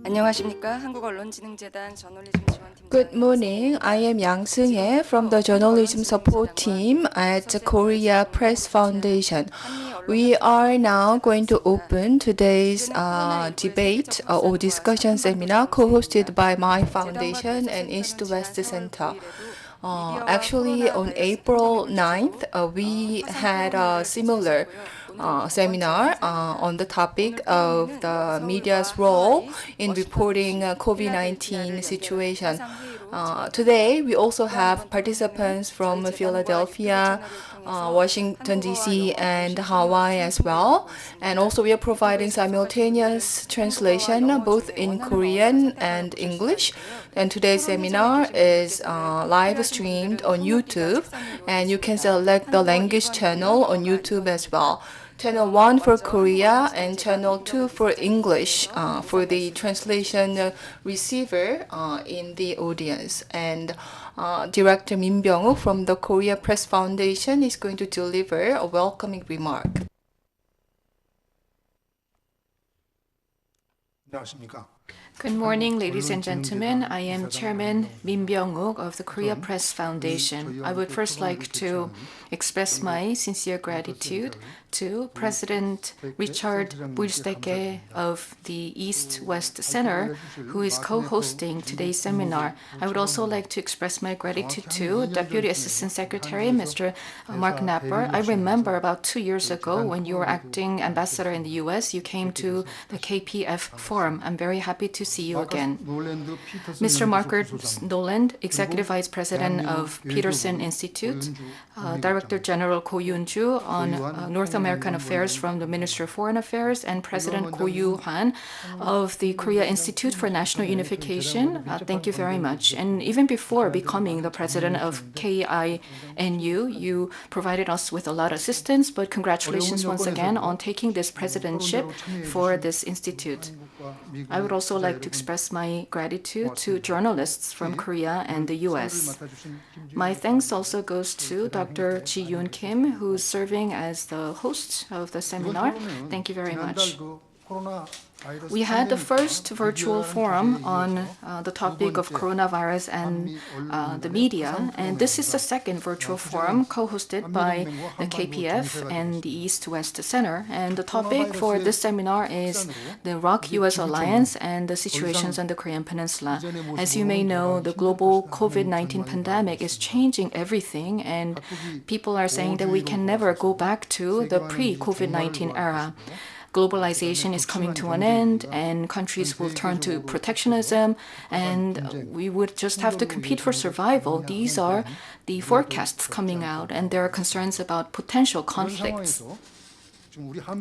안녕하십니까? 한국언론진흥재단 저널리즘 지원팀장 Good morning. I am Yang Seung-hye from the Journalism Support Team at the Korea Press Foundation. We are now going to open today's debate or discussion seminar co-hosted by my foundation and East-West Center. Actually, on April 9th, we had a similar seminar on the topic of the media's role in reporting COVID-19 situation. Today, we also have participants from Philadelphia, Washington, D.C., and Hawaii as well. And also, we are providing simultaneous translation both in Korean and English. And today's seminar is live streamed on YouTube, and you can select the language channel on YouTube as well. Channel 1 for Korea and Channel 2 for English for the translation receiver in the audience. And Director Min Byung-wook from the Korea Press Foundation is going to deliver a welcoming remark. 안녕하십니까. Good morning, ladies and gentlemen. I am Chairman Min Byung-wook of the Korea Press Foundation. I would first like to express my sincere gratitude to President Richard Bulsteke of the East-West Center, who is co-hosting today's seminar. I would also like to express my gratitude to Deputy Assistant Secretary Mr. Marc Knapper. I remember about 2 years ago when you were acting ambassador in the US, you came to the KPF forum. I'm very happy to see you again. Mr. Marcus Noland, Executive Vice President of Peterson Institute, Director General Ko Yoon-ju on North American Affairs from the Ministry of Foreign Affairs, and President Hwan of the Korea Institute for National Unification. Thank you very much. And even before becoming the president of KINU, you provided us with a lot of assistance, but congratulations once again on taking this presidentship for this institute. I would also like to express my gratitude to journalists from Korea and the US. My thanks also goes to Dr. Ji Yoon Kim, who's serving as the host of the seminar. Thank you very much. We had the first virtual forum on the topic of coronavirus and the media, and this is the second virtual forum co-hosted by the KPF and the East-West Center. And the topic for this seminar is the ROK-US alliance and the situations on the Korean Peninsula. As you may know, the global COVID-19 pandemic is changing everything, and people are saying that we can never go back to the pre-COVID-19 era. Globalization is coming to an end, and countries will turn to protectionism, and we would just have to compete for survival. These are the forecasts coming out, and there are concerns about potential conflicts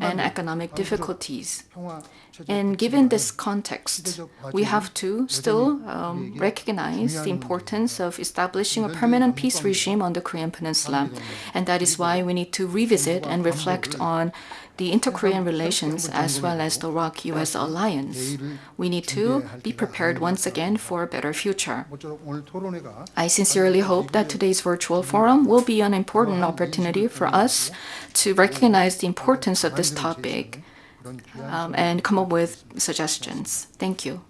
and economic difficulties. And given this context, we have to still recognize the importance of establishing a permanent peace regime on the Korean Peninsula. And that is why we need to revisit and reflect on the inter-Korean relations as well as the ROK-US alliance. We need to be prepared once again for a better future. I sincerely hope that today's virtual forum will be an important opportunity for us to recognize the importance of this topic and come up with suggestions. Thank you.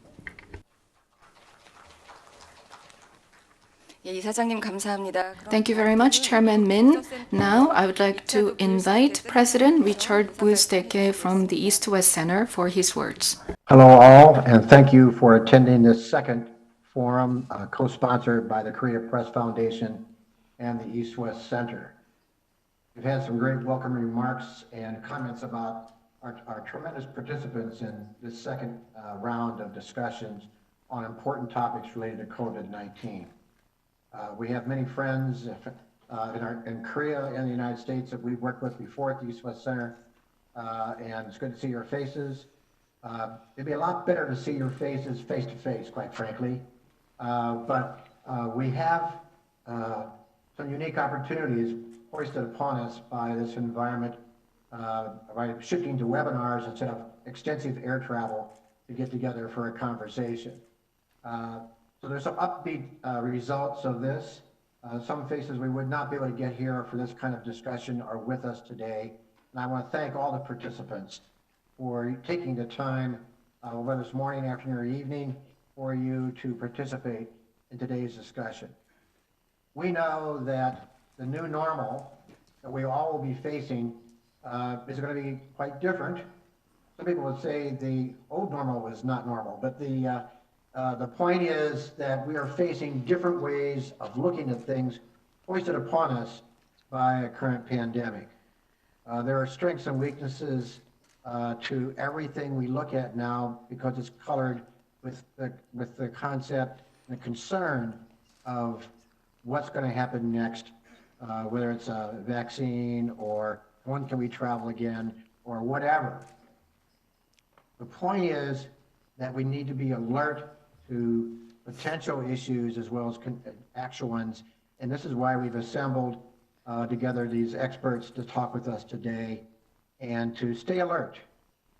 이사장님 감사합니다. Thank you very much, Chairman Min. Now, I would like to invite President Richard Bulsteke from the East-West Center for his words. Hello all, and thank you for attending this second forum co-sponsored by the Korea Press Foundation and the East-West Center. We've had some great welcome remarks and comments about our tremendous participants in this second round of discussions on important topics related to COVID-19. We have many friends in Korea and the United States that we've worked with before at the East-West Center, and it's good to see your faces. It'd be a lot better to see your faces face-to-face, quite frankly, but we have some unique opportunities foisted upon us by this environment, by shifting to webinars instead of extensive air travel to get together for a conversation. So there's some upbeat results of this. Some faces we would not be able to get here for this kind of discussion are with us today. And I want to thank all the participants for taking the time whether it's morning, afternoon, or evening, for you to participate in today's discussion. We know that the new normal that we all will be facing is going to be quite different. Some people would say the old normal was not normal, but the point is that we are facing different ways of looking at things foisted upon us by a current pandemic. There are strengths and weaknesses to everything we look at now because it's colored with the concept and the concern of what's going to happen next, whether it's a vaccine or when can we travel again or whatever. The point is that we need to be alert to potential issues as well as actual ones, and this is why we've assembled together these experts to talk with us today and to stay alert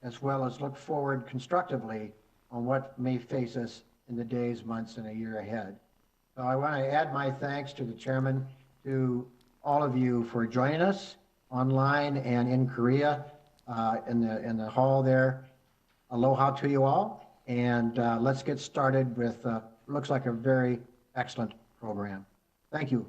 as well as look forward constructively on what may face us in the days, months, and a year ahead. So I want to add my thanks to the chairman, to all of you for joining us online and in Korea in the hall there. Aloha to you all, and let's get started with looks like a very excellent program. Thank you.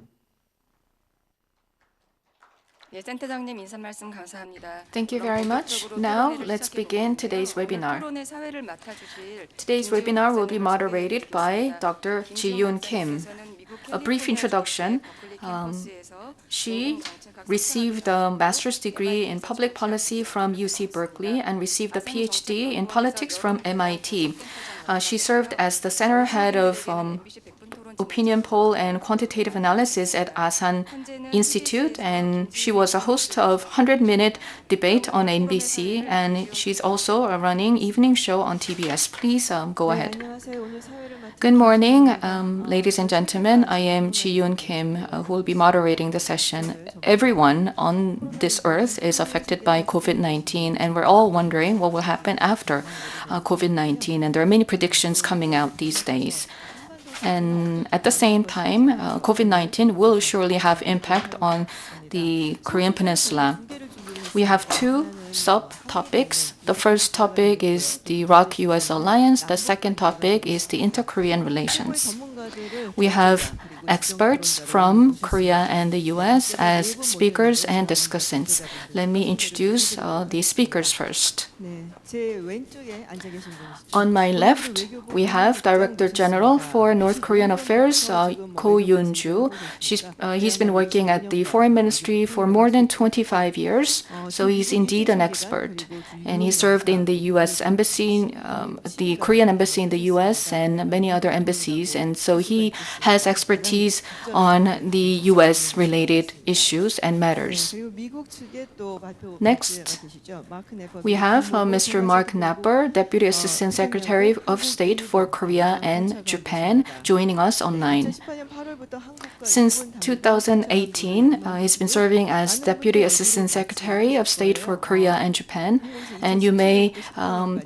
예, 센터장님 인사 말씀 감사합니다. Thank you 그럼 very much. 본격적으로 Now, 토론회를 let's 시작해 begin 보겠는데요. today's 오늘 webinar. 토론의 사회를 맡아주실 Today's 김지윤 webinar will be 박사님을 moderated by 소개해 Dr. 드리겠습니다. Ji-yoon 김지윤 Kim. 박사님께서는 미국 A brief 캘리포니아 introduction. 대학의 버클리 캠퍼스에서 She 공공정책학 received a master's degree in public policy from UC Berkeley and received a PhD in politics from MIT. She served as the center head of opinion poll and quantitative analysis at Asan Institute, and she was a host of 100-minute debate on NBC, and she's also running evening show on TBS. Please go ahead. Good morning, ladies and gentlemen. I am Ji-yoon Kim, who will be moderating the session. Everyone on this earth is affected by COVID-19, and we're all wondering what will happen after COVID-19, and there are many predictions coming out these days. And at the same time, COVID-19 will surely have impact on the Korean Peninsula. We have two subtopics. The first topic is the ROK-US alliance. The second topic is the inter-Korean relations. We have experts from Korea and the US as speakers and discussants. Let me introduce the speakers first. On my left, we have Director General for North Korean Affairs, Ko Yoon-ju. He's been working at the Foreign Ministry for more than 25 years, so he's indeed an expert. And he served in the U.S. Embassy, the Korean Embassy in the U.S. and many other embassies, and so he has expertise on the U.S.-related issues and matters. Next, we have Mr. Marc Knapper, Deputy Assistant Secretary of State for Korea and Japan, joining us online. Since 2018, he's been serving as Deputy Assistant Secretary of State for Korea and Japan, and you may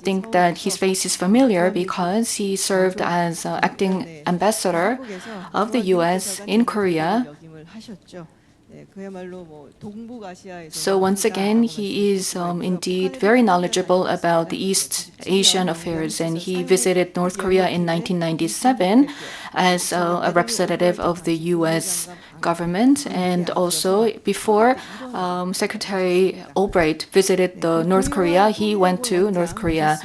think that his face is familiar because he served as acting ambassador of the U.S. in Korea. So once again, he is indeed very knowledgeable about the East Asian affairs, and he visited North Korea in 1997 as a representative of the U.S. government, and also before Secretary Albright visited North Korea, he went to North Korea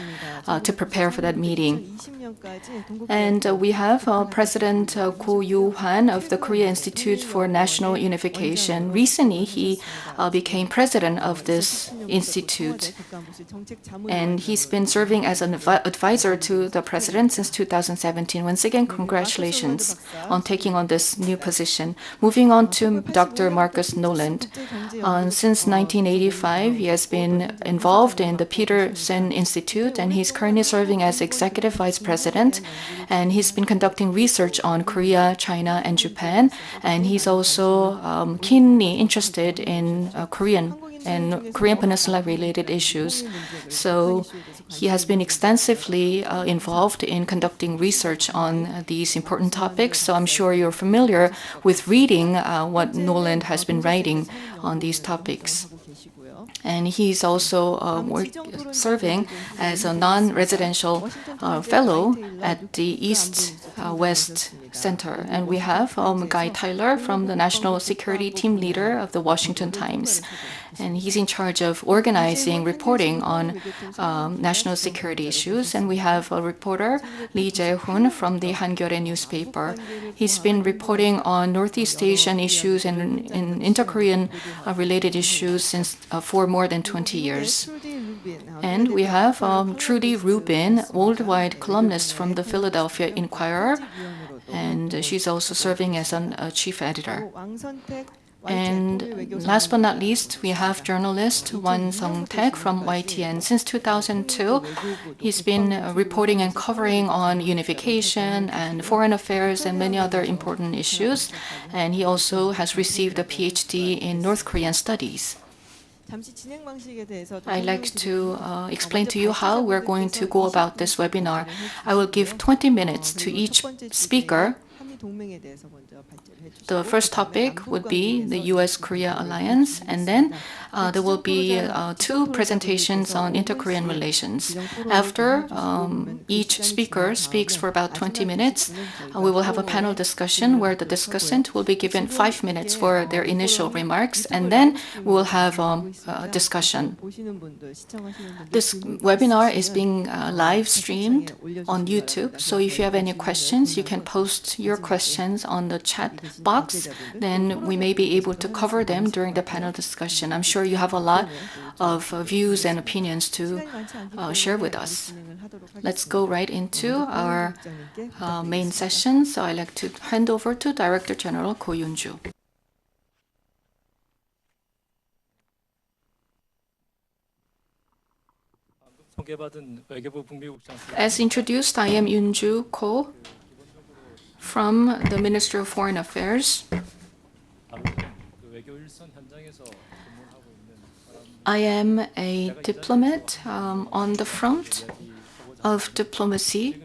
to prepare for that meeting. And we have President Ko Hwan of the Korea Institute for National Unification. Recently, he became president of this institute, and he's been serving as an advisor to the president since 2017. Once again, congratulations on taking on this new position. Moving on to Dr. Marcus Noland. Since 1985, he has been involved in the Peterson Institute, and he's currently serving as executive vice president, and he's been conducting research on Korea, China, and Japan, and he's also keenly interested in Korean and Korean Peninsula related issues. So he has been extensively involved in conducting research on these important topics, so I'm sure you're familiar with reading what Noland has been writing on these topics. And he's also serving as a non-residential fellow at the East West Center. And we have Guy Tyler from the National Security Team Leader of the Washington Times. And he's in charge of organizing reporting on national security issues. And we have a reporter, Lee Jae-hoon, from the Hangyeol newspaper. He's been reporting on Northeast Asian issues and inter-Korean related issues for more than 20 years. And we have Trudy Rubin, worldwide columnist from the Philadelphia Inquirer, and she's also serving as a chief editor. And last but not least, we have journalist Hwan Sung-taek from YTN. Since 2002, he's been reporting and covering on unification and foreign affairs and many other important issues. And he also has received a PhD in North Korean studies. I'd like to explain to you how we're going to go about this webinar. I will give 20 minutes to each speaker. The first topic would be the US-Korea alliance, and then there will be 2 presentations on inter-Korean relations. After each speaker speaks for about 20 minutes, we will have a panel discussion where the discussant will be given 5 minutes for their initial remarks, and then we will have a discussion. This webinar is being live streamed on YouTube, so if you have any questions, you can post your questions on the chat box. Then we may be able to cover them during the panel discussion. I'm sure you have a lot of views and opinions to share with us. Let's go right into our main session. So I'd like to hand over to Director General Ko Yoon-ju. As introduced, I am Yoon-ju Ko from the Ministry of Foreign Affairs. I am a diplomat on the front of diplomacy.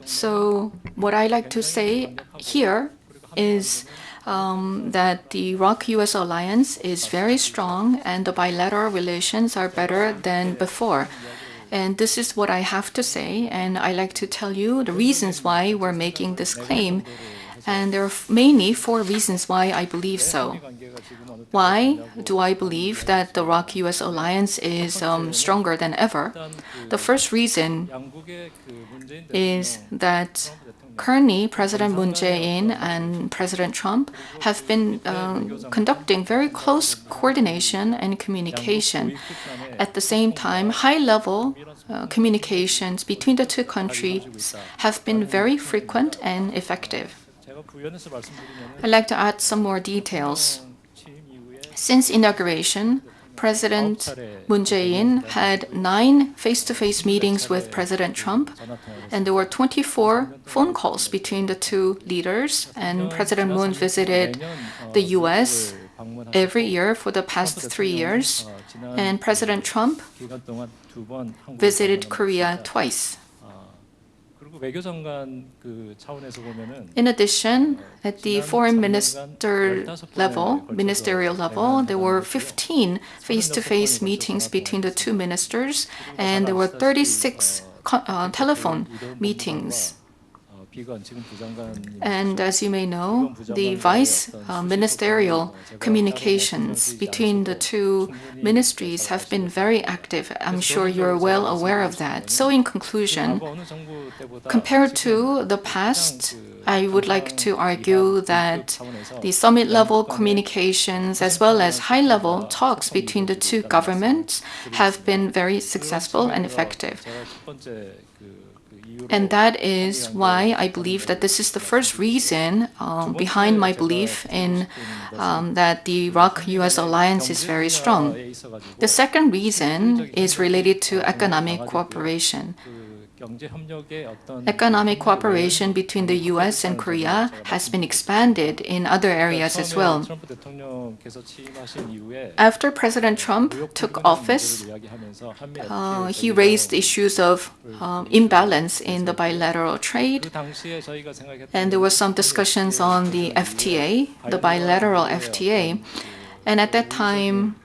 So what I like to say here is that the ROK-US alliance is very strong and the bilateral relations are better than before. And this is what I have to say, and I like to tell you the reasons why we're making this claim. And there are mainly 4 reasons why I believe so. Why do I believe that the ROK-US alliance is stronger than ever? The first reason is that currently President Moon Jae-in and President Trump have been conducting very close coordination and communication. At the same time, high-level communications between the 2 countries have been very frequent and effective. I'd like to add some more details. Since inauguration, President Moon Jae-in had 9 face-to-face meetings with President Trump, and there were 24 phone calls between the 2 leaders, and President Moon visited the US every year for the past 3 years, and President Trump visited Korea twice. In addition, at the foreign ministerial level, there were 15 face-to-face meetings between the 2 ministers, and there were 36 telephone meetings. And as you may know, the vice ministerial communications between the 2 ministries have been very active. I'm sure you're well aware of that. So in conclusion, compared to the past, I would like to argue that the summit-level communications as well as high-level talks between the 2 governments have been very successful and effective. And that is why I believe that this is the first reason behind my belief in that the ROK-US alliance is very strong. The second reason is related to economic cooperation. Economic cooperation between the US and Korea has been expanded in other areas as well. After President Trump took office, he raised issues of imbalance in the bilateral trade, and there were some discussions on the FTA, the bilateral FTA, and at that time,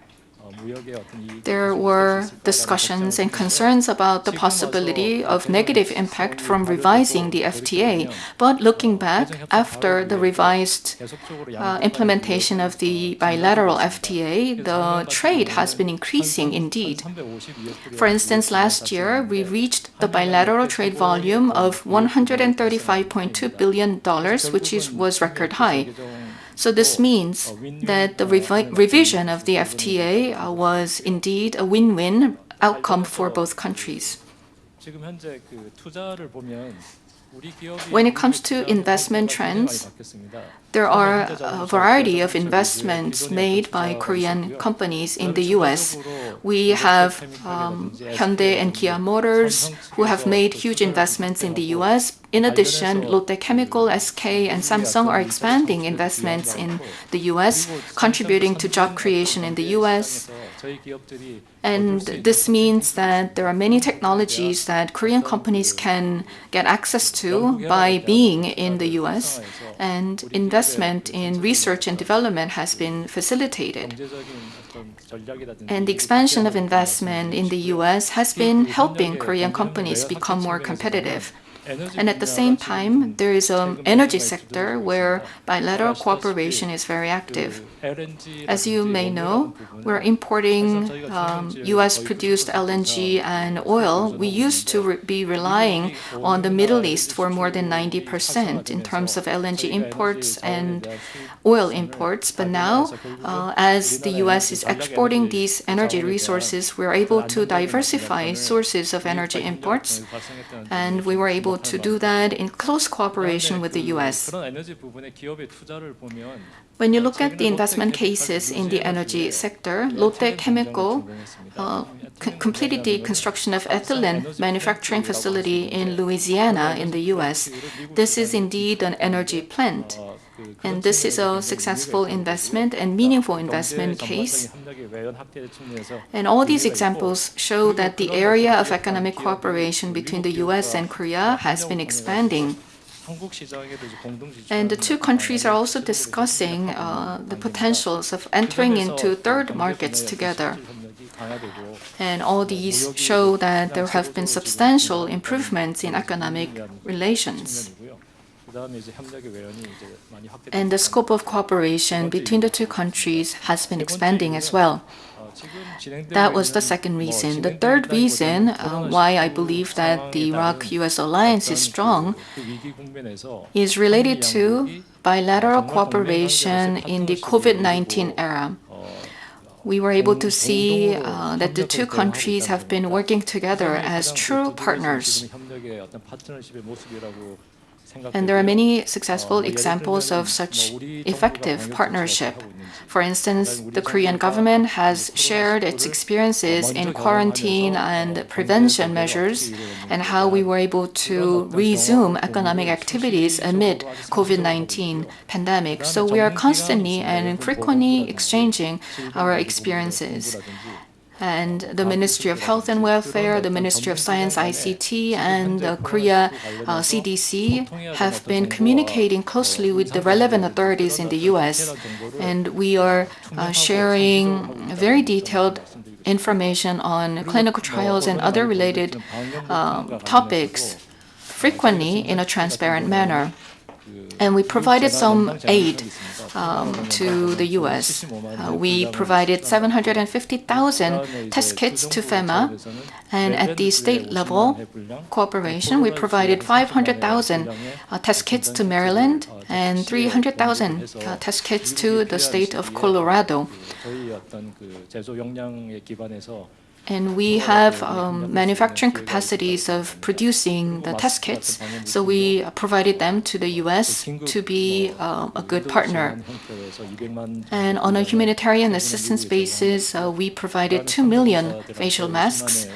there were discussions and concerns about the possibility of negative impact from revising the FTA. But looking back, after the revised implementation of the bilateral FTA, the trade has been increasing indeed. For instance, last year, we reached the bilateral trade volume of $135.2 billion, which was record high. So this means that the revision of the FTA was indeed a win-win outcome for both countries. When it comes to investment trends, there are a variety of investments made by Korean companies in the US. We have Hyundai and Kia Motors, who have made huge investments in the US. In addition, Lotte Chemical, SK, and Samsung are expanding investments in the US, contributing to job creation in the US. And this means that there are many technologies that Korean companies can get access to by being in the US, and investment in research and development has been facilitated. And the expansion of investment in the US has been helping Korean companies become more competitive. And at the same time, there is an energy sector where bilateral cooperation is very active. As you may know, we're importing US-produced LNG and oil. We used to be relying on the Middle East for more than 90% in terms of LNG imports and oil imports. But now, as the US is exporting these energy resources, we're able to diversify sources of energy imports, and we were able to do that in close cooperation with the US. When you look at the investment cases in the energy sector, Lotte Chemical completed the construction of ethylene manufacturing facility in Louisiana in the US. This is indeed an energy plant. And this is a successful investment and meaningful investment case. And all these examples show that the area of economic cooperation between the US and Korea has been expanding. And the two countries are also discussing the potentials of entering into third markets together. And all these show that there have been substantial improvements in economic relations. And the scope of cooperation between the two countries has been expanding as well. That was the second reason. The third reason why I believe that the Iraq-US alliance is strong is related to bilateral cooperation in the COVID-19 era. We were able to see that the two countries have been working together as true partners. And there are many successful examples of such effective partnership. For instance, the Korean government has shared its experiences in quarantine and prevention measures and how we were able to resume economic activities amid COVID-19 pandemic. So we are constantly and frequently exchanging our experiences. And the Ministry of Health and Welfare, the Ministry of Science, ICT, and the Korea CDC have been communicating closely with the relevant authorities in the US. And we are sharing very detailed information on clinical trials and other related topics frequently in a transparent manner. And we provided some aid to the US. We provided 750,000 test kits to FEMA, and at the state level cooperation, we provided 500,000 test kits to Maryland and 300,000 test kits to the state of Colorado. And we have manufacturing capacities of producing the test kits, so we provided them to the US to be a good partner. And on a humanitarian assistance basis, we provided 2 million facial masks,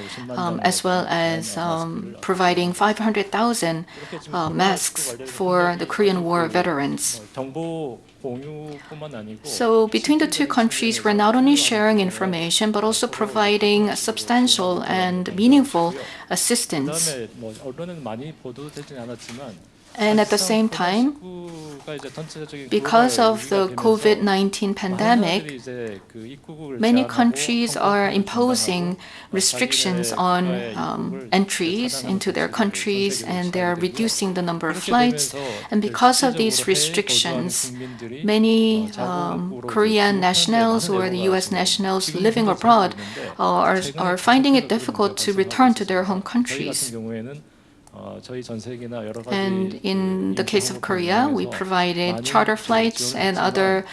as well as providing 500,000 masks for the Korean War veterans. So between the two countries, we're not only sharing information, but also providing substantial and meaningful assistance. And at the same time, because of the COVID-19 pandemic, many countries are imposing restrictions on entries into their countries, and they're reducing the number of flights. And because of these restrictions, many Korean nationals or the US nationals living abroad are finding it difficult to return to their home countries. And in the case of Korea, we provided charter flights and other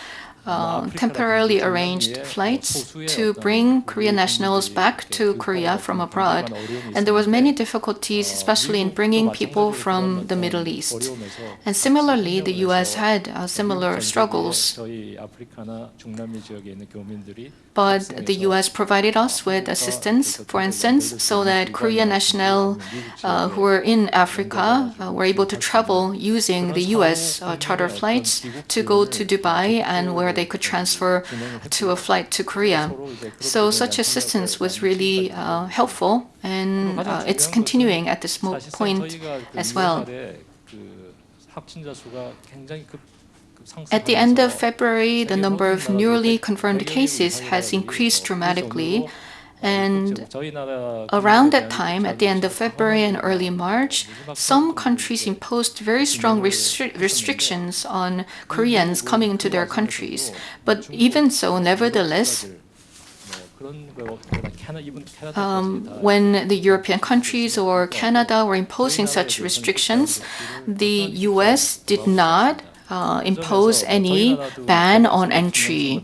temporarily arranged flights to bring Korean nationals back to Korea from abroad. And there was many difficulties, especially in bringing people from the Middle East. And similarly, the US had similar struggles. But the US provided us with assistance, for instance, so that Korean nationals who were in Africa were able to travel using the US charter flights to go to Dubai, and where they could transfer to a flight to Korea. So such assistance was really helpful, and it's continuing at this point as well. At the end of February, the number of newly confirmed cases has increased dramatically. And around that time, at the end of February and early March, some countries imposed very strong restrictions on Koreans coming into their countries. But even so, nevertheless, when the European countries or Canada were imposing such restrictions, the US did not impose any ban on entry.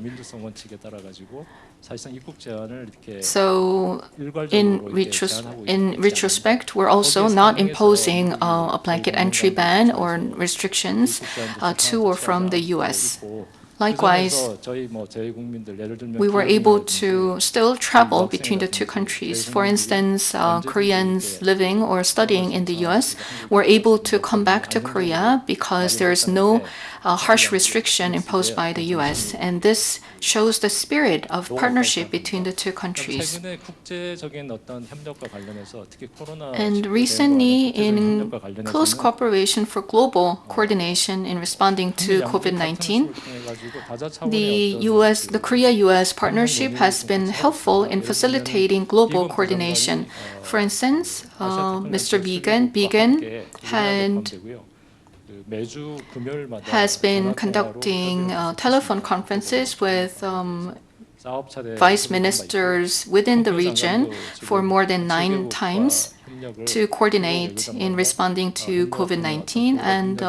So in retrospect, we're also not imposing a blanket entry ban or restrictions to or from the US. Likewise, we were able to still travel between the two countries. For instance, Koreans living or studying in the US were able to come back to Korea because there is no harsh restriction imposed by the US. And this shows the spirit of partnership between the two countries. And recently, in close cooperation for global coordination in responding to COVID-19, the Korea-US partnership has been helpful in facilitating global coordination. For instance, Mr. Biegun has been conducting telephone conferences with vice ministers within the region for more than 9 times to coordinate in responding to COVID-19. And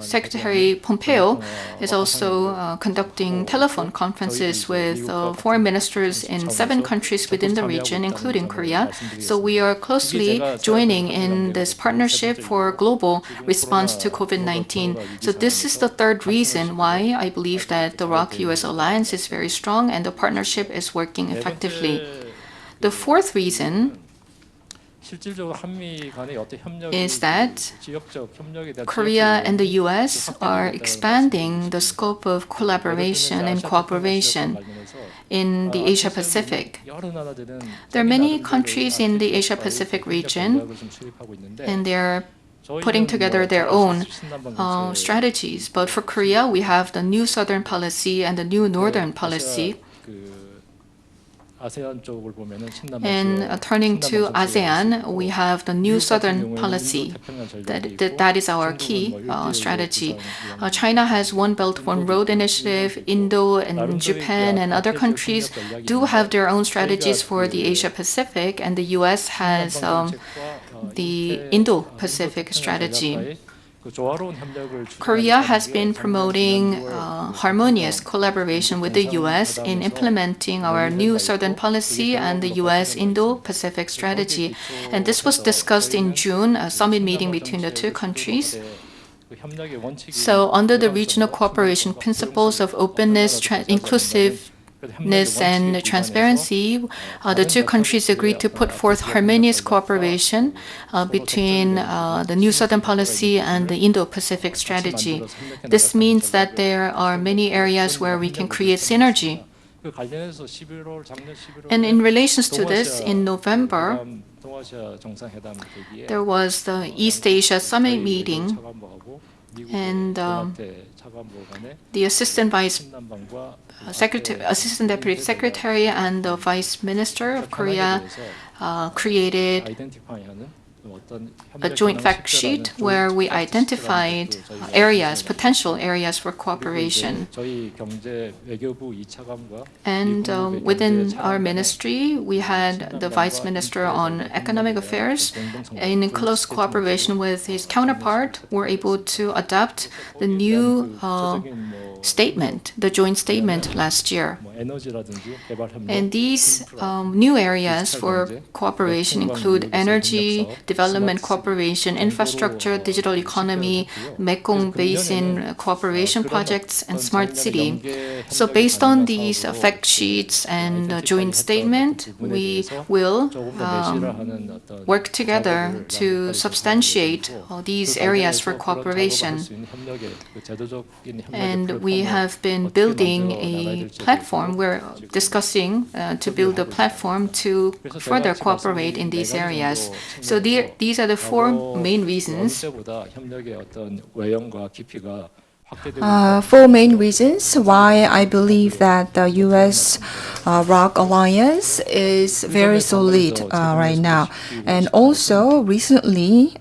Secretary Pompeo is also conducting telephone conferences with foreign ministers in 7 countries within the region, including Korea. So we are closely joining in this partnership for global response to COVID-19. So this is the third reason why I believe that the ROK-US alliance is very strong and the partnership is working effectively. The fourth reason is that Korea and the US are expanding the scope of collaboration and cooperation in the Asia-Pacific. There are many countries in the Asia-Pacific region, and they're putting together their own strategies. But for Korea, we have the new Southern policy and the new Northern policy. And turning to ASEAN, we have the new Southern policy. That is our key strategy. China has One Belt, One Road initiative. Indo and Japan and other countries do have their own strategies for the Asia-Pacific, and the US has the Indo-Pacific strategy. Korea has been promoting harmonious collaboration with the US in implementing our new Southern policy and the US Indo-Pacific strategy. And this was discussed in June, a summit meeting between the two countries. So under the regional cooperation principles of openness, inclusiveness, and transparency, the two countries agreed to put forth harmonious cooperation between the new Southern policy and the Indo-Pacific strategy. This means that there are many areas where we can create synergy. And in relation to this, in November, there was the East Asia Summit meeting, and the Assistant Deputy Secretary and the Vice Minister of Korea created a joint fact sheet where we identified potential areas for cooperation. And within our ministry, we had the Vice Minister on Economic Affairs. In close cooperation with his counterpart, were able to adopt the new statement, the joint statement last year. And these new areas for cooperation include energy, development cooperation, infrastructure, digital economy, Mekong Basin cooperation projects, and smart city. So based on these fact sheets and joint statement, we will work together to substantiate these areas for cooperation. And we have been building a platform. We're discussing to build a platform to further cooperate in these areas. So these are the four main reasons. Four main reasons why I believe that the U.S. ROC alliance is very solid right now. And also recently,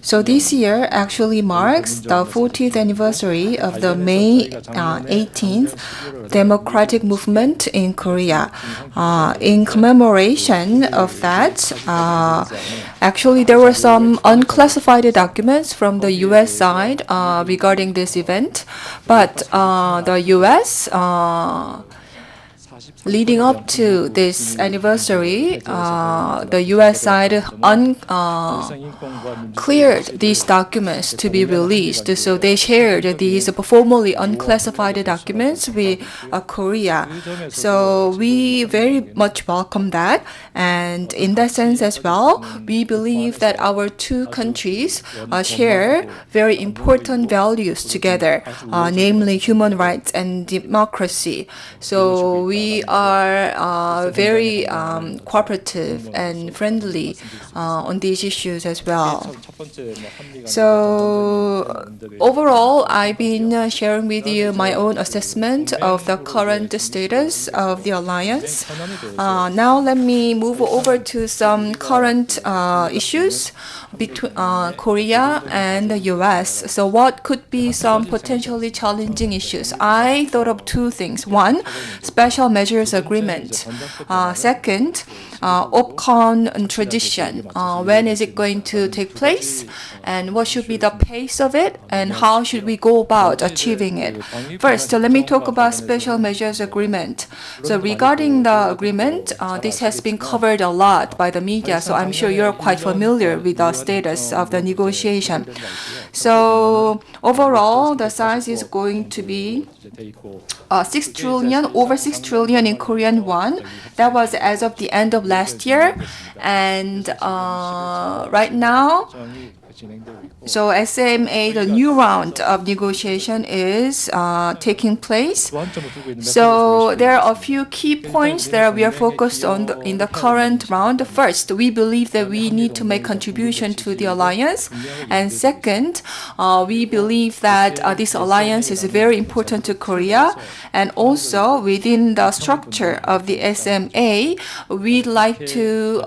so this year actually marks the 40th anniversary of the May 18th democratic movement in Korea. In commemoration of that, actually there were some unclassified documents from the US side regarding this event, but the US leading up to this anniversary, the U.S. side cleared these documents to be released. So they shared these formally unclassified documents with Korea. So we very much welcome that. And in that sense as well, we believe that our two countries share very important values together, namely human rights and democracy. So we are very cooperative and friendly on these issues as well. So overall, I've been sharing with you my own assessment of the current status of the alliance. Now let me move over to some current issues between Korea and the US. So what could be some potentially challenging issues? I thought of two things. One, special measures agreement. Second, OPCON tradition. When is it going to take place? And what should be the pace of it? And how should we go about achieving it? First, let me talk about special measures agreement. So regarding the agreement, this has been covered a lot by the media, so I'm sure you're quite familiar with the status of the negotiation. So overall, the size is going to be 6 trillion, over 6 trillion in Korean won. That was as of the end of last year. And right now, so SMA, the new round of negotiation is taking place. So there are a few key points that we are focused on in the current round. First, we believe that we need to make contribution to the alliance. And second, we believe that this alliance is very important to Korea. And also within the structure of the SMA, we'd like to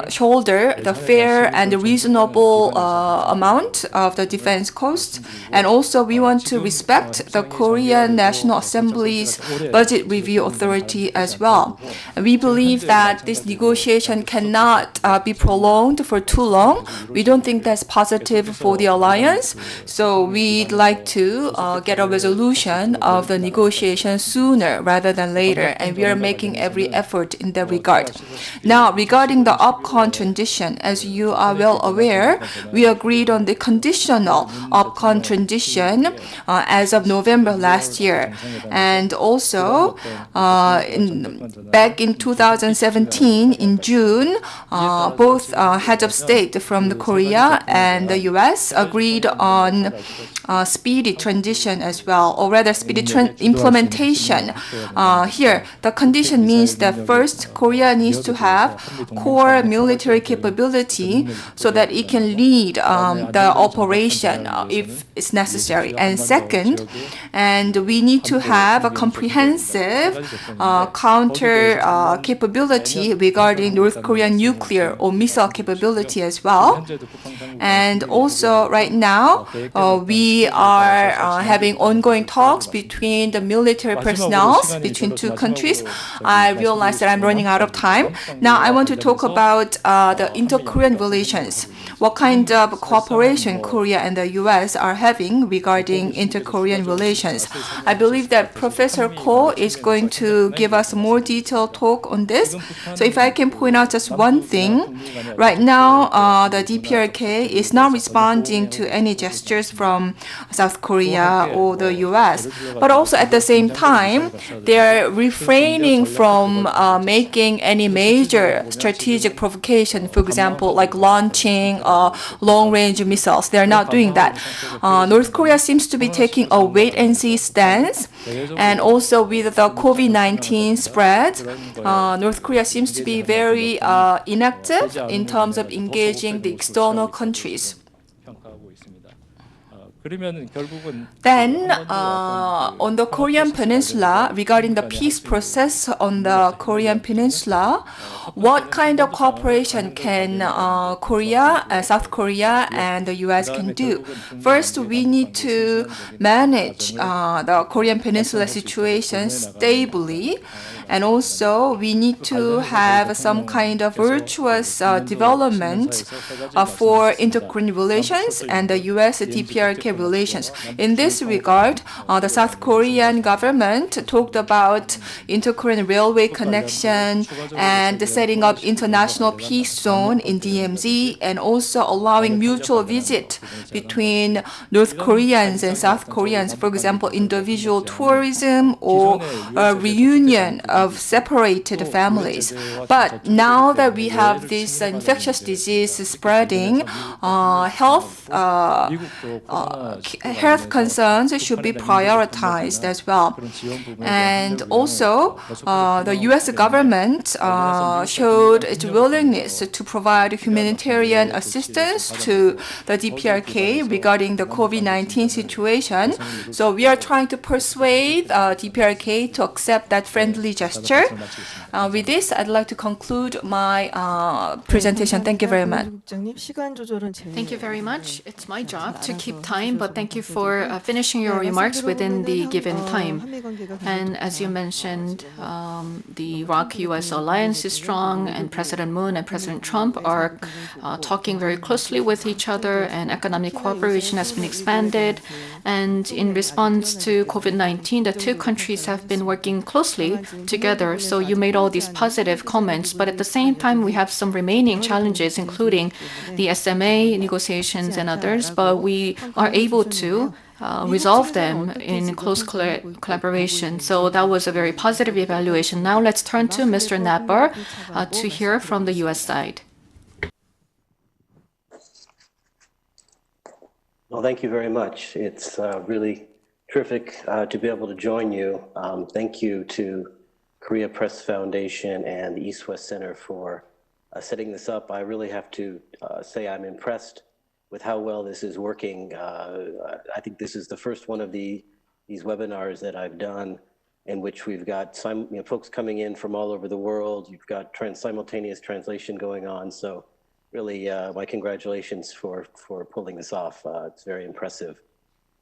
shoulder the fair and reasonable amount of the defense cost, and also we want to respect the Korean National Assembly's budget review authority as well. We believe that this negotiation cannot be prolonged for too long. We don't think that's positive for the alliance, so we'd like to get a resolution of the negotiation sooner rather than later, and we are making every effort in that regard. Now, regarding the OPCON transition, as you are well aware, we agreed on the conditional OPCON transition as of November last year. And also, back in 2017, in June, both heads of state from the Korea and the US agreed on speedy transition as well, or rather speedy implementation. Here, the condition means that first, Korea needs to have core military capability so that it can lead the operation if it's necessary. And second, and we need to have a comprehensive counter capability regarding North Korean nuclear or missile capability as well. And also right now, we are having ongoing talks between the military personnel between two countries. I realize that I'm running out of time. Now I want to talk about the inter-Korean relations. What kind of cooperation Korea and the US are having regarding inter-Korean relations. I believe that Professor Ko is going to give us a more detailed talk on this. So if I can point out just one thing, right now the DPRK is not responding to any gestures from South Korea or the US, but also at the same time, they're refraining from making any major strategic provocation, for example, like launching long-range missiles. They're not doing that. North Korea seems to be taking a wait-and-see stance, and also with the COVID-19 spread, North Korea seems to be very inactive in terms of engaging the external countries. Then, on the Korean Peninsula, regarding the peace process on the Korean Peninsula, what kind of cooperation can Korea, South Korea, and the US can do? First, we need to manage the Korean Peninsula situation stably. And also, we need to have some kind of virtuous development for inter-Korean relations and the US DPRK relations. In this regard, the South Korean government talked about inter-Korean railway connection and setting up international peace zone in DMZ, and also allowing mutual visit between North Koreans and South Koreans, for example, individual tourism or a reunion of separated families. But now that we have this infectious disease spreading, health concerns should be prioritized as well. And also, the US government showed its willingness to provide humanitarian assistance to the DPRK regarding the COVID-19 situation. So we are trying to persuade DPRK to accept that friendly gesture. With this, I'd like to conclude my presentation. Thank you very much. Thank you very much. It's my job to keep time, but thank you for finishing your remarks within the given time. And as you mentioned, the ROK-US alliance is strong, and President Moon and President Trump are talking very closely with each other, and economic cooperation has been expanded. And in response to COVID-19, the two countries have been working closely together. So you made all these positive comments, but at the same time, we have some remaining challenges, including the SMA negotiations and others, but we are able to resolve them in close collaboration. So that was a very positive evaluation. Now let's turn to Mr. Knapper to hear from the US side. Well, thank you very much. It's really terrific to be able to join you. Thank you to Korea Press Foundation and the East-West Center for setting this up. I really have to say I'm impressed with how well this is working. I think this is the first one of these webinars that I've done in which we've got folks coming in from all over the world. You've got simultaneous translation going on. So really, my congratulations for pulling this off. It's very impressive.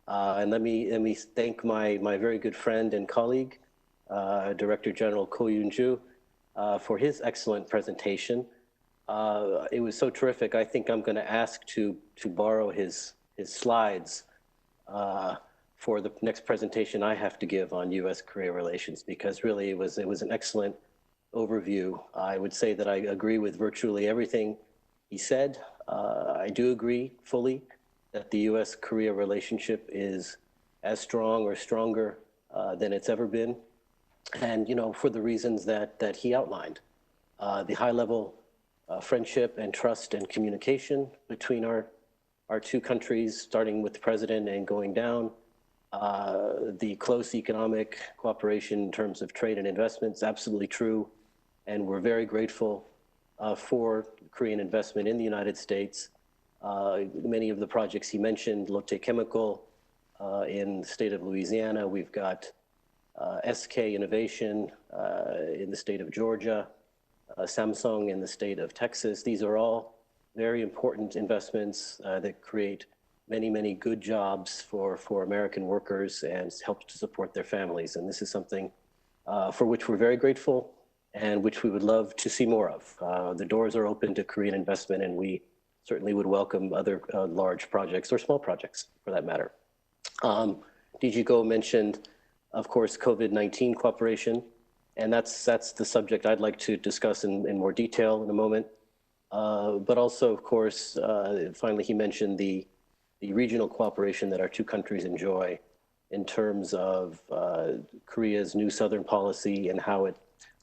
And let me thank my very good friend and colleague, Director General Ko Yoon-ju, for his excellent presentation. It was so terrific. I think I'm going to ask to borrow his slides for the next presentation I have to give on U.S.-Korea relations, because really it was an excellent overview. I would say that I agree with virtually everything he said. I do agree fully that the U.S.-Korea relationship is as strong or stronger than it's ever been, and for the reasons that he outlined, the high level friendship and trust and communication between our our two countries, starting with the president and going down. The close economic cooperation in terms of trade and investments, absolutely true. And we're very grateful for Korean investment in the United States. Many of the projects he mentioned, Lotte Chemical in the state of Louisiana. We've got SK Innovation in the state of Georgia, Samsung in the state of Texas. These are all very important investments that create many, many good jobs for American workers and help to support their families. And this is something for which we're very grateful and which we would love to see more of. The doors are open to Korean investment, and we certainly would welcome other large projects or small projects for that matter. DG Go mentioned, of course, COVID-19 cooperation, and that's the subject I'd like to discuss in more detail in a moment. But also, of course, finally, he mentioned the regional cooperation that our two countries enjoy in terms of Korea's new Southern policy and how it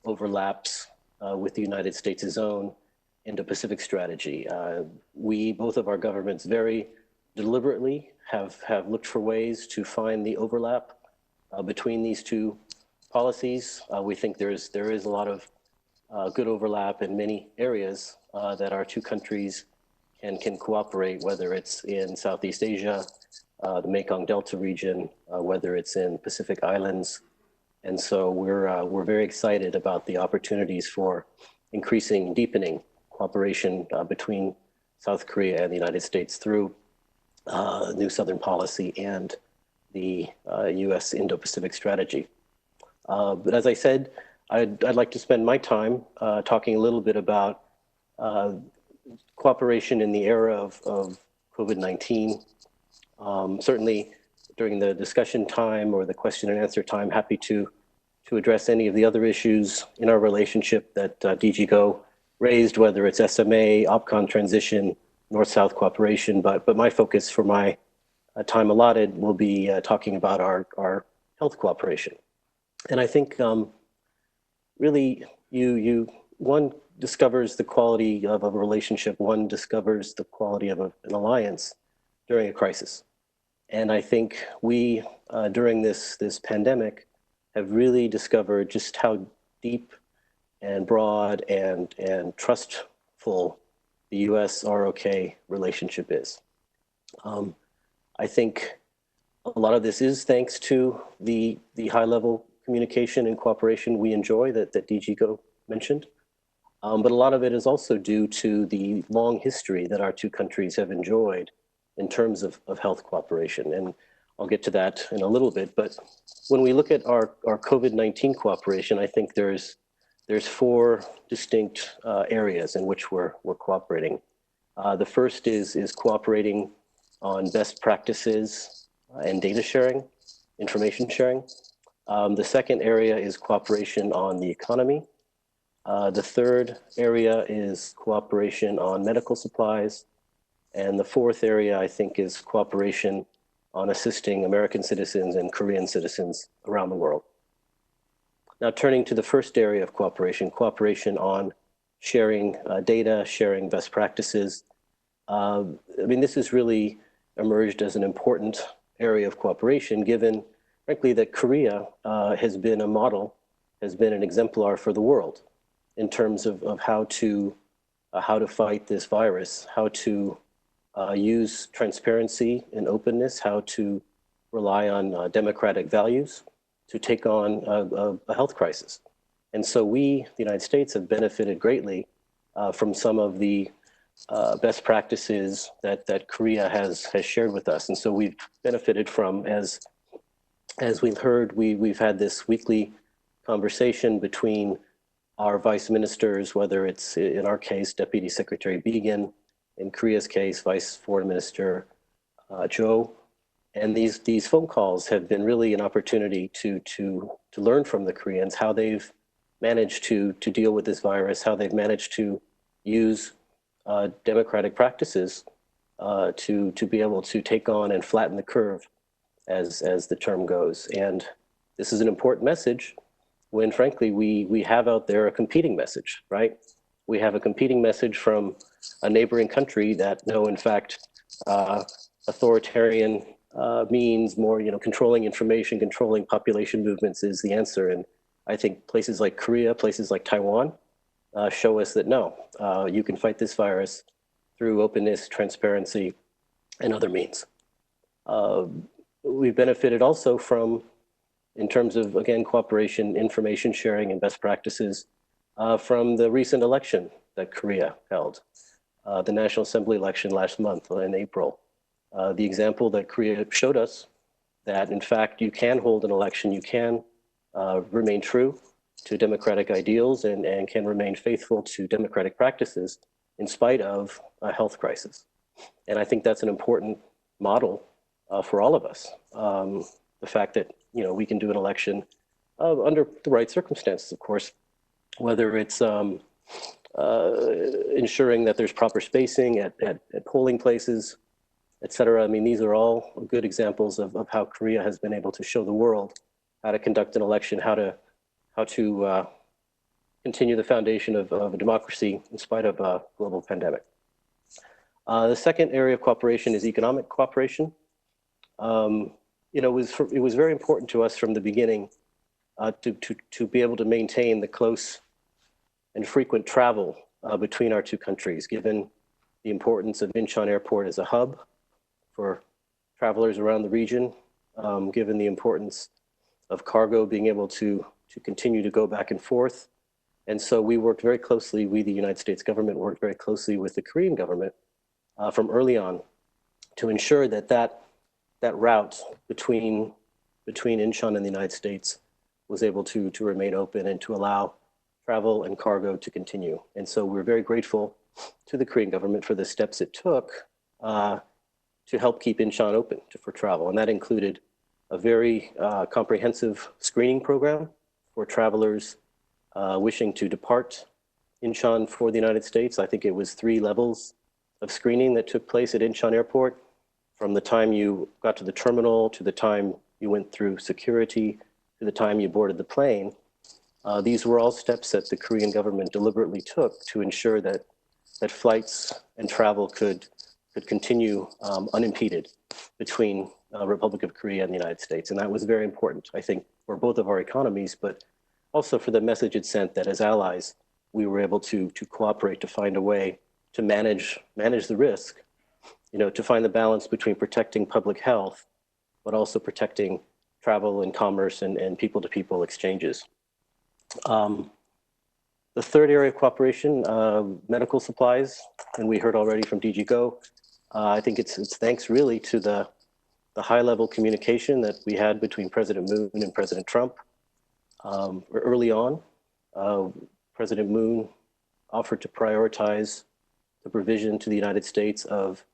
overlaps with the United States' own Indo-Pacific strategy. Both of our governments very deliberately have looked for ways to find the overlap between these two policies. We think there is a lot of good overlap in many areas that our two countries can cooperate, whether it's in Southeast Asia, the Mekong Delta region, whether it's in Pacific Islands. And so we're very excited about the opportunities for increasing, deepening cooperation between South Korea and the United States through new Southern policy and the U.S. Indo-Pacific strategy. But as I said, I'd like to spend my time talking a little bit about cooperation in the era of COVID-19. Certainly during the discussion time or the question and answer time, happy to address any of the other issues in our relationship that DG Go raised, whether it's SMA, OPCON transition, North-South cooperation, but my focus for my time allotted will be talking about our health cooperation. And I think really one discovers the quality of a relationship, one discovers the quality of an alliance during a crisis. And I think we, during this pandemic, have really discovered just how deep and broad and trustful the US-ROK relationship is. I think a lot of this is thanks to the high-level communication and cooperation we enjoy that DG Go mentioned. But a lot of it is also due to the long history that our two countries have enjoyed in terms of health cooperation. And I'll get to that in a little bit. But when we look at our COVID-19 cooperation, I think there's four distinct areas in which we're cooperating. The first is cooperating on best practices and data sharing, information sharing. The second area is cooperation on the economy. The third area is cooperation on medical supplies. And the fourth area, I think, is cooperation on assisting American citizens and Korean citizens around the world. Now, turning to the first area of cooperation on sharing data, sharing best practices. I mean, this has really emerged as an important area of cooperation, given, frankly, that Korea has been a model, has been an exemplar for the world in terms of how to fight this virus, how to use transparency and openness, how to rely on democratic values to take on a health crisis. And so we, the United States, have benefited greatly from some of the best practices that Korea has shared with us. And so we've benefited from, as we've heard, we've had this weekly conversation between our vice ministers, whether it's, in our case, Deputy Secretary Began, in Korea's case, Vice Foreign Minister Cho. And these phone calls have been really an opportunity to learn from the Koreans how they've managed to deal with this virus, how they've managed to use democratic practices to be able to take on and flatten the curve, as the term goes. And this is an important message when, frankly, we have out there a competing message, right? We have a competing message from a neighboring country that, no, in fact, authoritarian means, more, controlling information, controlling population movements is the answer. And I think places like Korea, places like Taiwan show us that no, you can fight this virus through openness, transparency, and other means. We've benefited also from, in terms of, again, cooperation, information sharing, and best practices from the recent election that Korea held, the National Assembly election last month in April. The example that Korea showed us that, in fact, you can hold an election, you can remain true to democratic ideals and can remain faithful to democratic practices in spite of a health crisis. And I think that's an important model for all of us. The fact that, we can do an election under the right circumstances, of course, whether it's ensuring that there's proper spacing at polling places, et cetera. I mean, these are all good examples of how Korea has been able to show the world how to conduct an election, how to continue the foundation of a democracy in spite of a global pandemic. The second area of cooperation is economic cooperation. It was very important to us from the beginning to be able to maintain the close and frequent travel between our two countries, given the importance of Incheon Airport as a hub for travelers around the region, given the importance of cargo being able to continue to go back and forth. And so we worked very closely, the United States government worked very closely with the Korean government from early on to ensure that route between Incheon and the United States was able to remain open and to allow travel and cargo to continue. And so we're very grateful to the Korean government for the steps it took to help keep Incheon open for travel. And that included a very comprehensive screening program for travelers wishing to depart Incheon for the United States. I think it was 3 levels of screening that took place at Incheon Airport, from the time you got to the terminal, to the time you went through security, to the time you boarded the plane. These were all steps that the Korean government deliberately took to ensure that flights and travel could continue unimpeded between Republic of Korea and the United States. And that was very important, I think, for both of our economies, but also for the message it sent that as allies, we were able to cooperate, to find a way to manage the risk, to find the balance between protecting public health, but also protecting travel and commerce and people-to-people exchanges. The third area of cooperation, medical supplies, and we heard already from DG Go. I think it's thanks really to the high-level communication that we had between President Moon and President Trump. Early on, President Moon offered to prioritize the provision to the United States of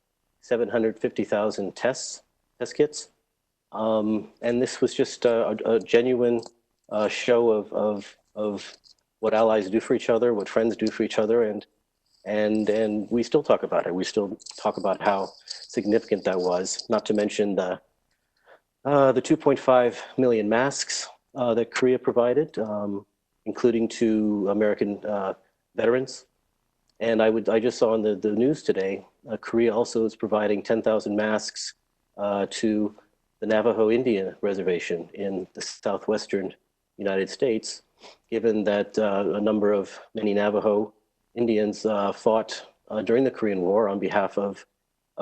750,000 test kits. And this was just a genuine show of what allies do for each other, what friends do for each other, and we still talk about it. We still talk about how significant that was, not to mention the 2.5 million masks that Korea provided, including to American veterans. And I just saw on the news today, Korea also is providing 10,000 masks to the Navajo Indian reservation in the southwestern United States, given that many Navajo Indians fought during the Korean War on behalf of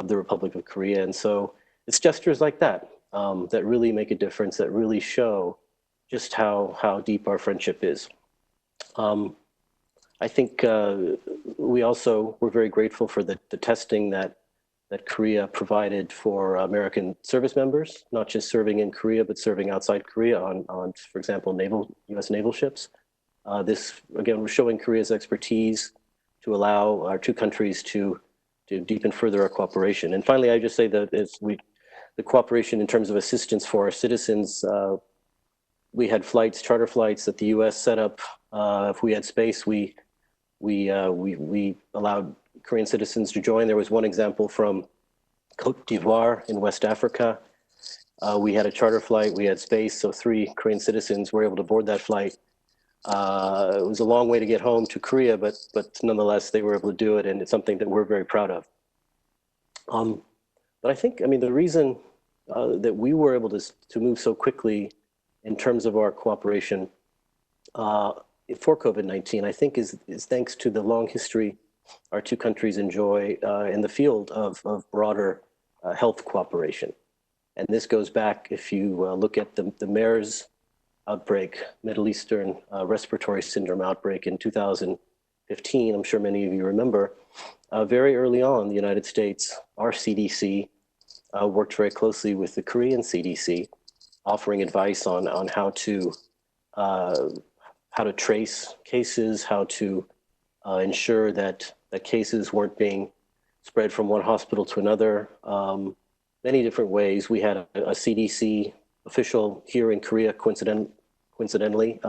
the Republic of Korea. And so it's gestures like that that really make a difference, that really show just how deep our friendship is. I think we also were very grateful for the testing that Korea provided for American service members, not just serving in Korea, but serving outside Korea on for example, U.S. naval ships. This, again, was showing Korea's expertise to allow our two countries to deepen further our cooperation. And finally, I just say that the cooperation in terms of assistance for our citizens, we had charter flights that the U.S. set up. If we had space, we allowed Korean citizens to join. There was one example from Côte d'Ivoire in West Africa. We had a charter flight, we had space, so 3 Korean citizens were able to board that flight. It was a long way to get home to Korea, but nonetheless, they were able to do it, and it's something that we're very proud of. But I think, I mean, the reason that we were able to move so quickly in terms of our cooperation for COVID-19, I think is thanks to the long history our two countries enjoy in the field of broader health cooperation. And this goes back, if you look at the MERS outbreak, Middle Eastern respiratory syndrome outbreak in 2015, I'm sure many of you remember, very early on, the United States, our CDC, worked very closely with the Korean CDC, offering advice on how to trace cases, how to ensure that cases weren't being spread from one hospital to another. Many different ways. We had a CDC official here in Korea, coincidentally,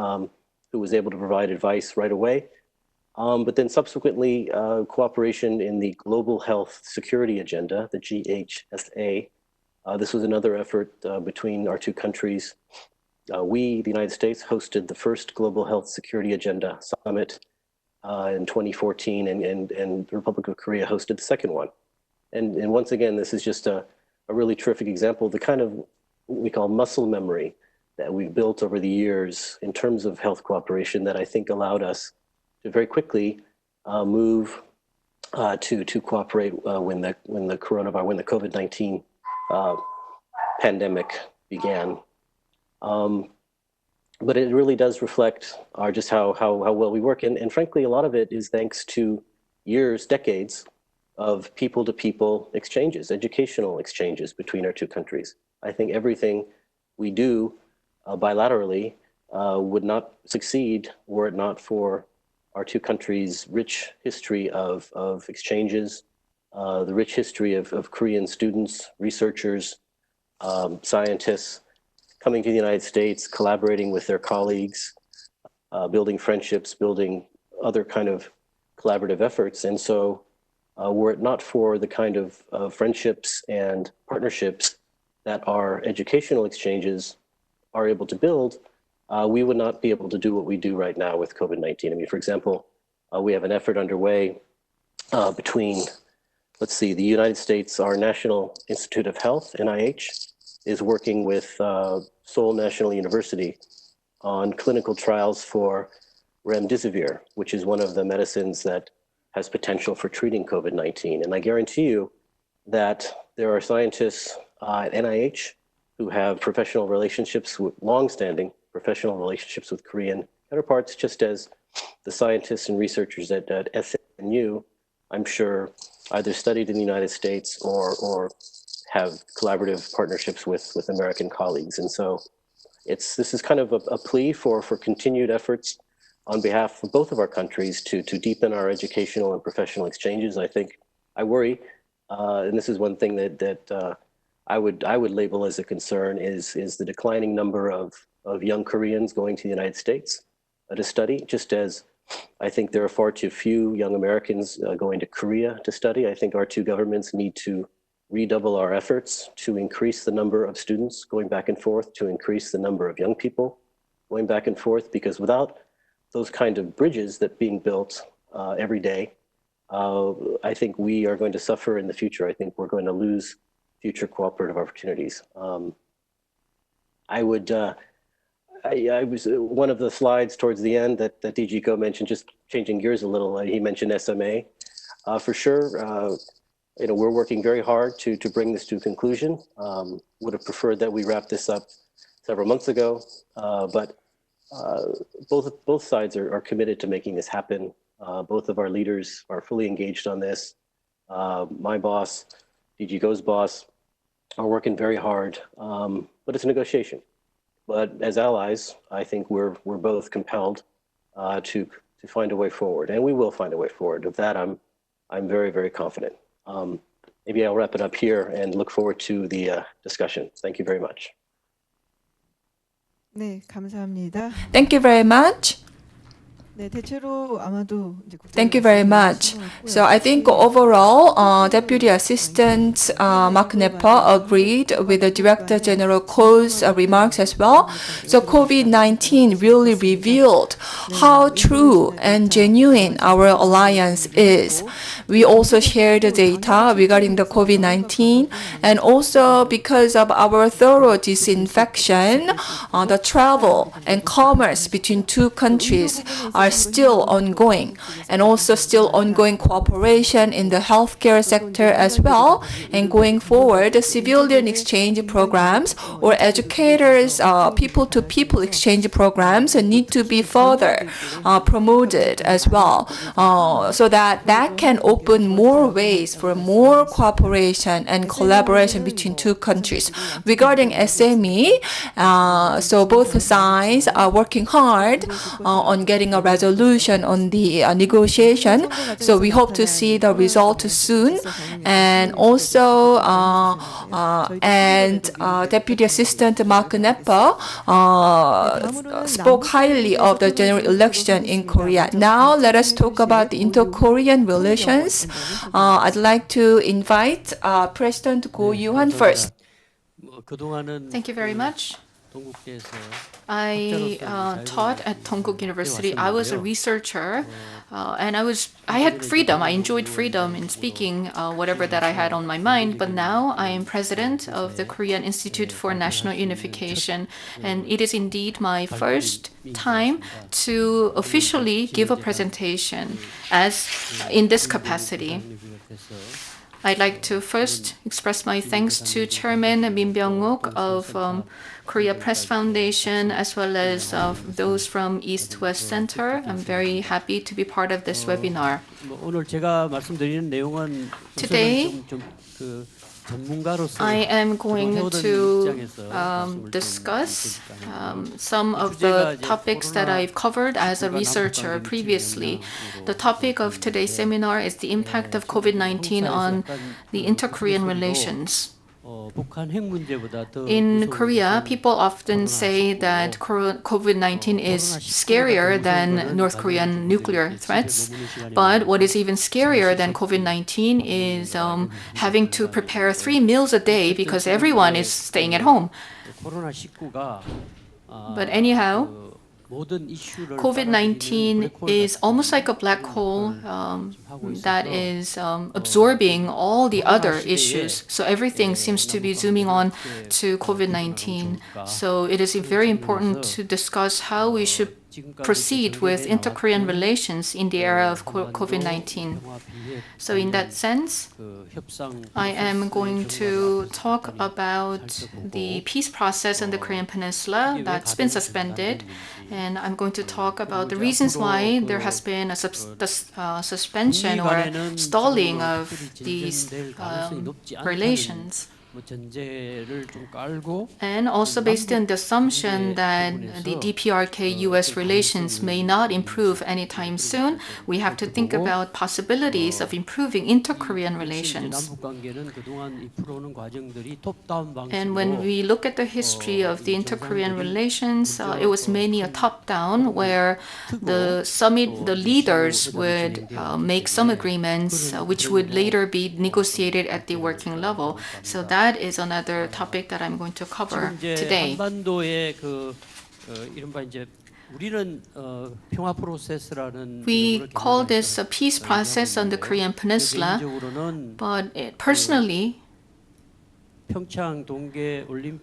who was able to provide advice right away. But then subsequently, cooperation in the Global Health Security Agenda, the GHSA. This was another effort between our two countries. We, the United States, hosted the first Global Health Security Agenda Summit in 2014, and the Republic of Korea hosted the second one. And once again, this is just a really terrific example of the kind of what we call muscle memory that we've built over the years in terms of health cooperation that I think allowed us to very quickly move to cooperate when the COVID-19 pandemic began. But it really does reflect just how well we work. And frankly, a lot of it is thanks to years, decades of people-to-people exchanges, educational exchanges between our two countries. I think everything we do bilaterally would not succeed were it not for our two countries' rich history of exchanges, the rich history of Korean students, researchers, scientists coming to the United States, collaborating with their colleagues, building friendships, building other kind of collaborative efforts. And so were it not for the kind of friendships and partnerships that our educational exchanges are able to build, we would not be able to do what we do right now with COVID-19. I mean, for example, we have an effort underway between, let's see, the United States, our National Institute of Health, NIH, is working with Seoul National University on clinical trials for remdesivir, which is one of the medicines that has potential for treating COVID-19. And I guarantee you that there are scientists at NIH who have professional relationships, long-standing professional relationships with Korean counterparts, just as the scientists and researchers at SNU, I'm sure, either studied in the United States or have collaborative partnerships with American colleagues. And so this is kind of a plea for continued efforts on behalf of both of our countries to deepen our educational and professional exchanges. I worry, and this is one thing that I would label as a concern is the declining number of young Koreans going to the United States to study, just as I think there are far too few young Americans going to Korea to study. I think our two governments need to redouble our efforts to increase the number of students going back and forth, to increase the number of young people going back and forth, because without those kind of bridges that being built every day, I think we are going to suffer in the future. I think we're going to lose future cooperative opportunities. I was one of the slides towards the end that DG Ko mentioned, just changing gears a little, he mentioned SMA. For sure, we're working very hard to bring this to a conclusion. Would have preferred that we wrap this up several months ago, but both sides are committed to making this happen. Both of our leaders are fully engaged on this. My boss, DG Ko's boss, are working very hard, but it's a negotiation. But as allies, I think we're both compelled to find a way forward, and we will find a way forward. Of that, I'm very, very confident. Maybe I'll wrap it up here and look forward to the discussion. Thank you very much. 네, 감사합니다. Thank you very much. Thank you very much. So I think overall, Deputy Assistant Marc Knapper agreed with the Director General Ko's remarks as well. So COVID-19 really revealed how true and genuine our alliance is. We also shared the data regarding the COVID-19, and also because of our thorough disinfection, the travel and commerce between two countries are still ongoing, and also still ongoing cooperation in the healthcare sector as well. And going forward, the civilian exchange programs or educators, people-to-people exchange programs need to be further promoted as well, so that can open more ways for more cooperation and collaboration between two countries. Regarding SME, so both sides are working hard on getting a resolution on the negotiation. So we hope to see the result soon. And also, Deputy Assistant Marc Knapper spoke highly of the general election in Korea. Now let us talk about the inter-Korean relations. I'd like to invite President Go Yuhan first. Thank you very much. I taught at Dongguk University. I was a researcher, and I had freedom. I enjoyed freedom in speaking whatever that I had on my mind. But now I am president of the Korean Institute for National Unification, and it is indeed my first time to officially give a presentation as in this capacity. I'd like to first express my thanks to Chairman Min Byung-wook of Korea Press Foundation, as well as those from East-West Center. I'm very happy to be part of this webinar. Today, I am going to discuss some of the topics that I've covered as a researcher previously. The topic of today's seminar is the impact of COVID-19 on the inter-Korean relations. In Korea, people often say that COVID-19 is scarier than North Korean nuclear threats. But what is even scarier than COVID-19 is having to prepare 3 meals a day because everyone is staying at home. But anyhow, COVID-19 is almost like a black hole that is absorbing all the other issues. So everything seems to be zooming on to COVID-19. So it is very important to discuss how we should proceed with inter-Korean relations in the era of COVID-19. So in that sense, I am going to talk about the peace process on the Korean Peninsula that's been suspended, and I'm going to talk about the reasons why there has been a suspension or stalling of these relations. And also based on the assumption that the DPRK-US relations may not improve anytime soon, we have to think about possibilities of improving inter-Korean relations. And when we look at the history of the inter-Korean relations, it was mainly a top-down where the leaders would make some agreements which would later be negotiated at the working level. So that is another topic that I'm going to cover today. We call this a peace process on the Korean Peninsula, but personally,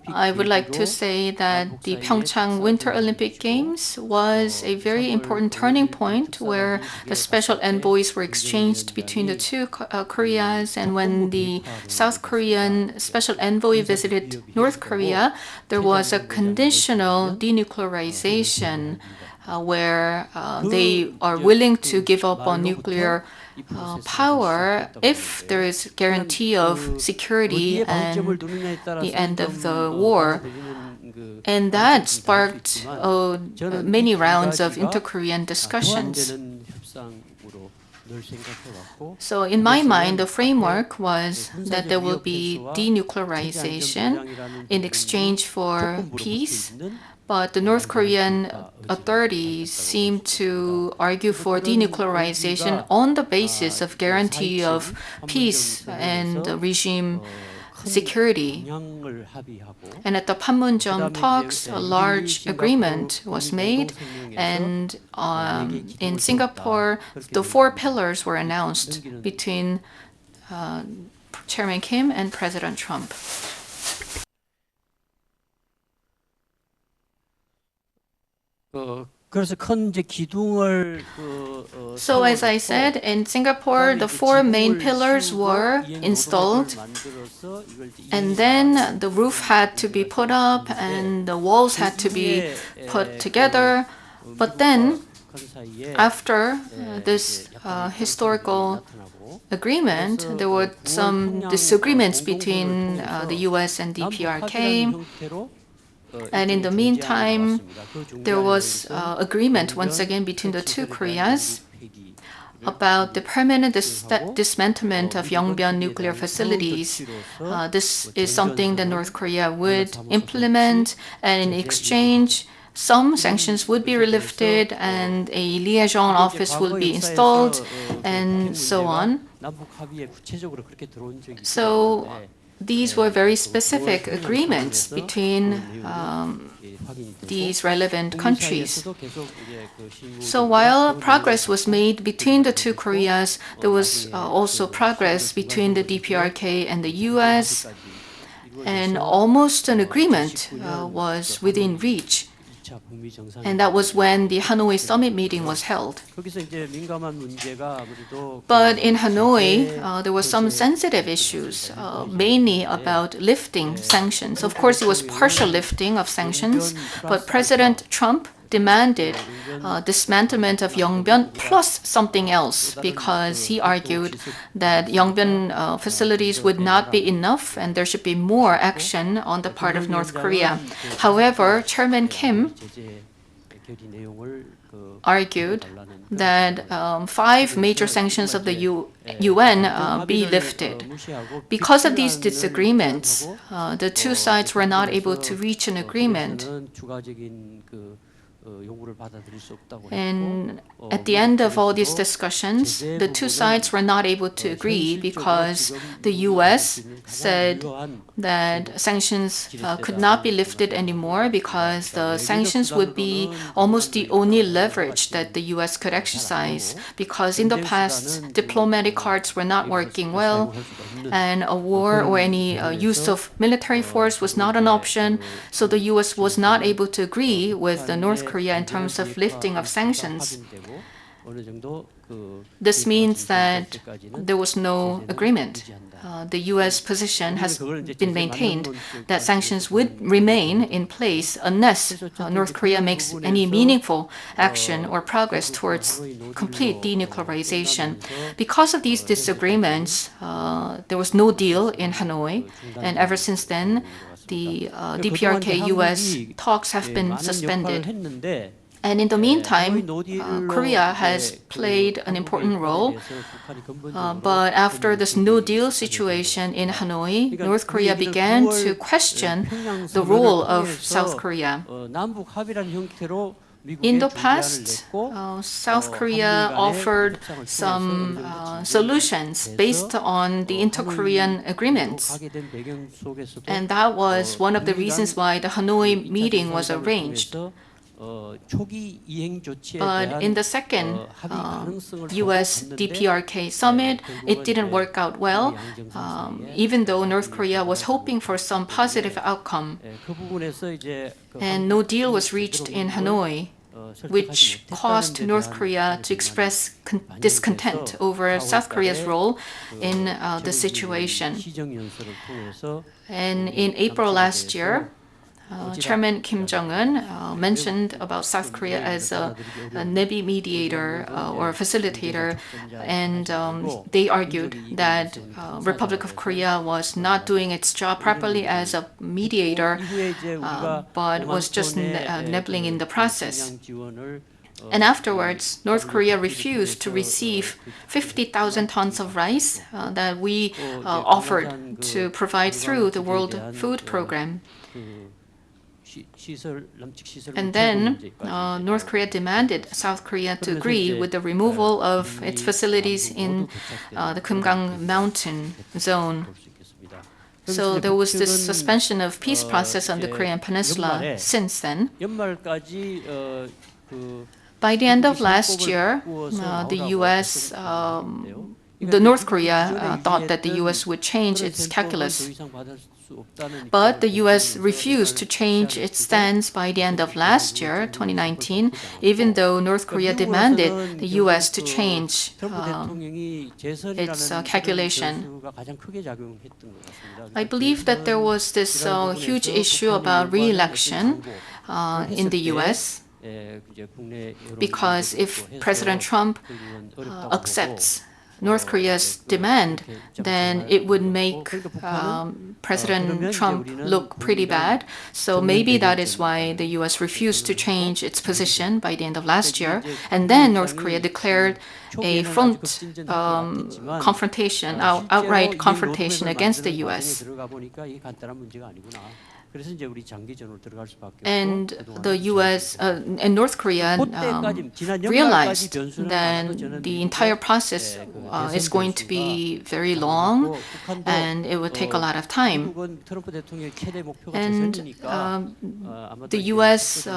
I would like to say that the Pyeongchang Winter Olympic Games was a very important turning point where the special envoys were exchanged between the two Koreas, and when the South Korean special envoy visited North Korea, there was a conditional denuclearization where they are willing to give up on nuclear power if there is guarantee of security and the end of the war. And that sparked many rounds of inter-Korean discussions. So in my mind, the framework was that there will be denuclearization in exchange for peace, But the North Korean authorities seem to argue for denuclearization on the basis of guarantee of peace and regime security. And at the Panmunjom talks, a large agreement was made, and in Singapore, the 4 pillars were announced between Chairman Kim and President Trump. So as I said, in Singapore, the 4 main pillars were installed, and then the roof had to be put up and the walls had to be put together. But then, after this historical agreement, there were some disagreements between the US and DPRK. And in the meantime, there was agreement once again between the 2 Koreas about the permanent dismantlement of Yongbyon nuclear facilities. This is something that North Korea would implement, and in exchange, some sanctions would be lifted and a liaison office will be installed, and so on. So these were very specific agreements between these relevant countries. So while progress was made between the 2 Koreas, there was also progress between the DPRK and the US, and almost an agreement was within reach. And that was when the Hanoi summit meeting was held. But in Hanoi, there were some sensitive issues, mainly about lifting sanctions. Of course, it was partial lifting of sanctions, but President Trump demanded dismantlement of Yongbyon plus something else, because he argued that Yongbyon facilities would not be enough and there should be more action on the part of North Korea. However, Chairman Kim argued that 5 major sanctions of the UN be lifted. Because of these disagreements, the 2 sides were not able to reach an agreement. And at the end of all these discussions, the 2 sides were not able to agree because the US said that sanctions could not be lifted anymore because the sanctions would be almost the only leverage that the US could exercise, because in the past, diplomatic cards were not working well, and a war or any use of military force was not an option, so the US was not able to agree with the North Korea in terms of lifting of sanctions. This means that there was no agreement. The US position has been maintained that sanctions would remain in place unless North Korea makes any meaningful action or progress towards complete denuclearization. Because of these disagreements, there was no deal in Hanoi, and ever since then, the DPRK-US talks have been suspended. And in the meantime, Korea has played an important role. But after this no deal situation in Hanoi, North Korea began to question the role of South Korea. In the past, South Korea offered some solutions based on the inter-Korean agreements. And that was one of the reasons why the Hanoi meeting was arranged. But in the second US DPRK summit, it didn't work out well, even though North Korea was hoping for some positive outcome. And no deal was reached in Hanoi, which caused North Korea to express discontent over South Korea's role in the situation. And in April last year, Chairman Kim Jong-un mentioned about South Korea as a NEBI mediator or facilitator, and they argued that Republic of Korea was not doing its job properly as a mediator, but was just nibbling in the process. And afterwards, North Korea refused to receive 50,000 tons of rice that we offered to provide through the World Food Program. And then North Korea demanded South Korea to agree with the removal of its facilities in the Kumgang Mountain zone. So there was this suspension of peace process on the Korean Peninsula since then. By the end of last year, the North Korea thought that the U.S. would change its calculus. But the U.S. refused to change its stance by the end of last year, 2019, even though North Korea demanded the U.S. to change its calculation. I believe that there was this huge issue about re-election in the U.S. because if President Trump accepts North Korea's demand, then it would make President Trump look pretty bad. So maybe that is why the U.S. refused to change its position by the end of last year. And then North Korea declared a front confrontation, outright confrontation against the U.S. And the U.S. And North Korea realized that the entire process is going to be very long and it would take a lot of time. And the U.S.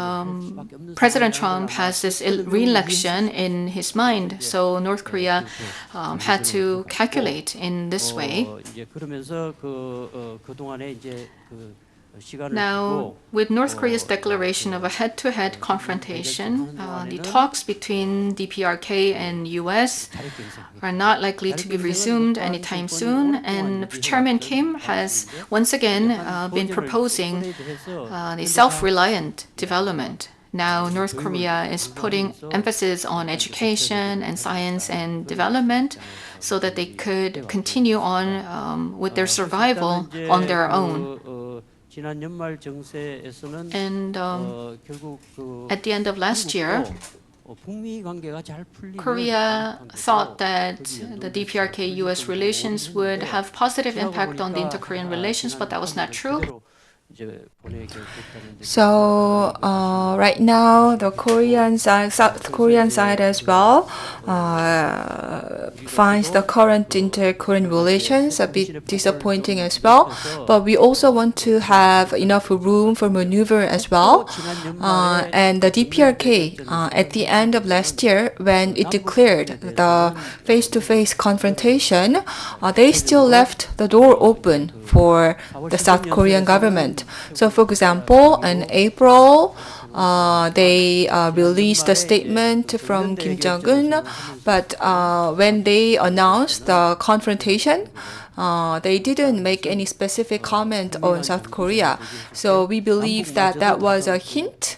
President Trump has this re-election in his mind, so North Korea had to calculate in this way. Now, with North Korea's declaration of a head-to-head confrontation, the talks between DPRK and U.S. are not likely to be resumed anytime soon, and Chairman Kim has once again been proposing the self-reliant development. Now, North Korea is putting emphasis on education and science and development so that they could continue on with their survival on their own. And at the end of last year, Korea thought that the DPRK-US relations would have positive impact on the inter-Korean relations, but that was not true. So right now, the South Korean side as well finds the current inter-Korean relations a bit disappointing as well. But we also want to have enough room for maneuver as well. And the DPRK, at the end of last year, when it declared the face-to-face confrontation, they still left the door open for the South Korean government. So, for example, in April, they released a statement from Kim Jong-un, but when they announced the confrontation, they didn't make any specific comment on South Korea. So we believe that that was a hint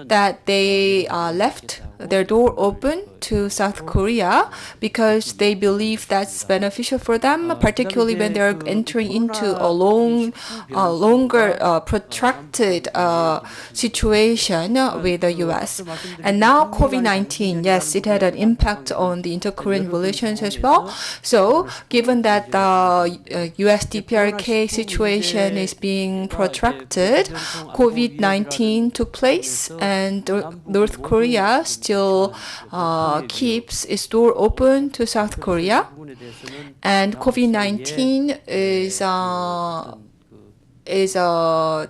that they left their door open to South Korea because they believe that's beneficial for them, particularly when they're entering into a longer, protracted situation with the U.S. And now COVID-19, yes, it had an impact on the inter-Korean relations as well. So given that the U.S. DPRK situation is being protracted, COVID-19 took place, and North Korea still keeps its door open to South Korea. And COVID-19 is a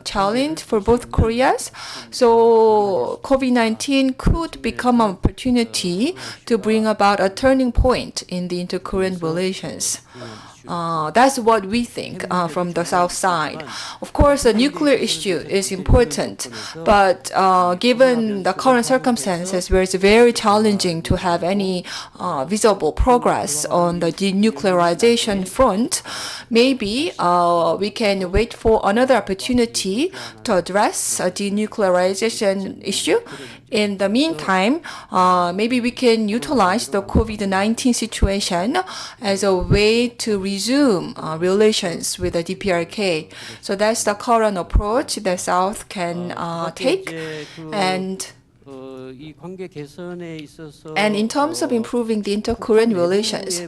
challenge for both Koreas. So COVID-19 could become an opportunity to bring about a turning point in the inter-Korean relations. That's what we think from the South side. Of course, the nuclear issue is important, but given the current circumstances where it's very challenging to have any visible progress on the denuclearization front, maybe we can wait for another opportunity to address a denuclearization issue. In the meantime, maybe we can utilize the COVID-19 situation as a way to resume relations with the DPRK. So that's the current approach that South can take. And And in terms of improving the inter-Korean relations,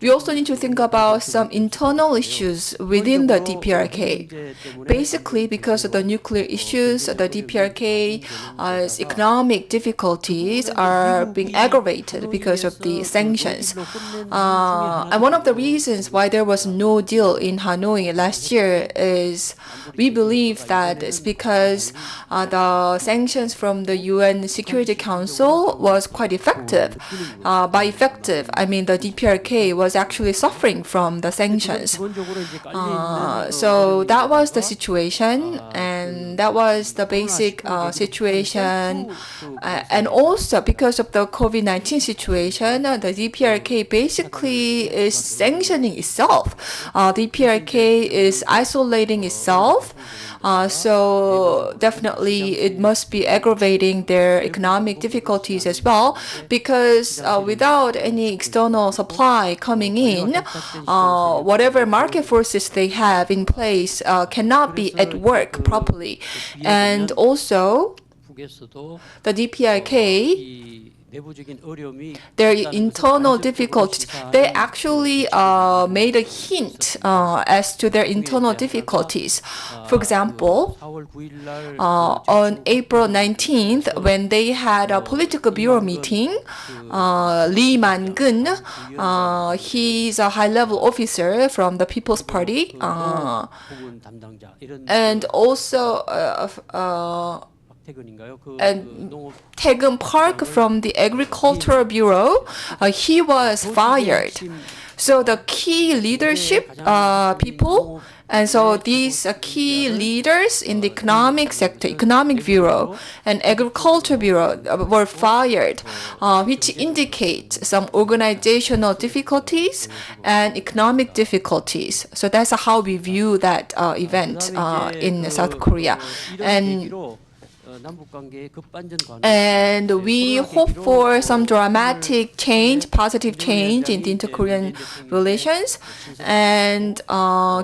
we also need to think about some internal issues within the DPRK. Basically, because of the nuclear issues, the DPRK's economic difficulties are being aggravated because of the sanctions. And one of the reasons why there was no deal in Hanoi last year is we believe that it's because the sanctions from the UN Security Council was quite effective. By effective, I mean the DPRK was actually suffering from the sanctions. So that was the situation, and that was the basic situation. And also because of the COVID-19 situation, the DPRK basically is sanctioning itself. DPRK is isolating itself. So definitely it must be aggravating their economic difficulties as well, because without any external supply coming in, whatever market forces they have in place cannot be at work properly. And also the DPRK, their internal difficulties, they actually made a hint as to their internal difficulties. For example, on April 19th, when they had a political bureau meeting, Lee Man-gun, he's a high-level officer from the People's Party, and also and Taegeun Park from the Agricultural Bureau, he was fired. So the key leadership people, and so these key leaders in the economic sector, Economic Bureau and Agriculture Bureau were fired, which indicates some organizational difficulties and economic difficulties. So that's how we view that event in South Korea. And we hope for some dramatic change, positive change in the inter-Korean relations. And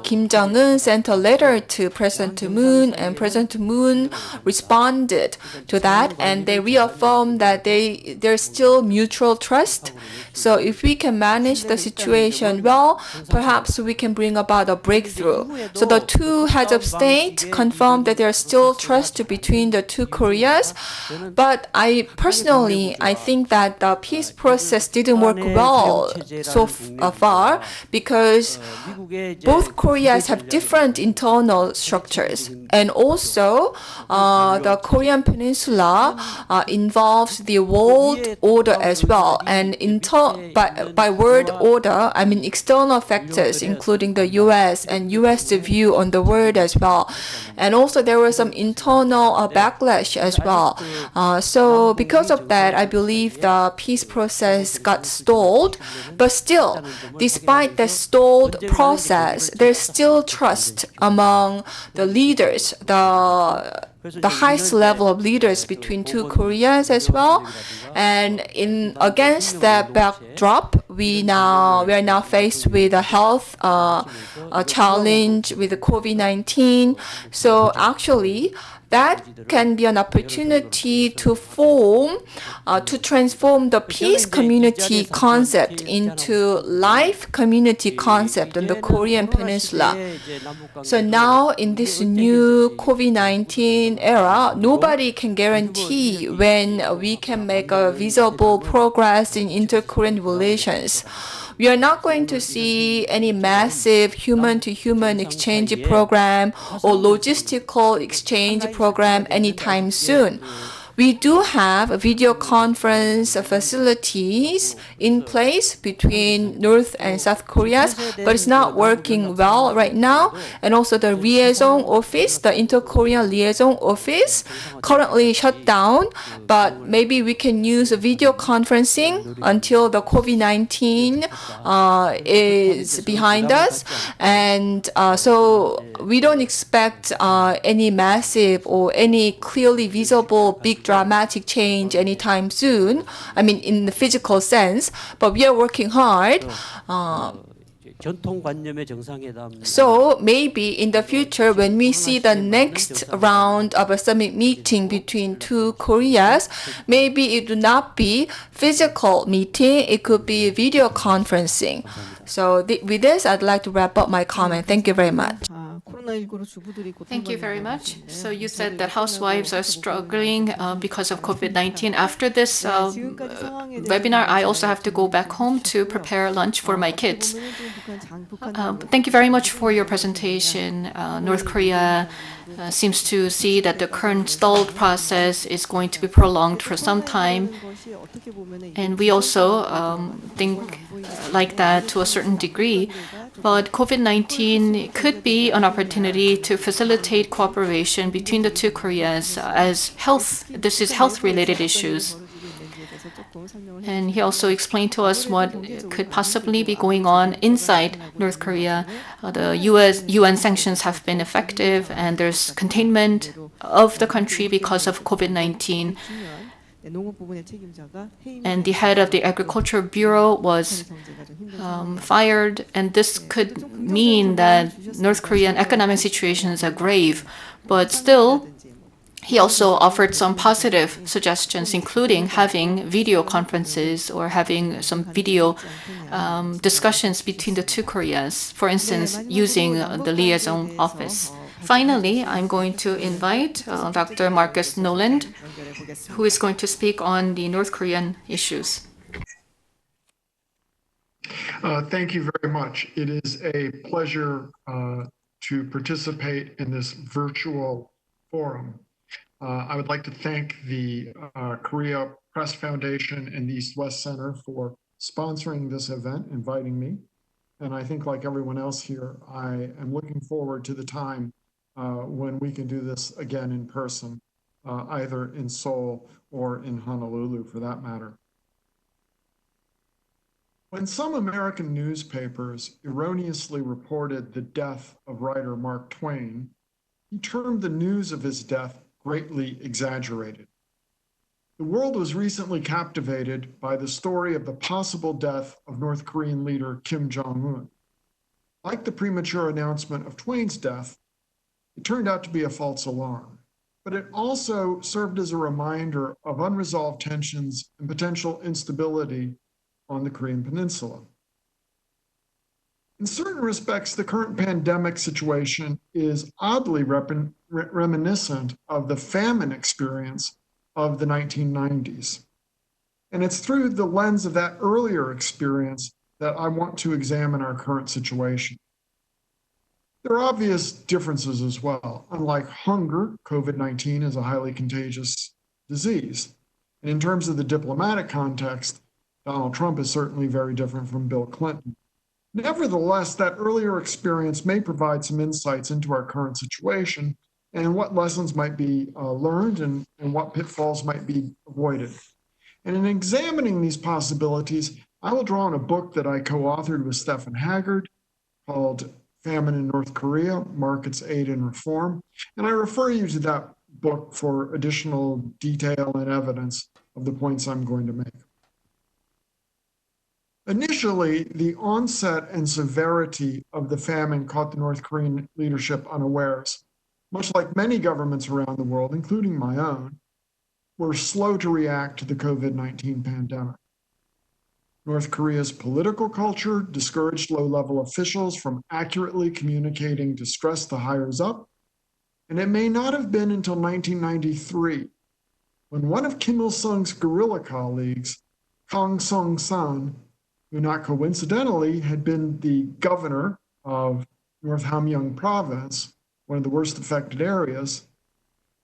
Kim Jong-un sent a letter to President Moon, and President Moon responded to that, and they reaffirmed that there's still mutual trust. So if we can manage the situation well, perhaps we can bring about a breakthrough. So the two heads of state confirmed that there's still trust between the two Koreas. But I think that the peace process didn't work well so far, because both Koreas have different internal structures. And also, the Korean Peninsula involves the world order as well. And by world order, I mean external factors, including the US and US view on the world as well. And also there was some internal backlash as well. So because of that, I believe the peace process got stalled. But still, despite the stalled process, there's still trust among the leaders, the highest level of leaders between two Koreas as well. And against that backdrop, we are now faced with a health challenge with the COVID-19. So actually, that can be an opportunity to transform the peace community concept into life community concept on the Korean Peninsula. So now in this new COVID-19 era, nobody can guarantee when we can make a visible progress in inter-Korean relations. We are not going to see any massive human-to-human exchange program or logistical exchange program anytime soon. We do have video conference facilities in place between North and South Korea, but it's not working well right now. And also the liaison office, the Inter-Korean liaison office, currently shut down. But maybe we can use video conferencing until the COVID-19 is behind us. And so we don't expect any massive or any clearly visible big dramatic change anytime soon. I mean, in the physical sense, but we are working hard. 전통관념의 정상회담. So maybe in the future, when we see the next round of a summit meeting between two Koreas, maybe it would not be physical meeting, it could be video conferencing. So with this, I'd like to wrap up my comment. Thank you very much. Thank you very much. So you said that housewives are struggling because of COVID-19. After this webinar, I also have to go back home to prepare lunch for my kids. Thank you very much for your presentation. North Korea seems to see that the current stalled process is going to be prolonged for some time. And we also think like that to a certain degree. But COVID-19 could be an opportunity to facilitate cooperation between the two Koreas as this is health-related issues. And he also explained to us what could possibly be going on inside North Korea. The UN sanctions have been effective, and there's containment of the country because of COVID-19. And the head of the Agriculture Bureau was fired, and this could mean that North Korean economic situations are grave. But still, he also offered some positive suggestions, including having video conferences or having some video discussions between the two Koreas, for instance, using the liaison office. Finally, I'm going to invite Dr. Marcus Noland, who is going to speak on the North Korean issues. Thank you very much. It is a pleasure to participate in this virtual forum. I would like to thank the Korea Press Foundation and the East-West Center for sponsoring this event, inviting me. And I think like everyone else here, I am looking forward to the time when we can do this again in person, either in Seoul or in Honolulu for that matter. When some American newspapers erroneously reported the death of writer Mark Twain, he termed the news of his death greatly exaggerated. The world was recently captivated by the story of the possible death of North Korean leader Kim Jong-un. Like the premature announcement of Twain's death, it turned out to be a false alarm, but it also served as a reminder of unresolved tensions and potential instability on the Korean Peninsula. In certain respects, the current pandemic situation is oddly reminiscent of the famine experience of the 1990s. And it's through the lens of that earlier experience that I want to examine our current situation. There are obvious differences as well. Unlike hunger, COVID-19 is a highly contagious disease. And in terms of the diplomatic context, Donald Trump is certainly very different from Bill Clinton. Nevertheless, that earlier experience may provide some insights into our current situation and what lessons might be learned and what pitfalls might be avoided. And in examining these possibilities, I will draw on a book that I co-authored with Stephen Haggard called Famine in North Korea, Markets, Aid, and Reform. And I refer you to that book for additional detail and evidence of the points I'm going to make. Initially, the onset and severity of the famine caught the North Korean leadership unawares. Much like many governments around the world, including my own, were slow to react to the COVID-19 pandemic. North Korea's political culture discouraged low-level officials from accurately communicating distress to higher up, and it may not have been until 1993 when one of Kim Il-sung's guerrilla colleagues, Kang Sung-san, who not coincidentally had been the governor of North Hamgyong province, one of the worst affected areas,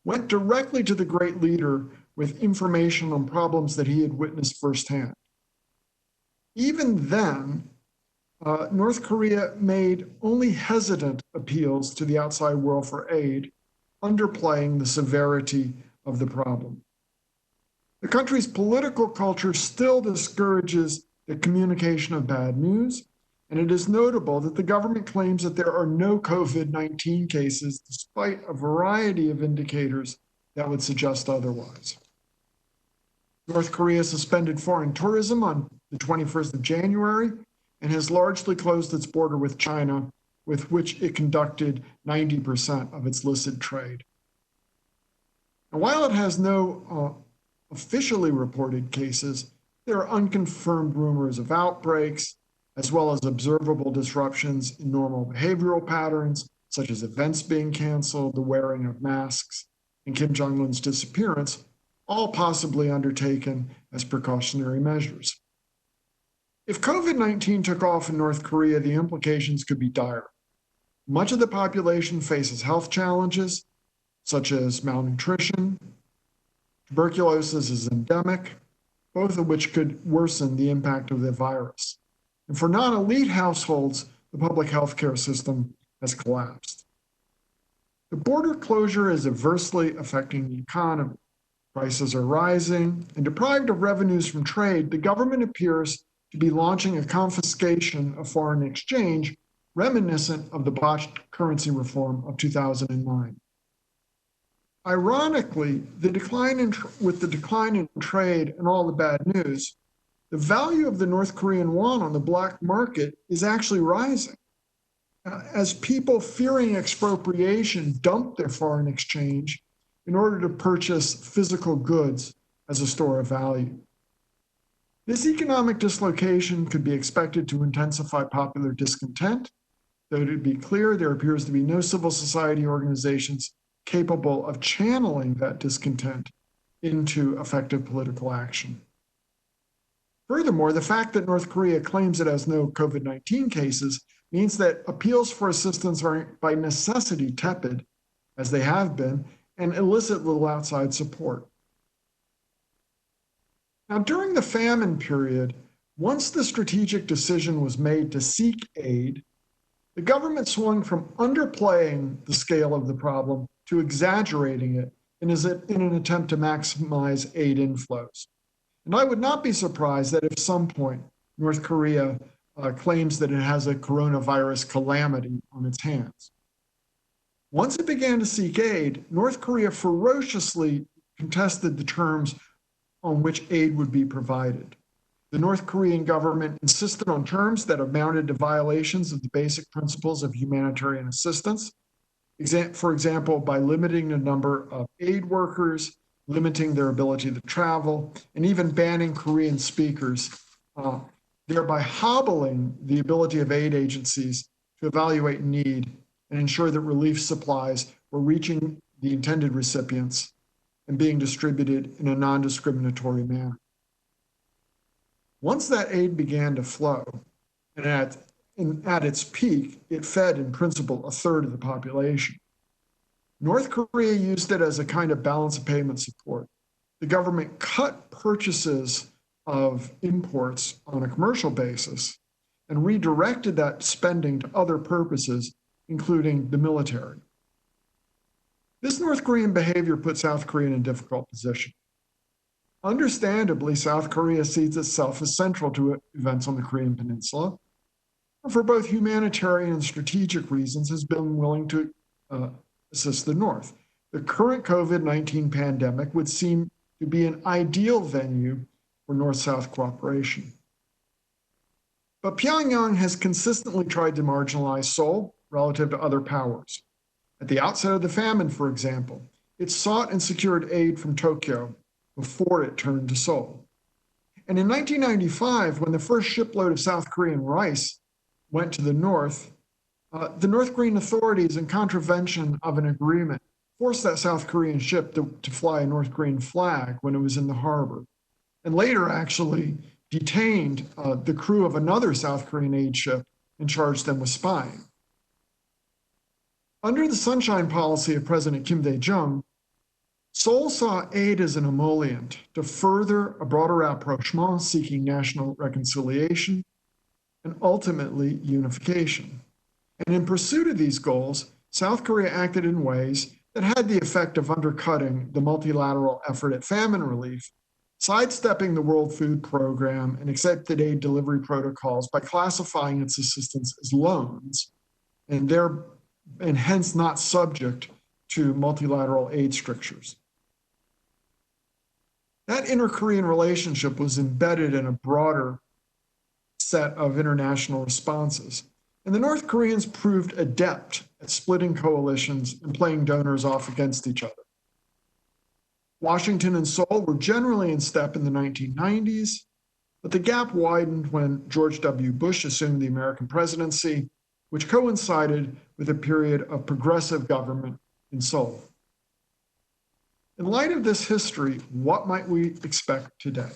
went directly to the great leader with information on problems that he had witnessed firsthand. Even then, North Korea made only hesitant appeals to the outside world for aid, underplaying the severity of the problem. The country's political culture still discourages the communication of bad news, and it is notable that the government claims that there are no COVID-19 cases despite a variety of indicators that would suggest otherwise. North Korea suspended foreign tourism on the 21st of January, and has largely closed its border with China, with which it conducted 90% of its illicit trade. And while it has no officially reported cases, there are unconfirmed rumors of outbreaks, as well as observable disruptions in normal behavioral patterns, such as events being canceled, the wearing of masks, and Kim Jong-un's disappearance, all possibly undertaken as precautionary measures. If COVID-19 took off in North Korea, the implications could be dire. Much of the population faces health challenges, such as malnutrition. Tuberculosis is endemic, both of which could worsen the impact of the virus. And for non-elite households, the public health care system has collapsed. The border closure is adversely affecting the economy. Prices are rising, and deprived of revenues from trade, the government appears to be launching a confiscation of foreign exchange reminiscent of the botched currency reform of 2009. Ironically, with the decline in trade and all the bad news, the value of the North Korean won on the black market is actually rising. As people fearing expropriation dump their foreign exchange in order to purchase physical goods as a store of value. This economic dislocation could be expected to intensify popular discontent, though to be clear, there appears to be no civil society organizations capable of channeling that discontent into effective political action. Furthermore, the fact that North Korea claims it has no COVID-19 cases means that appeals for assistance are by necessity tepid, as they have been, and elicit little outside support. Now, during the famine period, once the strategic decision was made to seek aid, the government swung from underplaying the scale of the problem to exaggerating it in an attempt to maximize aid inflows. And I would not be surprised that at some point North Korea claims that it has a coronavirus calamity on its hands. Once it began to seek aid, North Korea ferociously contested the terms on which aid would be provided. The North Korean government insisted on terms that amounted to violations of the basic principles of humanitarian assistance. For example, by limiting the number of aid workers, limiting their ability to travel, and even banning Korean speakers, thereby hobbling the ability of aid agencies to evaluate need and ensure that relief supplies were reaching the intended recipients and being distributed in a non-discriminatory manner. Once that aid began to flow, and at its peak, it fed in principle a third of the population. North Korea used it as a kind of balance of payment support. The government cut purchases of imports on a commercial basis and redirected that spending to other purposes, including the military. This North Korean behavior put South Korea in a difficult position. Understandably, South Korea sees itself as central to events on the Korean Peninsula, and for both humanitarian and strategic reasons has been willing to assist the North. The current COVID-19 pandemic would seem to be an ideal venue for North-South cooperation. But Pyongyang has consistently tried to marginalize Seoul relative to other powers. At the outset of the famine, for example, it sought and secured aid from Tokyo before it turned to Seoul. And in 1995, when the first shipload of South Korean rice went to the North Korean authorities, in contravention of an agreement, forced that South Korean ship to fly a North Korean flag when it was in the harbor, and later actually detained the crew of another South Korean aid ship and charged them with spying. Under the Sunshine Policy of President Kim Dae-jung, Seoul saw aid as an emollient to further a broader rapprochement seeking national reconciliation and ultimately unification. And in pursuit of these goals, South Korea acted in ways that had the effect of undercutting the multilateral effort at famine relief, sidestepping the World Food Program and accepted aid delivery protocols by classifying its assistance as loans and hence not subject to multilateral aid strictures. That inter-Korean relationship was embedded in a broader set of international responses. And the North Koreans proved adept at splitting coalitions and playing donors off against each other. Washington and Seoul were generally in step in the 1990s, but the gap widened when George W. Bush assumed the American presidency, which coincided with a period of progressive government in Seoul. In light of this history, what might we expect today?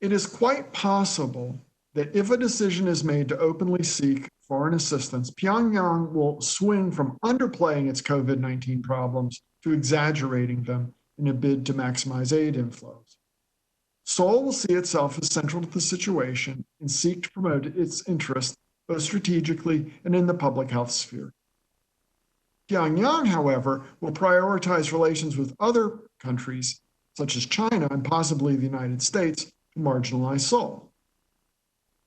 It is quite possible that if a decision is made to openly seek foreign assistance, Pyongyang will swing from underplaying its COVID-19 problems to exaggerating them in a bid to maximize aid inflows. Seoul will see itself as central to the situation and seek to promote its interests both strategically and in the public health sphere. Pyongyang, however, will prioritize relations with other countries, such as China and possibly the United States, to marginalize Seoul.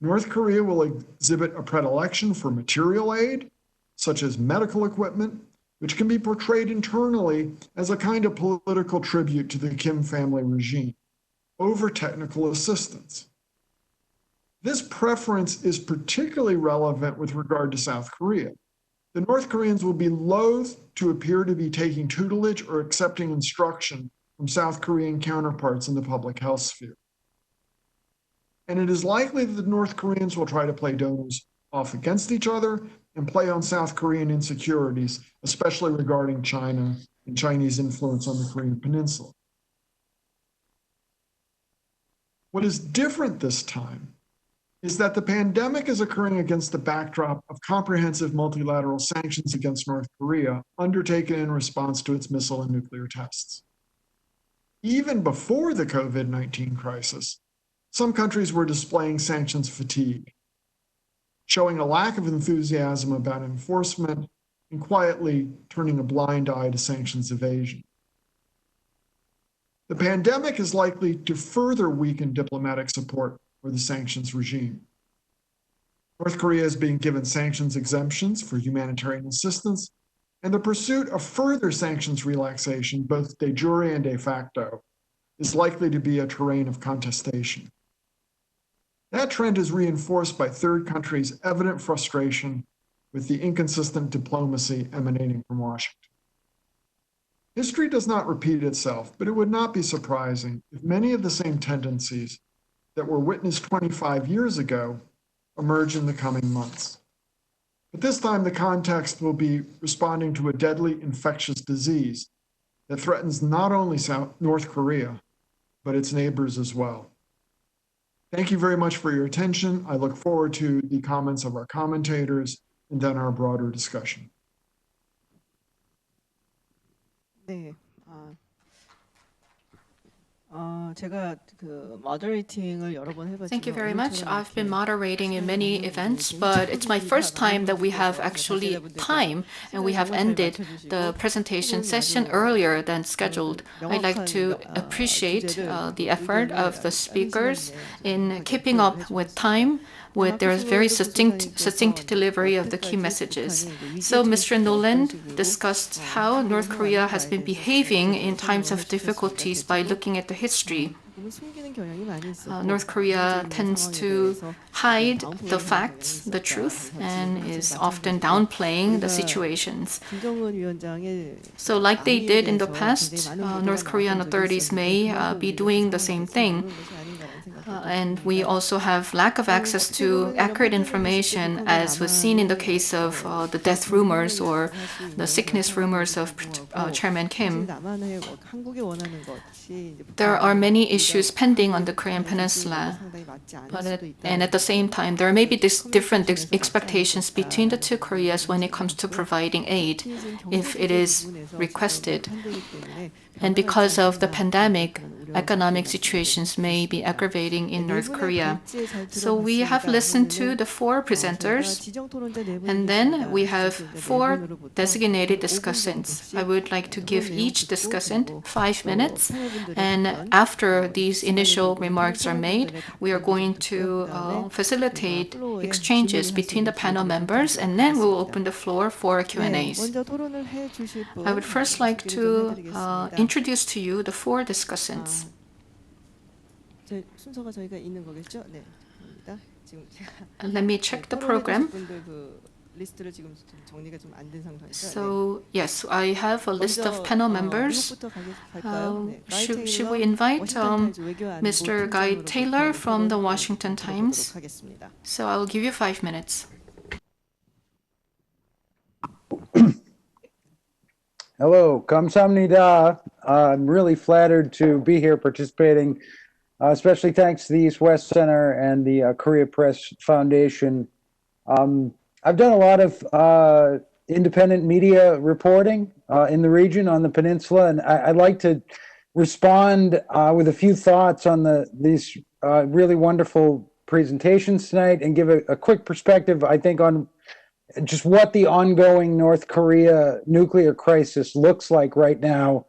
North Korea will exhibit a predilection for material aid, such as medical equipment, which can be portrayed internally as a kind of political tribute to the Kim family regime, over technical assistance. This preference is particularly relevant with regard to South Korea. The North Koreans will be loath to appear to be taking tutelage or accepting instruction from South Korean counterparts in the public health sphere. And it is likely that the North Koreans will try to play donors off against each other and play on South Korean insecurities, especially regarding China and Chinese influence on the Korean Peninsula. What is different this time is that the pandemic is occurring against the backdrop of comprehensive multilateral sanctions against North Korea undertaken in response to its missile and nuclear tests. Even before the COVID-19 crisis, some countries were displaying sanctions fatigue, showing a lack of enthusiasm about enforcement and quietly turning a blind eye to sanctions evasion. The pandemic is likely to further weaken diplomatic support for the sanctions regime. North Korea is being given sanctions exemptions for humanitarian assistance, and the pursuit of further sanctions relaxation, both de jure and de facto, is likely to be a terrain of contestation. That trend is reinforced by third countries' evident frustration with the inconsistent diplomacy emanating from Washington. History does not repeat itself, but it would not be surprising if many of the same tendencies that were witnessed 25 years ago emerge in the coming months. But this time, the context will be responding to a deadly infectious disease that threatens not only North Korea, but its neighbors as well. Thank you very much for your attention. I look forward to the comments of our commentators and then our broader discussion. 네, 제가 그 moderating을 여러 번 해봤지만 Thank you very much. I've been moderating in many events, but it's my first time that we have actually time and we have ended the presentation session earlier than scheduled. I'd like to appreciate the effort of the speakers in keeping up with time with their very succinct delivery of the key messages. So Mr. Noland discussed how North Korea has been behaving in times of difficulties by looking at the history. North Korea tends to hide the facts, the truth, and is often downplaying the situations. So like they did in the past, North Korean authorities may be doing the same thing. And we also have lack of access to accurate information, as was seen in the case of the death rumors or the sickness rumors of Chairman Kim. There are many issues pending on the Korean Peninsula, and at the same time, there may be different expectations between the two Koreas when it comes to providing aid, if it is requested. And because of the pandemic, economic situations may be aggravating in North Korea. So we have listened to the four presenters, and then we have four designated discussants. I would like to give each discussant 5 minutes, and after these initial remarks are made, we are going to facilitate exchanges between the panel members, and then we will open the floor for Q&As. I would first like to introduce to you the four discussants. 순서가 저희가 있는 거겠죠? 네, 됩니다. 지금 제가 Let me check the 토론해 주실 program. 분들 그 리스트를 지금 좀 정리가 좀 안 된 상태에서. So yes, I have a list of panel members. 미국부터 갈까요? 네, 가이 Should we 테일러, invite 워싱턴 타임즈 외교안보 Mr. Guy 팀장으로부터 Taylor from the 토론 Washington Times? 들어보도록 하겠습니다. So I'll give you 5 minutes. Hello, kamsahamnida. I'm really flattered to be here participating, especially thanks to the East-West Center and the Korea Press Foundation. I've done a lot of independent media reporting in the region on the peninsula, and I'd like to respond with a few thoughts on these really wonderful presentations tonight and give a quick perspective, I think, on just what the ongoing North Korea nuclear crisis looks like right now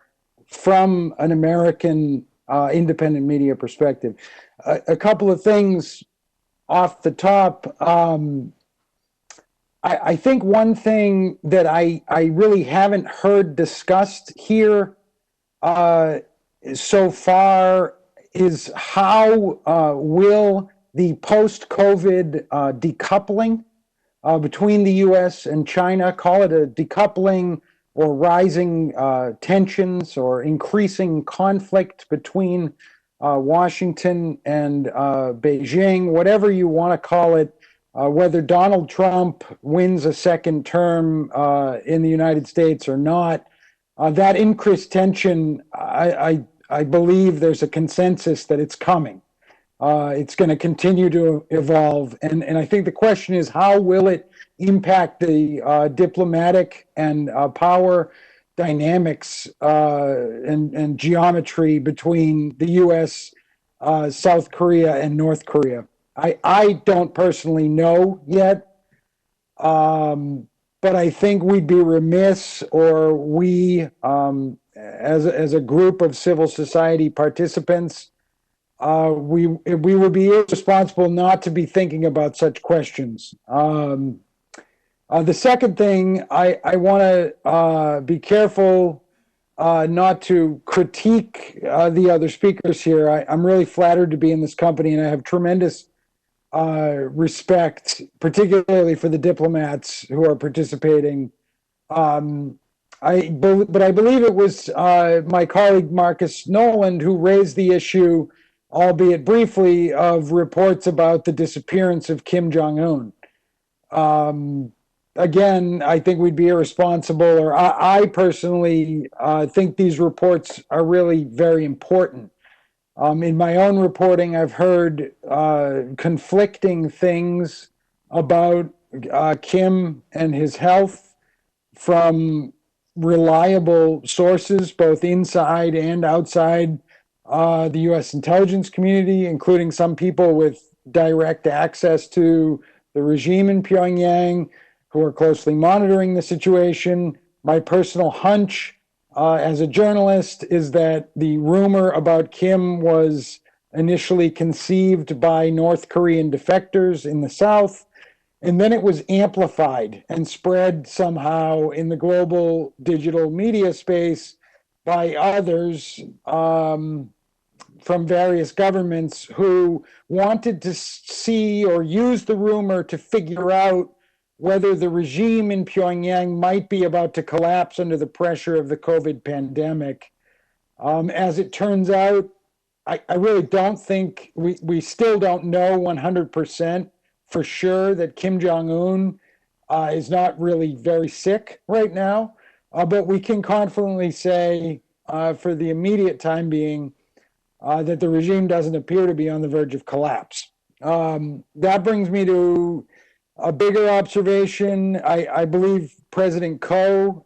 from an American independent media perspective. A couple of things off the top. I think one thing that I really haven't heard discussed here so far is how will the post-COVID decoupling between the U.S. and China, call it a decoupling or rising tensions or increasing conflict between Washington and Beijing, whatever you want to call it, whether Donald Trump wins a second term in the United States or not, that increased tension, I believe there's a consensus that it's coming. It's going to continue to evolve. And I think the question is, how will it impact the diplomatic and power dynamics and geometry between the U.S., South Korea, and North Korea? I don't personally know yet, but I think we'd be remiss, or we, as a group of civil society participants, we would be irresponsible not to be thinking about such questions. The second thing, I want to be careful not to critique the other speakers here. I'm really flattered to be in this company, and I have tremendous respect, particularly for the diplomats who are participating. But I believe it was my colleague Marcus Noland who raised the issue, albeit briefly, of reports about the disappearance of Kim Jong-un. Again, I think we'd be irresponsible, or I personally think these reports are really very important. In my own reporting, I've heard conflicting things about Kim and his health from reliable sources, both inside and outside the U.S. intelligence community, including some people with direct access to the regime in Pyongyang who are closely monitoring the situation. My personal hunch as a journalist is that the rumor about Kim was initially conceived by North Korean defectors in the South, and then it was amplified and spread somehow in the global digital media space by others from various governments who wanted to see or use the rumor to figure out whether the regime in Pyongyang might be about to collapse under the pressure of the COVID pandemic. As it turns out, I really don't think, we still don't know 100% for sure that Kim Jong-un is not really very sick right now, but we can confidently say for the immediate time being that the regime doesn't appear to be on the verge of collapse. That brings me to a bigger observation. I believe President Ko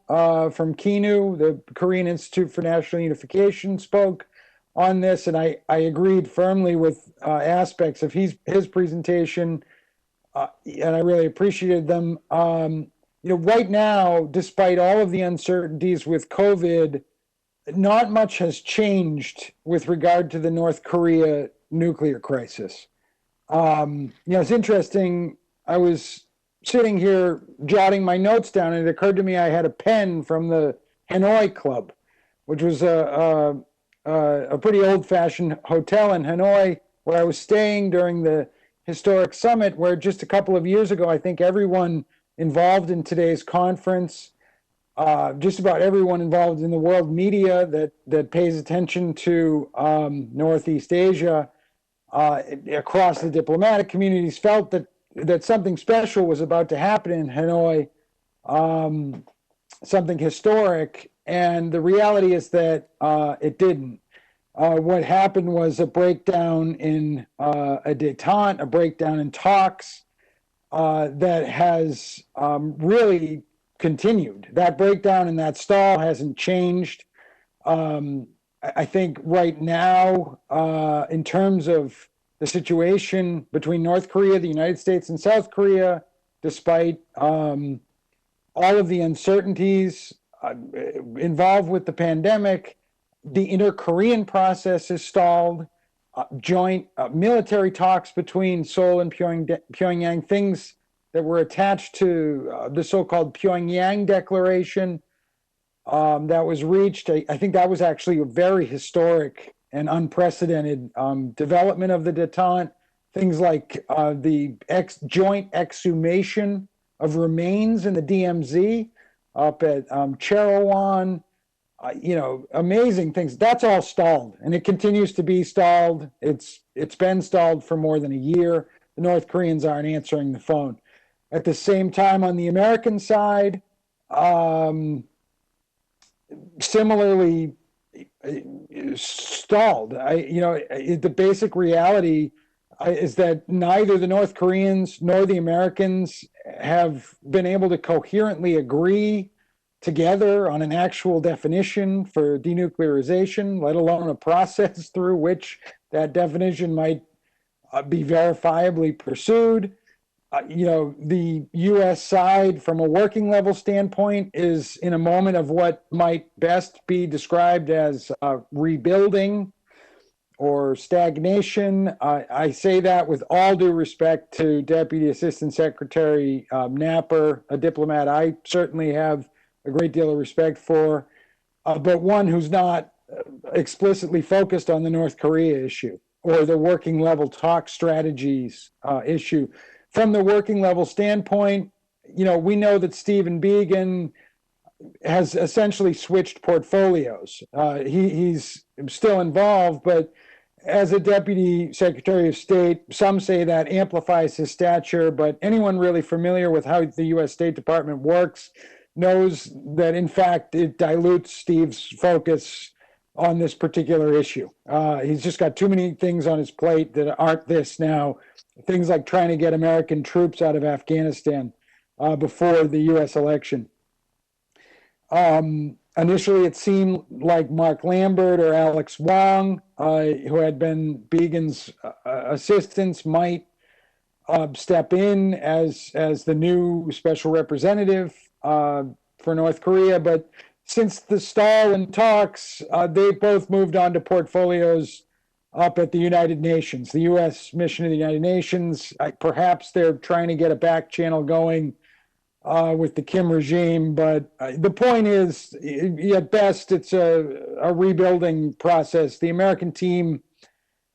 from KINU, the Korean Institute for National Unification, spoke on this, and I agreed firmly with aspects of his presentation, and I really appreciated them. Right now, despite all of the uncertainties with COVID, not much has changed with regard to the North Korea nuclear crisis. It's interesting. I was sitting here jotting my notes down, and it occurred to me I had a pen from the Hanoi Club, which was a pretty old-fashioned hotel in Hanoi where I was staying during the historic summit, where just a couple of years ago, I think everyone involved in today's conference, just about everyone involved in the world media that pays attention to Northeast Asia, across the diplomatic communities, felt that something special was about to happen in Hanoi, something historic, and the reality is that it didn't. What happened was a breakdown in a détente, a breakdown in talks that has really continued. That breakdown and that stall hasn't changed. I think right now, in terms of the situation between North Korea, the United States, and South Korea, despite all of the uncertainties involved with the pandemic, the inter-Korean process is stalled. Joint military talks between Seoul and Pyongyang, things that were attached to the so-called Pyongyang Declaration that was reached. I think that was actually a very historic and unprecedented development of the détente. Things like the joint exhumation of remains in the DMZ up at Hwan, amazing things. That's all stalled, and it continues to be stalled. It's been stalled for more than a year. The North Koreans aren't answering the phone. At the same time, on the American side, similarly stalled. The basic reality is that neither the North Koreans nor the Americans have been able to coherently agree together on an actual definition for denuclearization, let alone a process through which that definition might be verifiably pursued. The U.S. side, from a working level standpoint, is in a moment of what might best be described as rebuilding or stagnation. I say that with all due respect to Deputy Assistant Secretary Knapper, a diplomat I certainly have a great deal of respect for, but one who's not explicitly focused on the North Korea issue or the working level talk strategies issue. From the working level standpoint, we know that Stephen Biegun has essentially switched portfolios. He's still involved, but as a Deputy Secretary of State, some say that amplifies his stature, but anyone really familiar with how the U.S. State Department works knows that, in fact, it dilutes Steve's focus on this particular issue. He's just got too many things on his plate that aren't this now. Things like trying to get American troops out of Afghanistan before the U.S. election. Initially, it seemed like Marc Lambert or Alex Wong, who had been Biegun's assistants, might step in as the new special representative for North Korea. But since the stall in talks, they've both moved on to portfolios up at the United Nations, the U.S. mission to the United Nations. Perhaps they're trying to get a back channel going with the Kim regime, but the point is, at best, it's a rebuilding process. The American team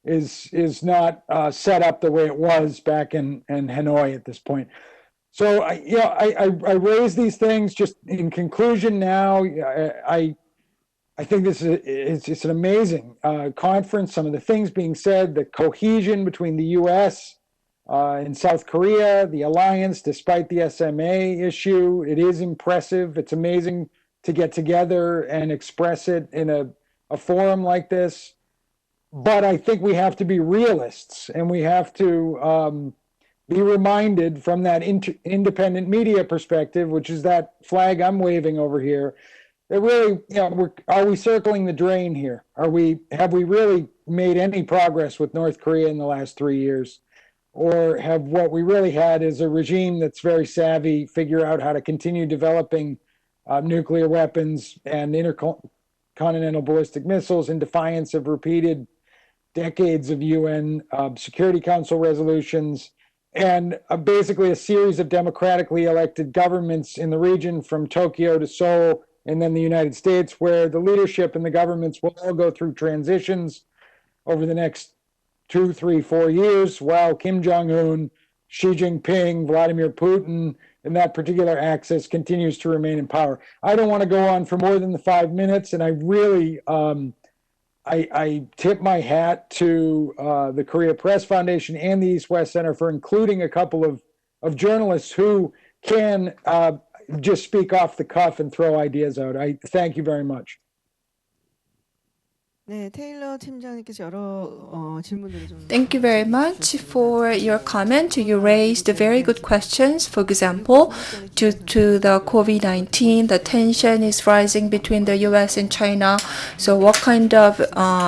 is not set up the way it was back in Hanoi at this point. So I raise these things just in conclusion. Now, I think this is it's an amazing conference. Some of the things being said, the cohesion between the U.S. And South Korea, the alliance, despite the SMA issue, it is impressive. It's amazing to get together and express it in a forum like this. But I think we have to be realists, and we have to be reminded from that independent media perspective, which is that flag I'm waving over here, that really, are we circling the drain here? Have we really made any progress with North Korea in the last 3 years? Or have what we really had is a regime that's very savvy, figure out how to continue developing nuclear weapons and intercontinental ballistic missiles in defiance of repeated decades of UN Security Council resolutions, and basically a series of democratically elected governments in the region from Tokyo to Seoul and then the United States, where the leadership and the governments will all go through transitions over the next 2, 3, 4 years while Kim Jong-un, Xi Jinping, Vladimir Putin, and that particular axis continues to remain in power. I don't want to go on for more than the 5 minutes, and I really, I tip my hat to the Korea Press Foundation and the East-West Center for including a couple of journalists who can just speak off the cuff and throw ideas out. I thank you very much. 네, 테일러 팀장님께서 여러 질문들을 좀 Thank you very much for your comment. You raised very good questions. For example, due to the COVID-19, the tension is rising between the US and China. So what kind of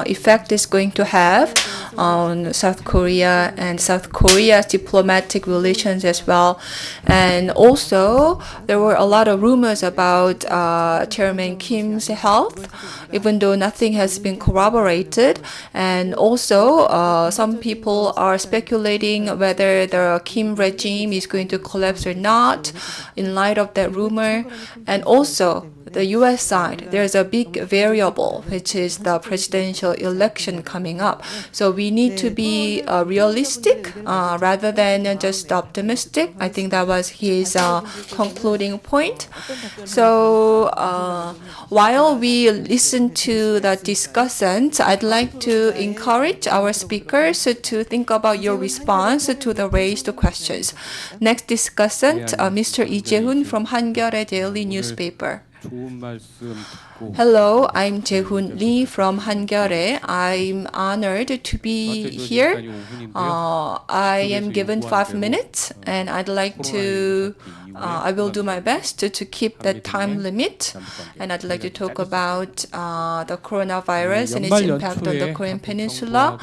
effect is going to have on South Korea and South Korea's diplomatic relations as well? And also, there were a lot of rumors about Chairman Kim's health, even though nothing has been corroborated. And also, some people are speculating whether the Kim regime is going to collapse or not in light of that rumor. And also, the US side, there's a big variable, which is the presidential election coming up. So we need to be realistic rather than just optimistic. I think that was his concluding point. So while we listen to the discussants, I'd like to encourage our speakers to think about your response to the raised questions. Next discussant, Mr. Lee Jae-hoon from Hangyeol의 Daily Newspaper. Hello, I'm Jae-hoon Lee from Hangyeol의. I'm honored to be here. I am given 5 minutes, and I'd like to I will do my best to keep that time limit, and I'd like to talk about the coronavirus and its impact on the Korean Peninsula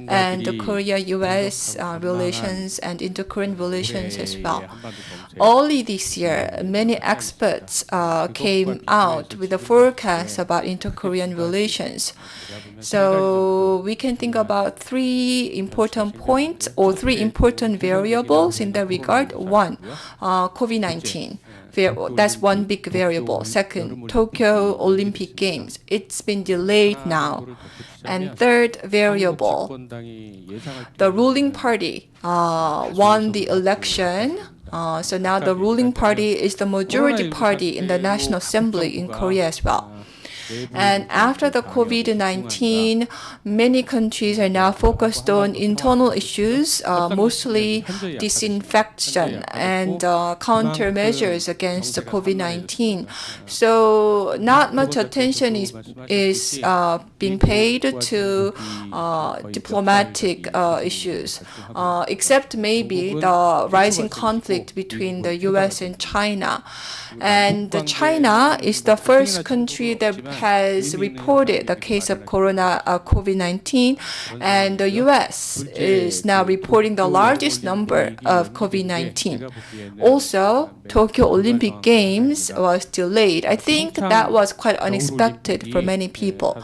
and the Korea-US relations and inter-Korean relations as well. Early this year, many experts came out with a forecast about inter-Korean relations. So we can think about 3 important points or 3 important variables in that regard. One, COVID-19. That's one big variable. Second, Tokyo Olympic Games. It's been delayed now. And third variable, the ruling party won the election. So now the ruling party is the majority party in the National Assembly in Korea as well. And after the COVID-19, many countries are now focused on internal issues, mostly disinfection and countermeasures against the COVID-19. So not much attention is being paid to diplomatic issues, except maybe the rising conflict between the US and China. And China is the first country that has reported the case of COVID-19, and the US is now reporting the largest number of COVID-19. Also, Tokyo Olympic Games was delayed. I think that was quite unexpected for many people.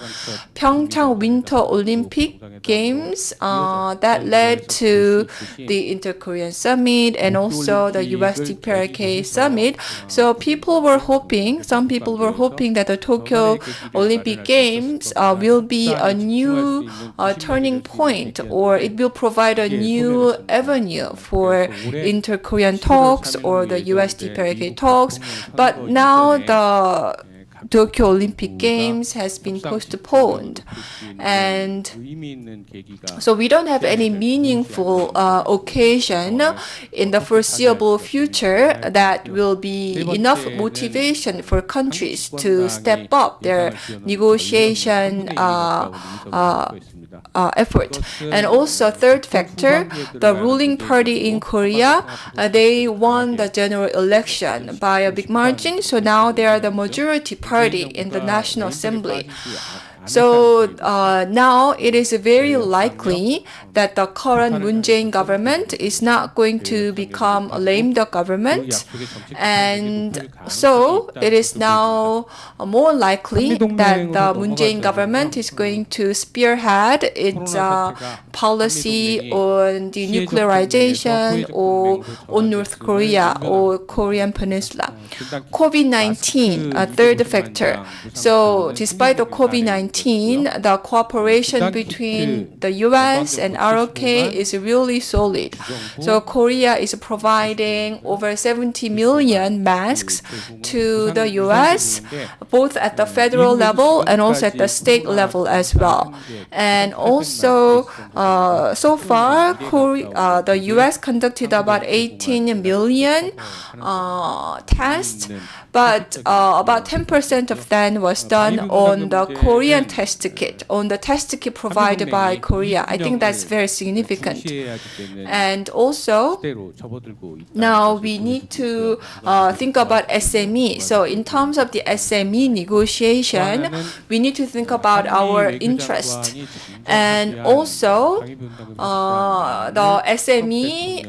Pyeongchang Winter Olympic Games, that led to the Inter-Korean Summit and also the US-DPRK Summit. So some people were hoping that the Tokyo Olympic Games will be a new turning point, or it will provide a new avenue for inter-Korean talks or the US-DPRK talks. But now the Tokyo Olympic Games has been postponed, and so we don't have any meaningful occasion in the foreseeable future that will be enough motivation for countries to step up their negotiation effort. And also, third factor, the ruling party in Korea, they won the general election by a big margin, so now they are the majority party in the National Assembly. So now it is very likely that the current Moon Jae-in government is not going to become a lame duck government, and so it is now more likely that the Moon Jae-in government is going to spearhead its policy on denuclearization or on North Korea or Korean Peninsula. COVID-19, a third factor. So despite the COVID-19, COVID-19, the cooperation between the US and ROK is really solid. So Korea is providing over 70 million masks to the US, both at the federal level and also at the state level as well. And also, so far, the US conducted about 18 million tests, but about 10% of them was done on the Korean test kit, on the test kit provided by Korea. I think that's very significant. And also, now we need to think about SME. So in terms of the SME negotiation, we need to think about our interest. And also, the SME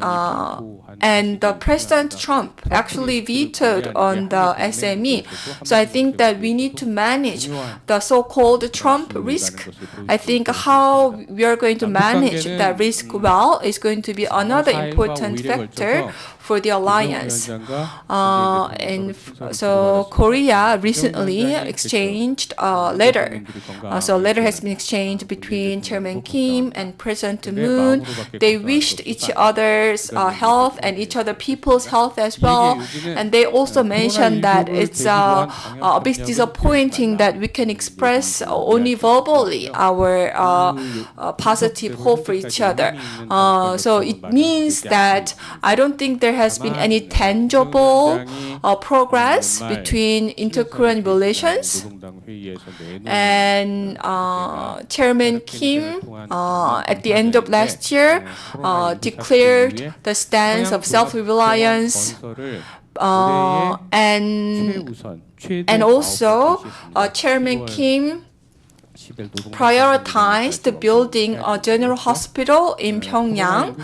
and the President Trump actually vetoed on the SME. So I think that we need to manage the so-called Trump risk. I think how we are going to manage that risk well is going to be another important factor for the alliance. And so Korea recently exchanged a letter. So a letter has been exchanged between Chairman Kim and President Moon. They wished each other's health and each other people's health as well. And they also mentioned that it's a bit disappointing that we can express only verbally our positive hope for each other. So it means that I don't think there has been any tangible progress between inter-Korean relations. And Chairman Kim, at the end of last year, declared the stance of self-reliance, and also Chairman Kim prioritized building a general hospital in Pyongyang.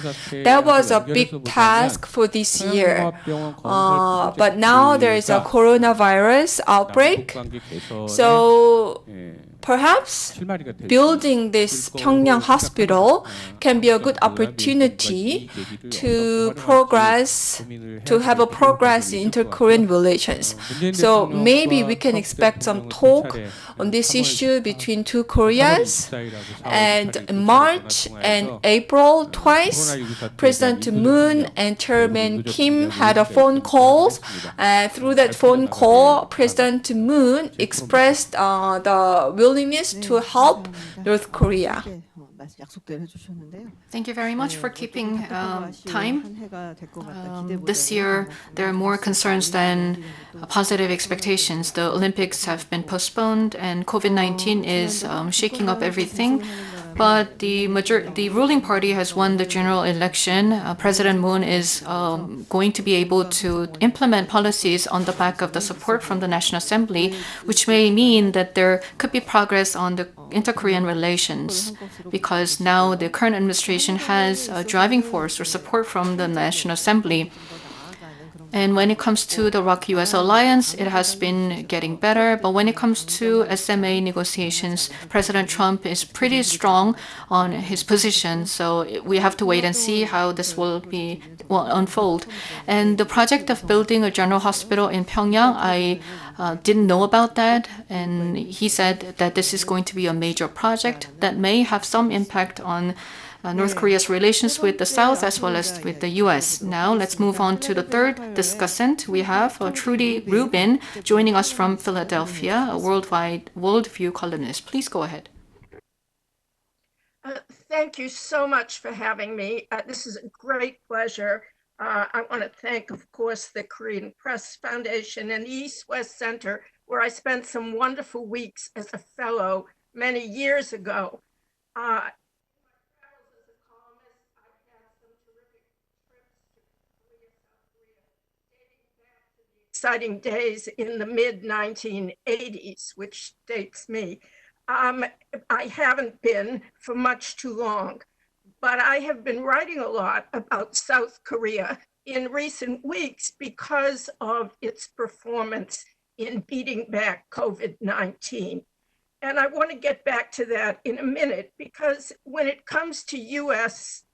That was a big task for this year. But now there is a coronavirus outbreak. So perhaps building this Pyongyang hospital can be a good opportunity to have a progress in inter-Korean relations. So maybe we can expect some talk on this issue between two Koreas. And in March and April, twice, President Moon and Chairman Kim had a phone calls. Through that phone call, President Moon expressed the willingness to help North Korea. Thank you very much for keeping time. This year, there are more concerns than positive expectations. The Olympics have been postponed, and COVID-19 is shaking up everything. But the ruling party has won the general election. President Moon is going to be able to implement policies on the back of the support from the National Assembly, which may mean that there could be progress on the inter-Korean relations, because now the current administration has a driving force or support from the National Assembly. And when it comes to the ROK-US alliance, it has been getting better. But when it comes to SMA negotiations, President Trump is pretty strong on his position. So we have to wait and see how this will unfold. And the project of building a general hospital in Pyongyang, I didn't know about that. And he said that this is going to be a major project that may have some impact on North Korea's relations with the South as well as with the US. Now let's move on to the third discussant. We have Trudy Rubin joining us from Philadelphia, a worldview columnist. Please go ahead. Thank you so much for having me. This is a great pleasure. I want to thank, of course, the Korean Press Foundation and the East-West Center, where I spent some wonderful weeks as a fellow many years ago. Exciting days in the mid-1980s, which dates me. I haven't been for much too long, but I have been writing a lot about South Korea in recent weeks because of its performance in beating back COVID-19. And I want to get back to that in a minute, because when it comes to US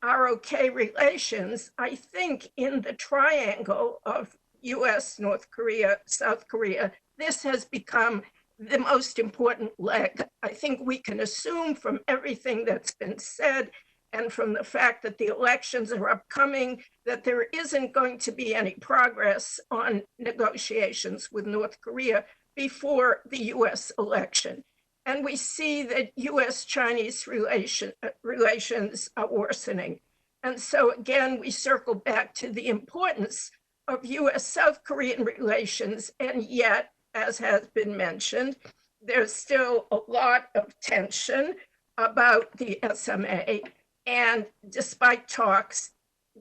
ROK relations, I think in the triangle of US, North Korea, South Korea, this has become the most important leg. I think we can assume from everything that's been said and from the fact that the elections are upcoming that there isn't going to be any progress on negotiations with North Korea before the US election. And we see that US-Chinese relations are worsening. And so again, we circle back to the importance of US-South Korean relations, and yet, as has been mentioned, there's still a lot of tension about the SMA, and despite talks,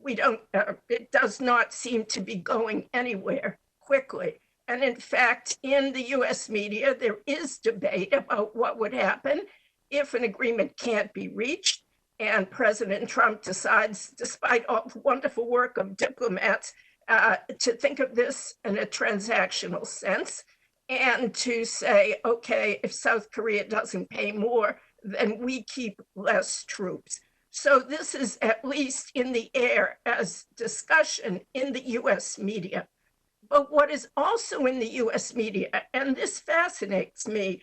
it does not seem to be going anywhere quickly. And in fact, in the US media, there is debate about what would happen if an agreement can't be reached and President Trump decides, despite all the wonderful work of diplomats, to think of this in a transactional sense and to say, okay, if South Korea doesn't pay more, then we keep less troops. So this is at least in the air as discussion in the US media. But what is also in the US media, and this fascinates me,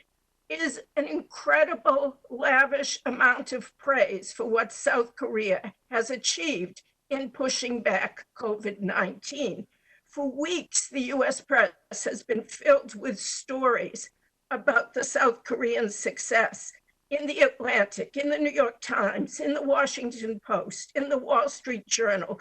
is an incredible, lavish amount of praise for what South Korea has achieved in pushing back COVID-19. For weeks, the US press has been filled with stories about the South Korean success in the Atlantic, in the New York Times, in the Washington Post, in the Wall Street Journal,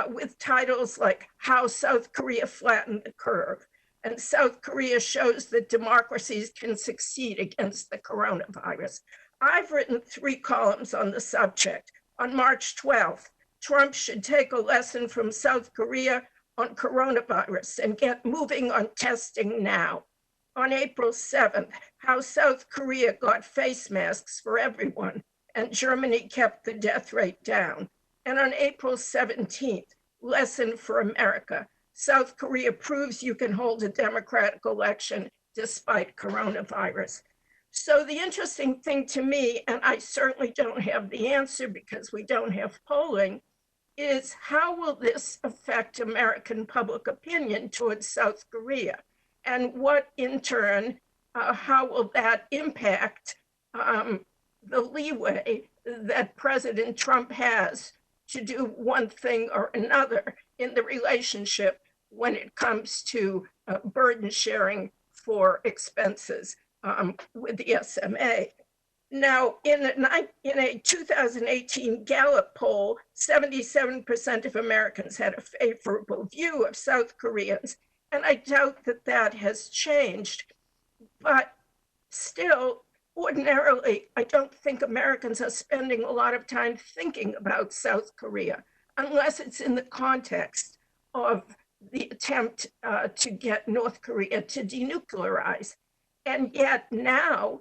with titles like How South Korea Flattened the Curve, and South Korea shows that democracies can succeed against the coronavirus. I've written 3 columns on the subject. On March 12th, Trump should take a lesson from South Korea on coronavirus and get moving on testing now. On April 7th, how South Korea got face masks for everyone and Germany kept the death rate down. And on April 17th, lesson for America. South Korea proves you can hold a democratic election despite coronavirus. So the interesting thing to me, and I certainly don't have the answer because we don't have polling, is how will this affect American public opinion towards South Korea? And what in turn, how will that impact the leeway that President Trump has to do one thing or another in the relationship when it comes to burden sharing for expenses with the SMA. Now, in a 2018 Gallup poll, 77% of Americans had a favorable view of South Koreans, and I doubt that that has changed. But still, ordinarily, I don't think Americans are spending a lot of time thinking about South Korea, unless it's in the context of the attempt to get North Korea to denuclearize. And yet now,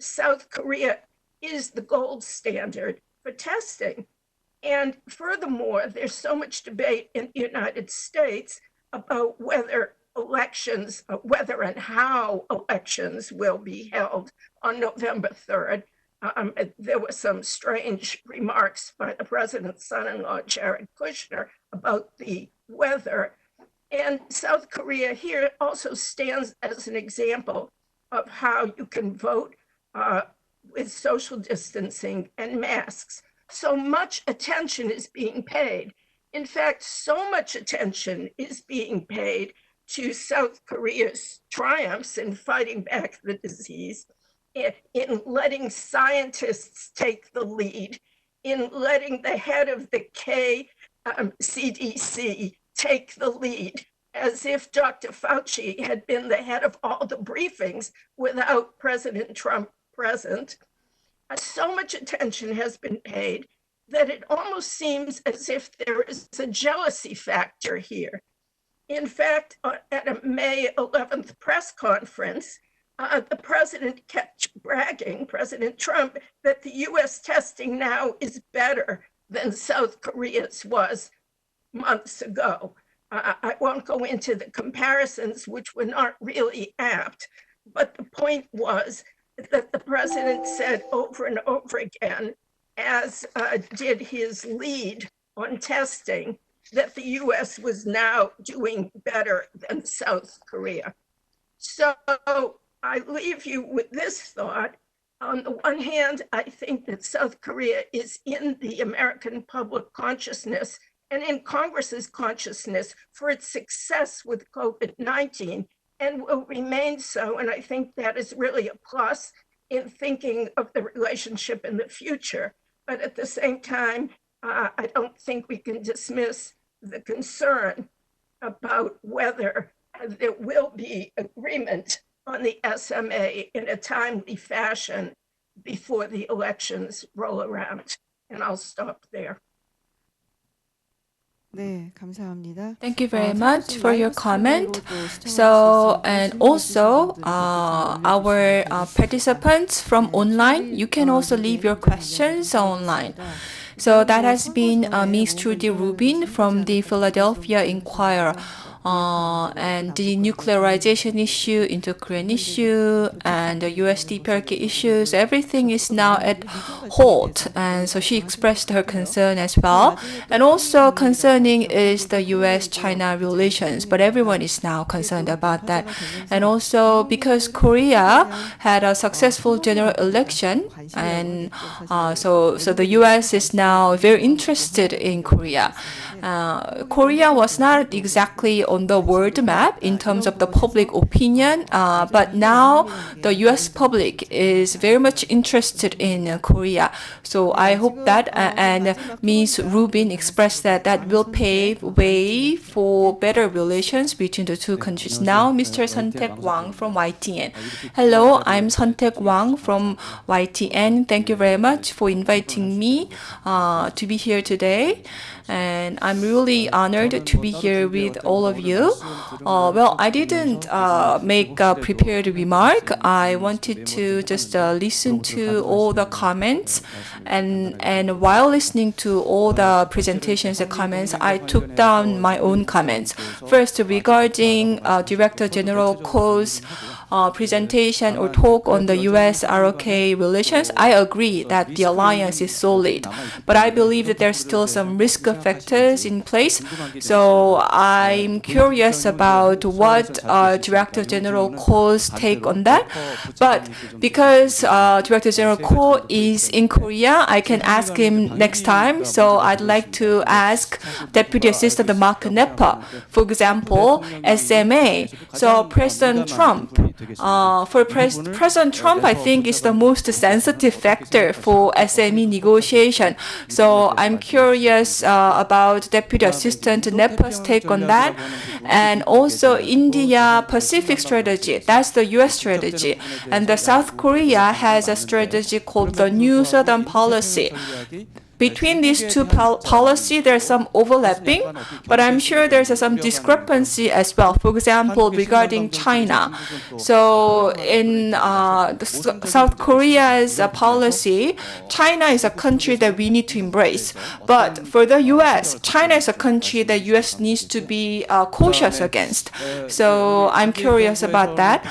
South Korea is the gold standard for testing. And furthermore, there's so much debate in the United States about whether and how elections will be held on November 3rd. There were some strange remarks by the president's son-in-law, Jared Kushner, about the weather. And South Korea here also stands as an example of how you can vote with social distancing and masks. So much attention is being paid. In fact, so much attention is being paid to South Korea's triumphs in fighting back the disease, in letting scientists take the lead, in letting the head of the CDC take the lead, as if Dr. Fauci had been the head of all the briefings without President Trump present. So much attention has been paid that it almost seems as if there is a jealousy factor here. In fact, at a May 11th press conference, the president kept bragging, President Trump, that the US testing now is better than South Korea's was months ago. I won't go into the comparisons, which were not really apt, but the point was that the president said over and over again, as did his lead on testing, that the US was now doing better than South Korea. So I leave you with this thought. On the one hand, I think that South Korea is in the American public consciousness and in Congress's consciousness for its success with COVID-19 and will remain so. And I think that is really a plus in thinking of the relationship in the future. But at the same time, I don't think we can dismiss the concern about whether there will be agreement on the SMA in a timely fashion before the elections roll around. And I'll stop there. 네, 감사합니다. Thank you very much for your comment. So, and also our participants from online, you can also leave your questions online. So that has been Ms. Trudy Rubin from the Philadelphia Inquirer. And the nuclearization issue, inter-Korean issue, and the US DPRK issues, everything is now at halt. And so she expressed her concern as well. And also concerning is the US-China relations, but everyone is now concerned about that. And also because Korea had a successful general election, and so the US is now very interested in Korea. Korea was not exactly on the world map in terms of the public opinion, but now the US public is very much interested in Korea. So I hope that, and Ms. Rubin expressed that will pave way for better relations between the two countries. Now, Mr. Suntaek Wang from YTN. Hello, I'm Suntaek Wang from YTN. Thank you very much for inviting me to be here today. And I'm really honored to be here with all of you. Well, I didn't make a prepared remark. I wanted to just listen to all the comments, and while listening to all the presentations and comments, I took down my own comments. First, regarding Director General Ko's presentation or talk on the US-ROK relations, I agree that the alliance is solid, but I believe that there's still some risk factors in place. So I'm curious about what Director General Ko's take on that. But because Director General Ko is in Korea, I can ask him next time. So I'd like to ask Deputy Assistant Marc Knapper, for example, SMA. So President Trump. For President Trump, I think is the most sensitive factor for SME negotiation. So I'm curious about Deputy Assistant Knapper's take on that. And also India-Pacific strategy, that's the US strategy. And the South Korea has a strategy called the New Southern Policy. Between these two policies, there's some overlapping, but I'm sure there's some discrepancy as well. For example, regarding China. So in South Korea's policy, China is a country that we need to embrace. But for the US, China is a country that US needs to be cautious against. So I'm curious about that,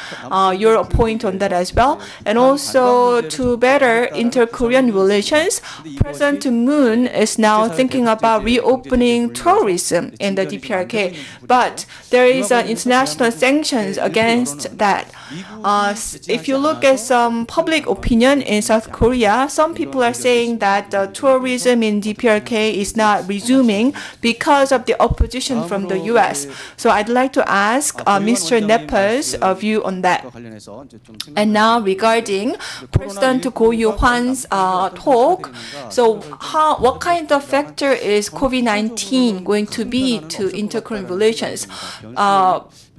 your point on that as well. And also to better inter-Korean relations, President Moon is now thinking about reopening tourism in the DPRK, but there is international sanctions against that. If you look at some public opinion in South Korea, some people are saying that tourism in DPRK is not resuming because of the opposition from the US. So I'd like to ask Mr. Knapper's view on that. And now regarding President Hwan's talk, so what kind of factor is COVID-19 going to be to inter-Korean relations?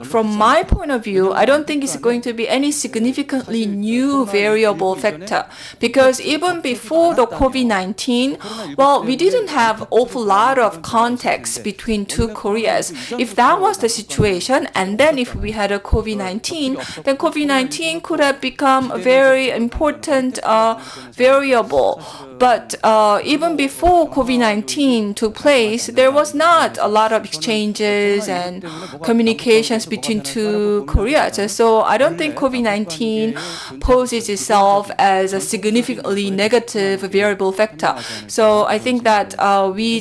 From my point of view, I don't think it's going to be any significantly new variable factor, because even before the COVID-19, well, we didn't have an awful lot of context between two Koreas. If that was the situation, and then if we had a COVID-19, then COVID-19 could have become a very important variable. But even before COVID-19 took place, there was not a lot of exchanges and communications distance between two Koreas. So I don't think COVID-19 poses itself as a significantly negative variable factor. So I think that we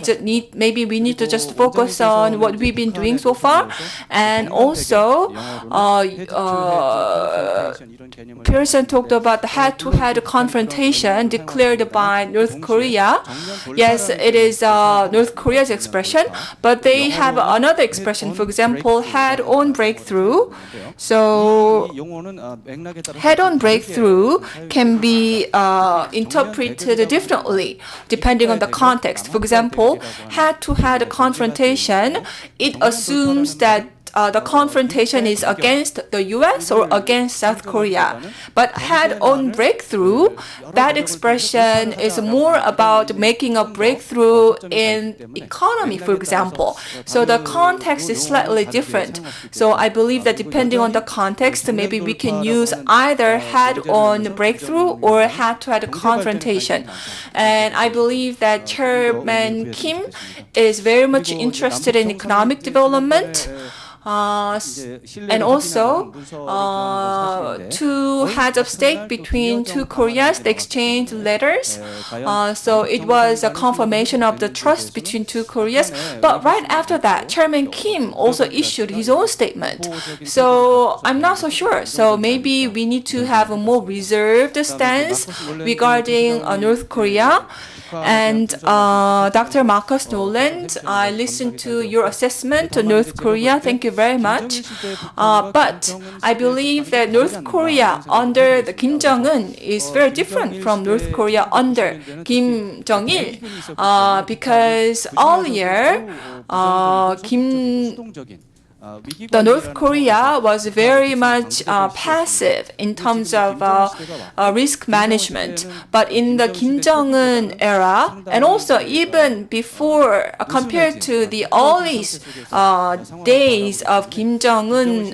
need to just focus on what we've been doing so far, and also Peterson talked about the head-to-head confrontation declared by North Korea. Yes, it is North Korea's expression, but they have another expression. For example, head-on breakthrough. So head-on breakthrough can be interpreted differently depending on the context. For example, head-to-head confrontation, it assumes that the confrontation is against the US or against South Korea. But head-on breakthrough, that expression is more about making a breakthrough in economy, for example. So the context is slightly different. So I believe that depending on the context, maybe we can use either head-on breakthrough or head-to-head confrontation. And I believe that Chairman Kim is very much interested in economic development. And also, two heads of state between two Koreas, they exchanged letters. So it was a confirmation of the trust between two Koreas. But right after that, Chairman Kim also issued his own statement. So I'm not so sure. So maybe we need to have a more reserved stance regarding North Korea. And Dr. Marcus Noland, I listened to your assessment on North Korea. Thank you very much. But I believe that North Korea under the Kim Jong-un is very different from North Korea under Kim Jong-il. Because earlier, the North Korea was very much passive in terms of risk management. But in the Kim Jong-un era, and also even before, compared to the earliest days of Kim Jong-un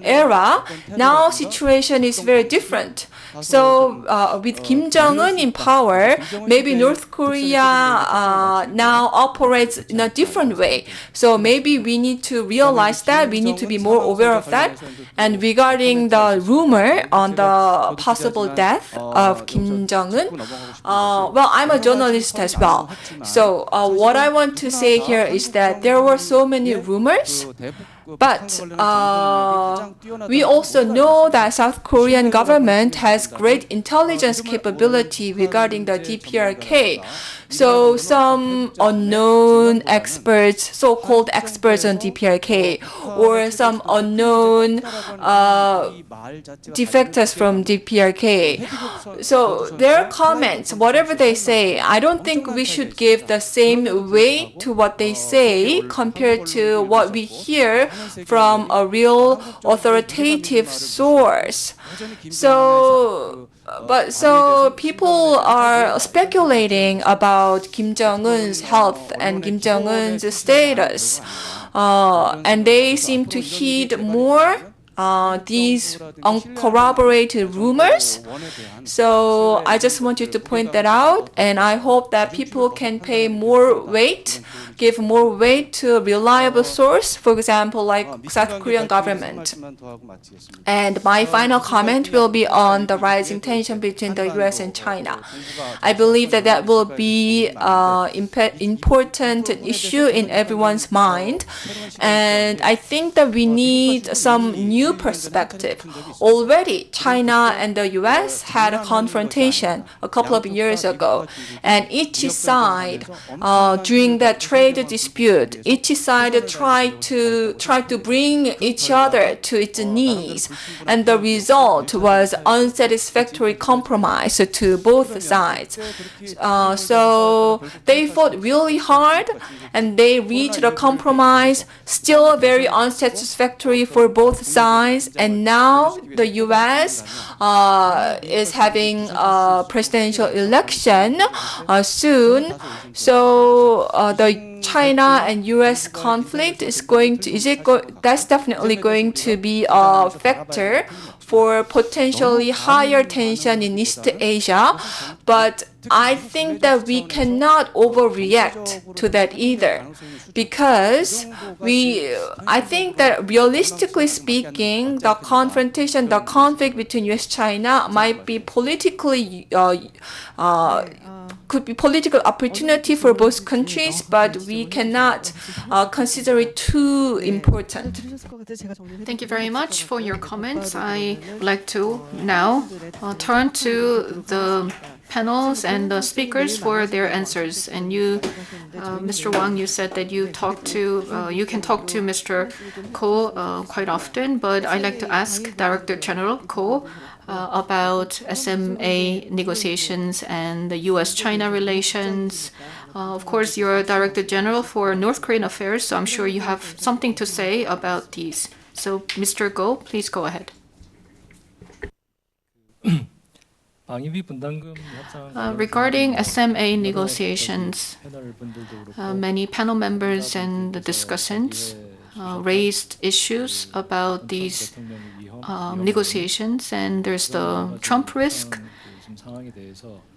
era, now situation is very different. So with Kim Jong-un in power, maybe North Korea now operates in a different way. So maybe we need to realize that, we need to be more aware of that. And regarding the rumor on the possible death of Kim Jong-un, well, I'm a journalist as well. So what I want to say here is that there were so many rumors. But we also know that South Korean government has great intelligence capability regarding the DPRK. So some unknown experts, so-called experts on DPRK, or some unknown defectors from DPRK. So their comments, whatever they say, I don't think we should give the same weight to what they say compared to what we hear from a real authoritative source. So people are speculating about Kim Jong-un's health and Kim Jong-un's status, and they seem to heed more these uncorroborated rumors. So I just want you to point that out, and I hope that people can pay more weight, give more weight to a reliable source, for example, like South Korean government. And my final comment will be on the rising tension between the US and China. I believe that that will be an important issue in everyone's mind. And I think that we need some new perspective. Already, China and the US had a confrontation a couple of years ago. And each side, during that trade dispute, each side tried to bring each other to its knees, and the result was unsatisfactory compromise to both sides. So they fought really hard, and they reached a compromise, still very unsatisfactory for both sides. And now the U.S. Is having a presidential election soon, so the China and U.S. conflict is going to, that's definitely going to be a factor for potentially higher tension in East Asia, but I think that we cannot overreact to that either, because I think that realistically speaking, the conflict between U.S.-China might be politically could be political opportunity for both countries, but we cannot consider it too important. Thank you very much for your comments. I would like to now turn to the panels and the speakers for their answers. And you, Mr. Wang, you said that you can talk to Mr. Ko quite often, but I'd like to ask Director General Ko about SMA negotiations and the U.S.-China relations. Of course, you're Director General for North Korean affairs, so I'm sure you have something to say about these. So, Mr. Go, please go ahead. Regarding SMA negotiations, many panel members and the discussants raised issues about these negotiations, and there's the Trump risk,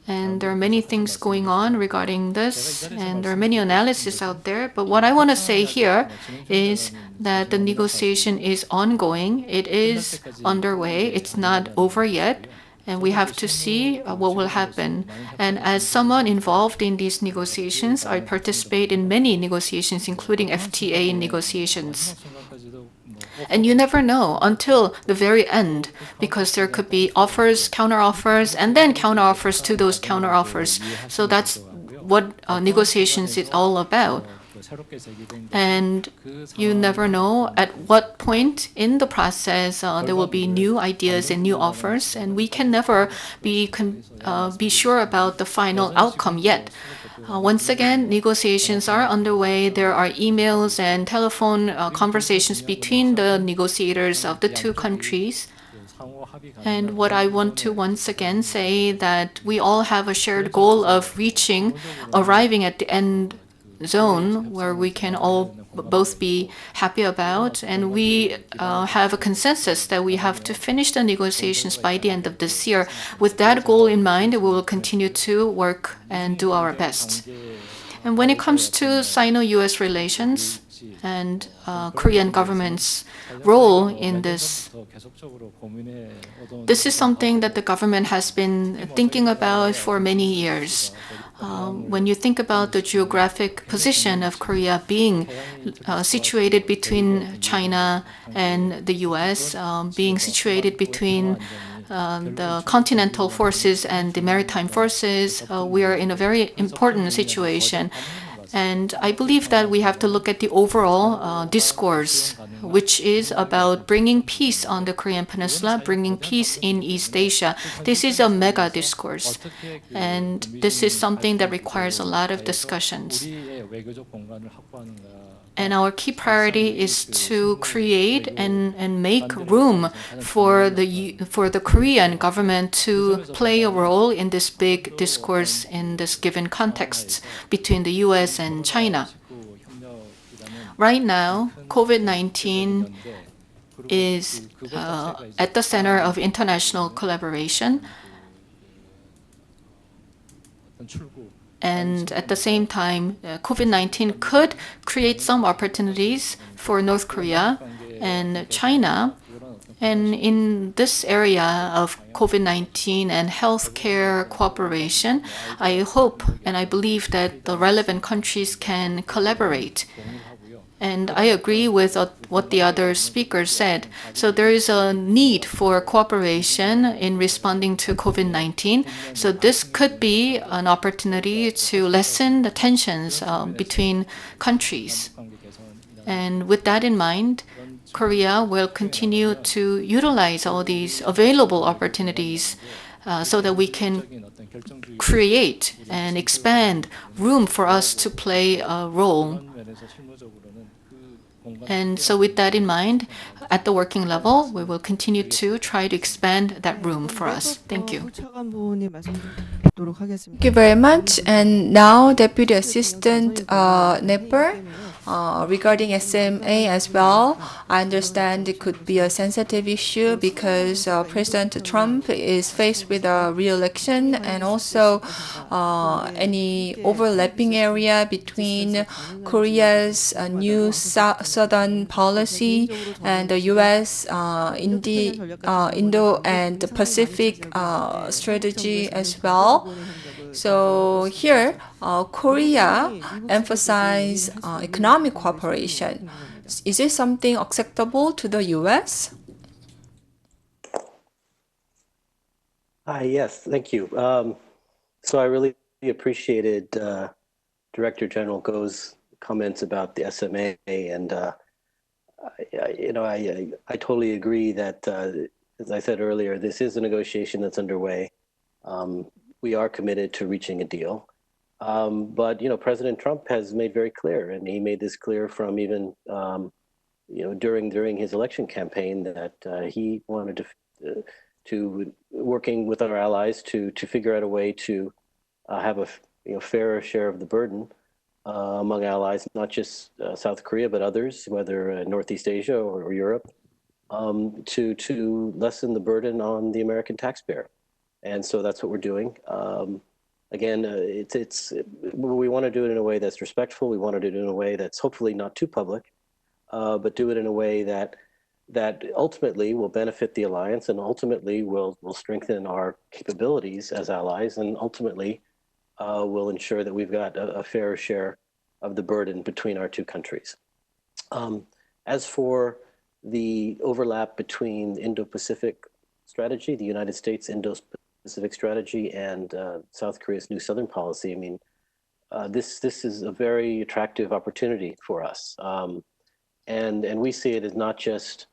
and there are many things going on regarding this, and there are many analyses out there. But what I want to say here is that the negotiation is ongoing. It is underway. It's not over yet. And we have to see what will happen. And as someone involved in these negotiations, I participate in many negotiations, including FTA negotiations. And you never know until the very end, because there could be offers, counteroffers, and then counteroffers to those counteroffers. So that's what negotiations is all about. And you never know at what point in the process there will be new ideas and new offers, and we can never be sure about the final outcome yet. Once again, negotiations are underway. There are emails and telephone conversations between the negotiators of the two countries. And what I want to once again say that we all have a shared goal of arriving at the end zone where we can all both be happy about, and we have a consensus that we have to finish the negotiations by the end of this year. With that goal in mind, we will continue to work and do our best. And when it comes to Sino-US relations and Korean government's role in this, this is something that the government has been thinking about for many years. When you think about the geographic position of Korea being situated between China and the US, being situated between the continental forces and the maritime forces, we are in a very important situation. And I believe that we have to look at the overall discourse, which is about bringing peace on the Korean Peninsula, bringing peace in East Asia. This is a mega discourse, and this is something that requires a lot of discussions. And our key priority is to create and make room for the Korean government to play a role in this big discourse in this given context between the US and China. Right now, COVID-19 is at the center of international collaboration. And at the same time, COVID-19 could create some opportunities for North Korea and China. And in this area of COVID-19 and healthcare cooperation, I hope and I believe that the relevant countries can collaborate. And I agree with what the other speakers said. So there is a need for cooperation in responding to COVID-19. So this could be an opportunity to lessen the tensions between countries. And with that in mind, Korea will continue to utilize all these available opportunities so that we can create and expand room for us to play a role. And so with that in mind, at the working level, we will continue to try to expand that room for us. Thank you. 부차관보님 말씀드리도록 하겠습니다. Thank you very much. And now, Deputy Assistant Knapper, regarding SMA as well, I understand it could be a sensitive issue because President Trump is faced with a re-election, and also any overlapping area between Korea's new southern policy and the U.S. Indo and Pacific strategy as well. So here, Korea emphasize economic cooperation. Is it something acceptable to the U.S.? Yes, thank you. So I really appreciated Director General Go's comments about the SMA, and I totally agree that, as I said earlier, this is a negotiation that's underway. We are committed to reaching a deal. But, President Trump has made very clear, and he made this clear from even, during his election campaign, that he wanted to working with our allies to figure out a way to have a fairer share of the burden among allies, not just South Korea, but others, whether Northeast Asia or Europe, to lessen the burden on the American taxpayer. And so that's what we're doing. Again, we want to do it in a way that's respectful. We want to do it in a way that's hopefully not too public, but do it in a way that ultimately will benefit the alliance and ultimately will strengthen our capabilities as allies, and ultimately will ensure that we've got a fair share of the burden between our two countries. As for the overlap between Indo-Pacific strategy, the United States Indo-Pacific strategy, and South Korea's new Southern policy, I mean, this is a very attractive opportunity for us. And we see it as not just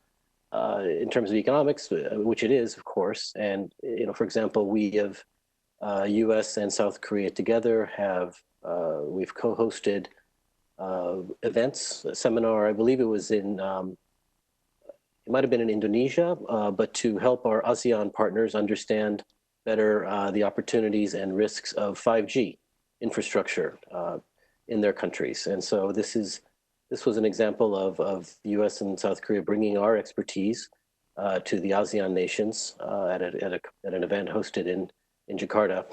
in terms of economics, which it is, of course. And, for example, we have US and South Korea together we've co-hosted events, a seminar, I believe it was it might have been in Indonesia, but to help our ASEAN partners understand better the opportunities and risks of 5G infrastructure in their countries. And so this was an example of the US and South Korea bringing our expertise to the ASEAN nations at an event hosted in Jakarta.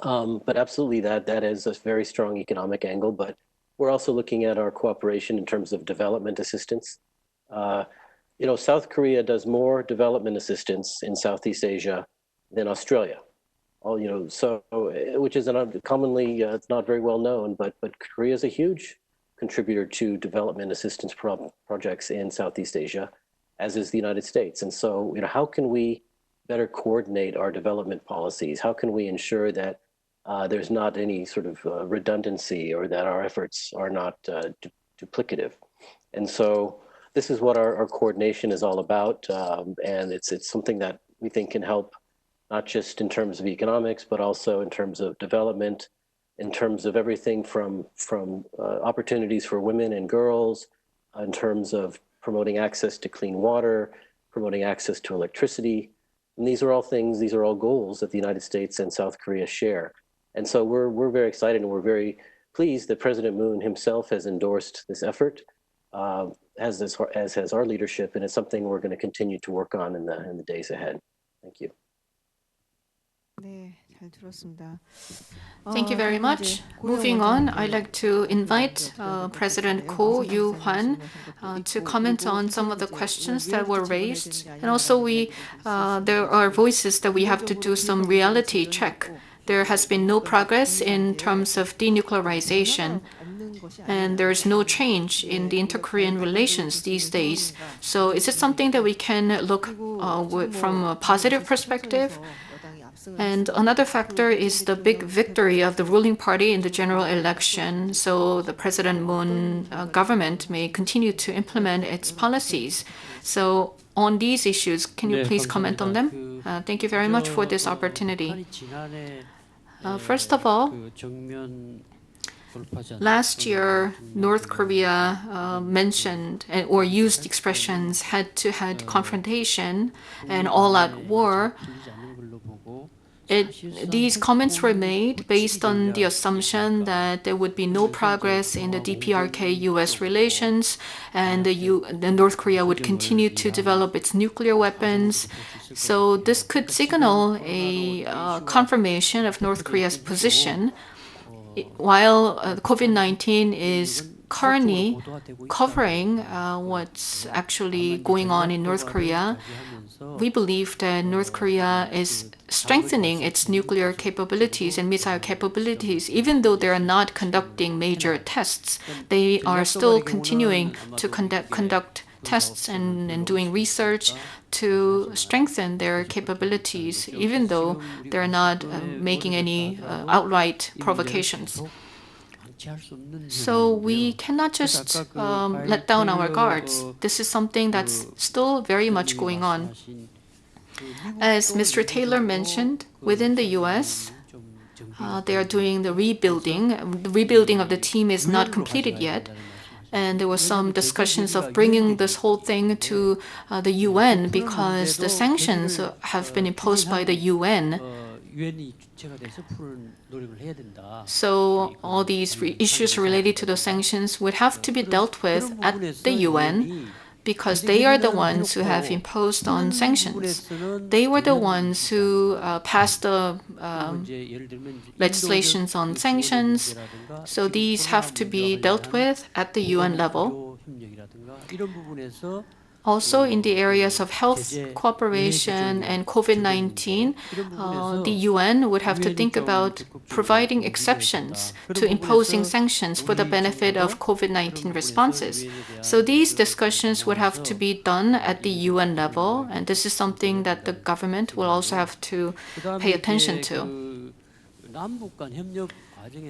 But absolutely that is a very strong economic angle, but we're also looking at our cooperation in terms of development assistance. South Korea does more development assistance in Southeast Asia than Australia. Which is commonly it's not very well known, but Korea is a huge contributor to development assistance projects in Southeast Asia, as is the United States. And so, how can we better coordinate our development policies? How can we ensure that there's not any sort of redundancy, or that our efforts are not duplicative? And so this is what our coordination is all about. And it's something that we think can help, not just in terms of economics, but also in terms of development, in terms of everything from opportunities for women and girls, in terms of promoting access to clean water, promoting access to electricity. And these are all goals that the United States and South Korea share. And so we're very excited, and we're very pleased that President Moon himself has endorsed this effort, as has our leadership, and it's something we're going to continue to work on in the days ahead. Thank you. 네, 잘 들었습니다. Thank you very much. Moving on, I'd like to invite President Ko Yu-Hwan to comment on some of the questions that were raised. And also there are voices that we have to do some reality check. There has been no progress in terms of denuclearization, and there is no change in the inter-Korean relations these days. So is it something that we can look from a positive perspective? And another factor is the big victory of the ruling party in the general election. So the President Moon government may continue to implement its policies. So on these issues, can you please comment on them? Thank you very much for this opportunity. First of all, Last year, North Korea mentioned or used expressions head-to-head confrontation and all-out war. These comments were made based on the assumption that there would be no progress in the DPRK-US relations and the North Korea would continue to develop its nuclear weapons. So this could signal a confirmation of North Korea's position. While COVID-19 is currently covering what's actually going on in North Korea, we believe that North Korea is strengthening its nuclear capabilities and missile capabilities. Even though they are not conducting major tests, they are still continuing to conduct tests and doing research to strengthen their capabilities, even though they're not making any outright provocations. So we cannot just let down our guards. This is something that's still very much going on. As Mr. Taylor mentioned, within the US, they are doing the rebuilding. The rebuilding of the team is not completed yet. And there was some discussions of bringing this whole thing to the UN because the sanctions have been imposed by the UN. So all these issues related to the sanctions would have to be dealt with at the UN because they are the ones who have imposed on sanctions. They were the ones who passed the legislations on sanctions. So these have to be dealt with at the UN level. Also, in the areas of health cooperation and COVID-19, the UN would have to think about providing exceptions to imposing sanctions for the benefit of COVID-19 responses. So these discussions would have to be done at the UN level, and this is something that the government will also have to pay attention to.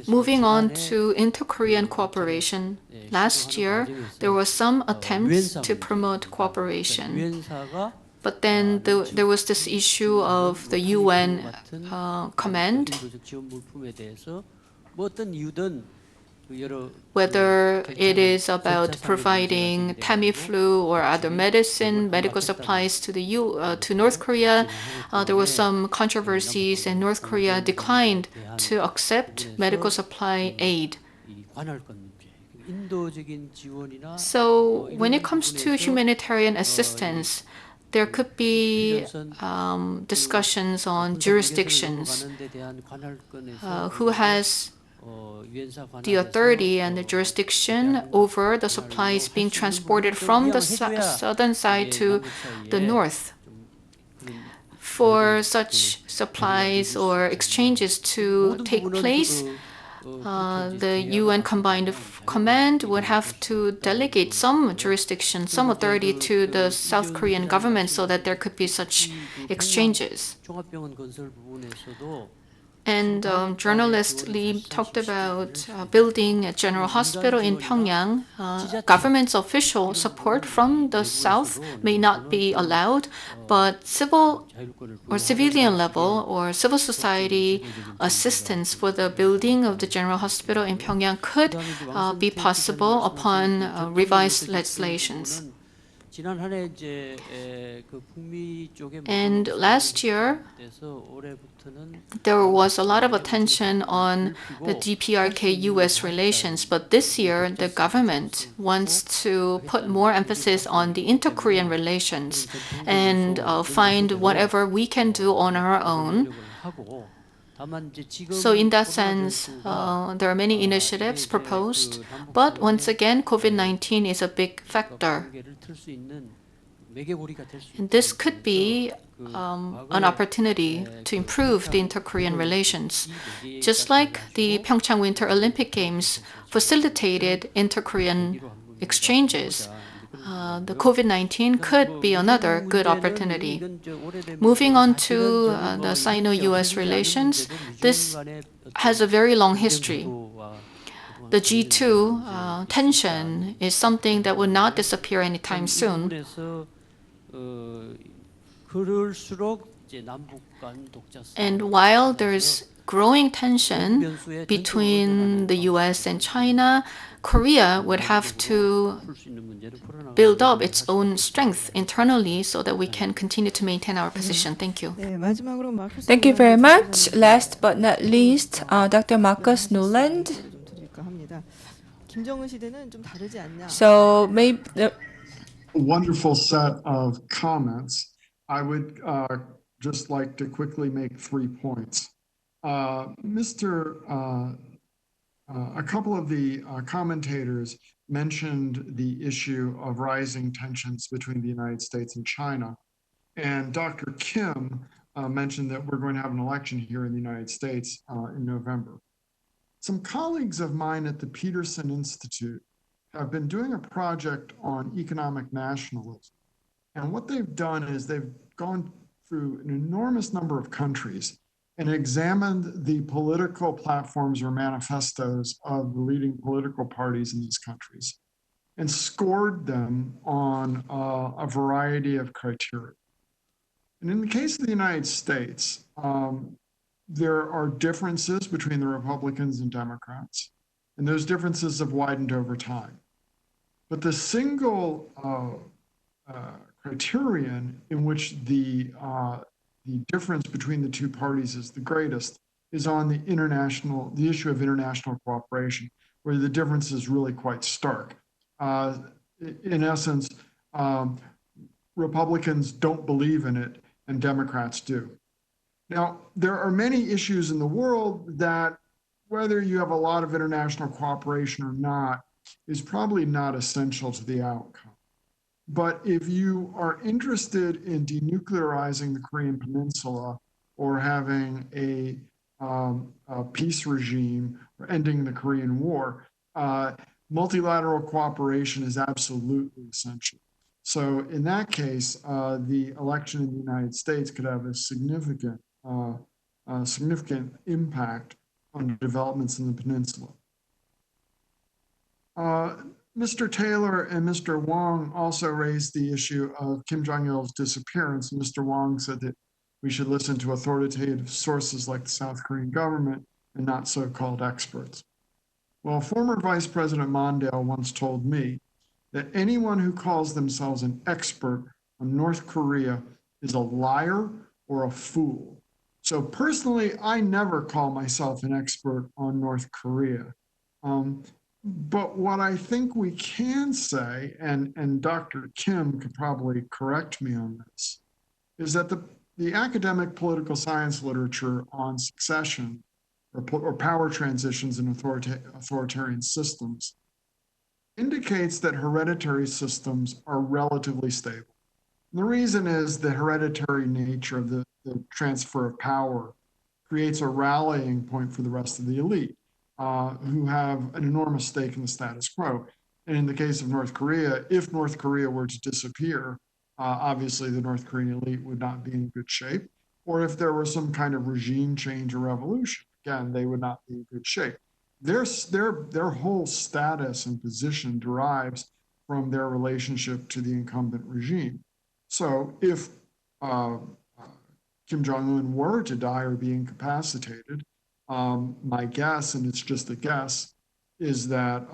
Moving on to inter-Korean cooperation, last year there were some attempts to promote cooperation. But then there was this issue of the UN command, whether it is about providing Tamiflu or other medical supplies to North Korea. There were some controversies, and North Korea declined to accept medical supply aid. So when it comes to humanitarian assistance, there could be discussions on jurisdictions, who has the authority and the jurisdiction over the supplies being transported from the southern side to the north. For such supplies or exchanges to take place, the UN Combined Command would have to delegate some jurisdiction, some authority to the South Korean government so that there could be such exchanges. And journalist Lee talked about building a general hospital in Pyongyang. Government's official support from the south may not be allowed, but civil or civilian level or civil society assistance for the building of the general hospital in Pyongyang could be possible upon revised legislations. And last year, there was a lot of attention on the DPRK-US relations, but this year the government wants to put more emphasis on the inter-Korean relations and find whatever we can do on our own. So in that sense, there are many initiatives proposed, but once again, COVID-19 is a big factor. And this could be an opportunity to improve the inter-Korean relations. Just like the Pyeongchang Winter Olympic Games facilitated inter-Korean exchanges, the COVID-19 could be another good opportunity. Moving on to the Sino-US relations, this has a very long history. The G2 tension is something that will not disappear anytime soon. And while there's growing tension between the US and China, Korea would have to build up its own strength internally so that we can continue to maintain our position. Thank you. 네, 마지막으로 마크스 Thank you very 노란의 much. 자료를 Last but not least, Dr. Marcus Noland. 좀 드릴까 합니다. 김정은 시대는 좀 다르지 않냐? So maybe Wonderful set of comments. I would just like to quickly make 3 points. A couple of the commentators mentioned the issue of rising tensions between the United States and China. And Dr. Kim mentioned that we're going to have an election here in the United States in November. Some colleagues of mine at the Peterson Institute have been doing a project on economic nationalism. And what they've done is they've gone through an enormous number of countries and examined the political platforms or manifestos of the leading political parties in these countries and scored them on a variety of criteria. And in the case of the United States, there are differences between the Republicans and Democrats, and those differences have widened over time. But the single criterion in which the difference between the two parties is the greatest is on the issue of international cooperation, where the difference is really quite stark. In essence, Republicans don't believe in it and Democrats do. Now, there are many issues in the world that, whether you have a lot of international cooperation or not, is probably not essential to the outcome. But if you are interested in denuclearizing the Korean Peninsula or having a peace regime or ending the Korean War, multilateral cooperation is absolutely essential. So in that case, the election in the United States could have a significant impact on the developments in the peninsula. Mr. Taylor and Mr. Hwang also raised the issue of Kim Jong-il's disappearance. Mr. Hwang said that we should listen to authoritative sources like the South Korean government and not so-called experts. Well, former Vice President Mondale once told me that anyone who calls themselves an expert on North Korea is a liar or a fool. So personally, I never call myself an expert on North Korea. But what I think we can say, and Dr. Kim could probably correct me on this, is that the academic political science literature on succession or power transitions in authoritarian systems indicates that hereditary systems are relatively stable. And the reason is the hereditary nature of the transfer of power creates a rallying point for the rest of the elite, who have an enormous stake in the status quo. And in the case of North Korea, if North Korea were to disappear, obviously the North Korean elite would not be in good shape. Or if there were some kind of regime change or revolution, again, they would not be in good shape. Their whole status and position derives from their relationship to the incumbent regime. So if Kim Jong-un were to die or be incapacitated, my guess, and it's just a guess, is that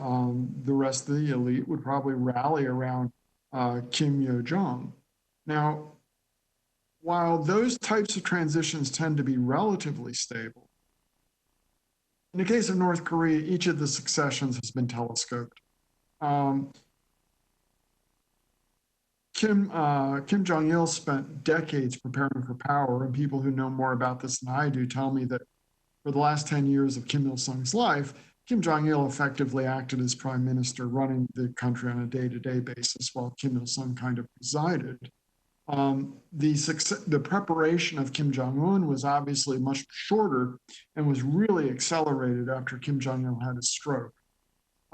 the rest of the elite would probably rally around Kim Yo-jong. Now, while those types of transitions tend to be relatively stable, in the case of North Korea, each of the successions has been telescoped. Kim Jong-il spent decades preparing for power, and people who know more about this than I do tell me that for the last 10 years of Kim Il-sung's life, Kim Jong-il effectively acted as prime minister, running the country on a day-to-day basis while Kim Il-sung kind of presided. The preparation of Kim Jong-un was obviously much shorter and was really accelerated after Kim Jong-il had a stroke.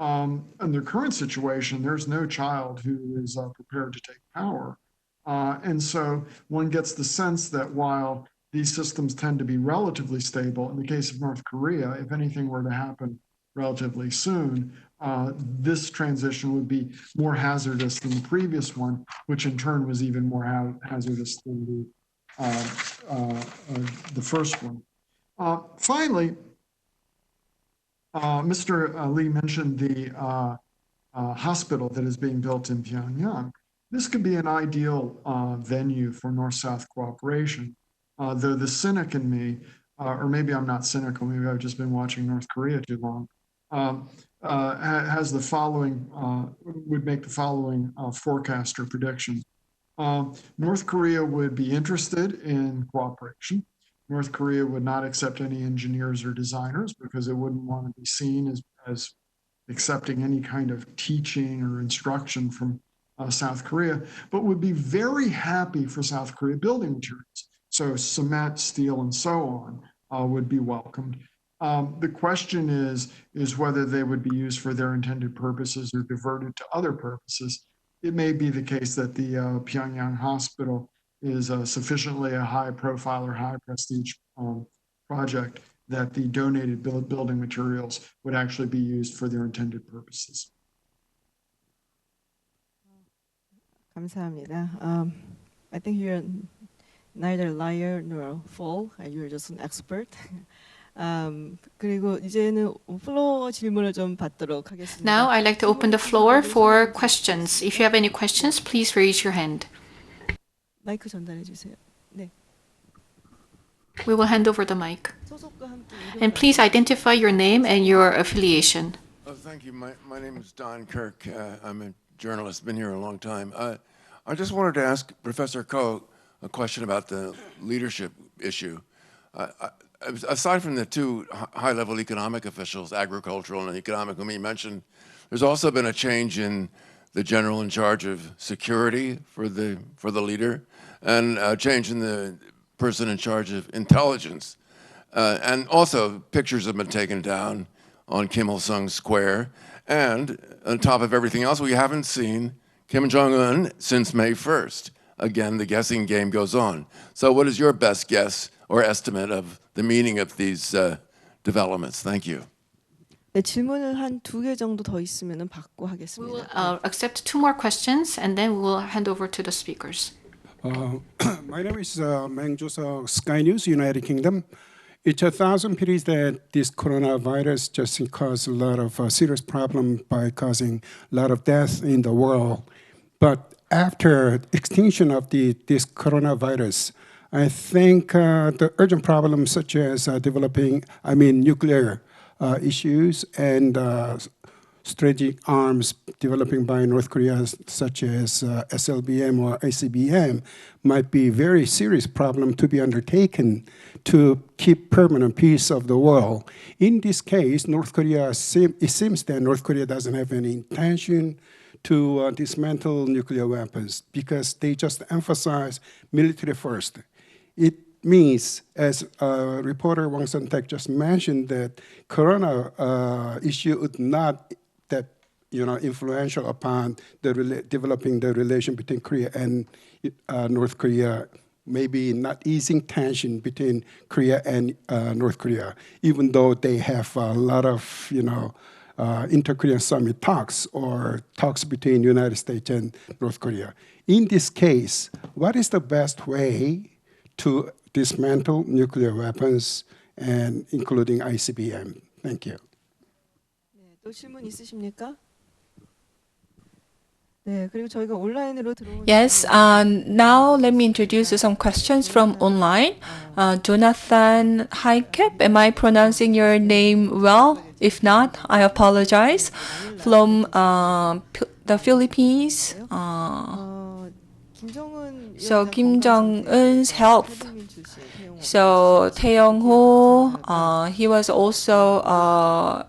In the current situation, there's no child who is prepared to take power. And so one gets the sense that while these systems tend to be relatively stable, in the case of North Korea, if anything were to happen relatively soon, this transition would be more hazardous than the previous one, which in turn was even more hazardous than the first one. Finally, Mr. Lee mentioned the hospital that is being built in Pyongyang. This could be an ideal venue for North-South cooperation. Though the cynic in me, or maybe I'm not cynical, maybe I've just been watching North Korea too long, has the following, would make the following forecast or prediction. North Korea would be interested in cooperation. North Korea would not accept any engineers or designers because it wouldn't want to be seen as accepting any kind of teaching or instruction from South Korea, but would be very happy for South Korea building materials. So cement, steel, and so on would be welcomed. The question is whether they would be used for their intended purposes or diverted to other purposes. It may be the case that the Pyongyang hospital is sufficiently a high profile or high prestige project that the donated building materials would actually be used for their intended purposes. 감사합니다. I think you're neither liar nor fool. You're just an expert. 그리고 이제는 플로어 질문을 좀 받도록 하겠습니다. Now I'd like to open the floor for questions. If you have any questions, please raise your hand. 마이크 전달해 주세요. 네. We will hand over the mic. And please identify your name and your affiliation. Thank you. My name is Don Kirk. I'm a journalist, been here a long time. I just wanted to ask Professor Ko a question about the leadership issue. Aside from the two high-level economic officials, agricultural and economic, whom he mentioned, there's also been a change in the general in charge of security for the leader, and a change in the person in charge of intelligence. And also, pictures have been taken down on Kim Il-sung Square. And on top of everything else, we haven't seen Kim Jong-un since May 1st. Again, the guessing game goes on. So what is your best guess or estimate of the meaning of these developments? Thank you. 네, 질문을 한 2개 정도 더 있으면 받고 하겠습니다. We will accept 2 more questions and then we will hand over to the speakers. My name is Meng Joseok, Sky News, United Kingdom. It's 1,000 pities that this coronavirus just caused a lot of serious problem by causing a lot of death in the world. But after extinction of this coronavirus, I think the urgent problems such as nuclear issues and strategic arms developing by North Korea, such as SLBM or ICBM, might be very serious problem to be undertaken to keep permanent peace of the world. In this case, North Korea, it seems that North Korea doesn't have any intention to dismantle nuclear weapons because they just emphasize military first. It means, as reporter Wang Sun-taek just mentioned, that corona issue would not that influential upon developing the relation between Korea and North Korea, maybe not easing tension between Korea and North Korea, even though they have a lot of inter-Korean summit talks or talks between United States and North Korea. In this case, what is the best way to dismantle nuclear weapons and including ICBM? Thank you. 네, 또 질문 있으십니까? 네, 그리고 저희가 온라인으로 들어온 Yes, now let me introduce you some questions from online. Jonathan Haikep, am I pronouncing your name well? If not, I apologize. From the Philippines. So Kim Jong-un's health. So Tae Yong-ho, he was also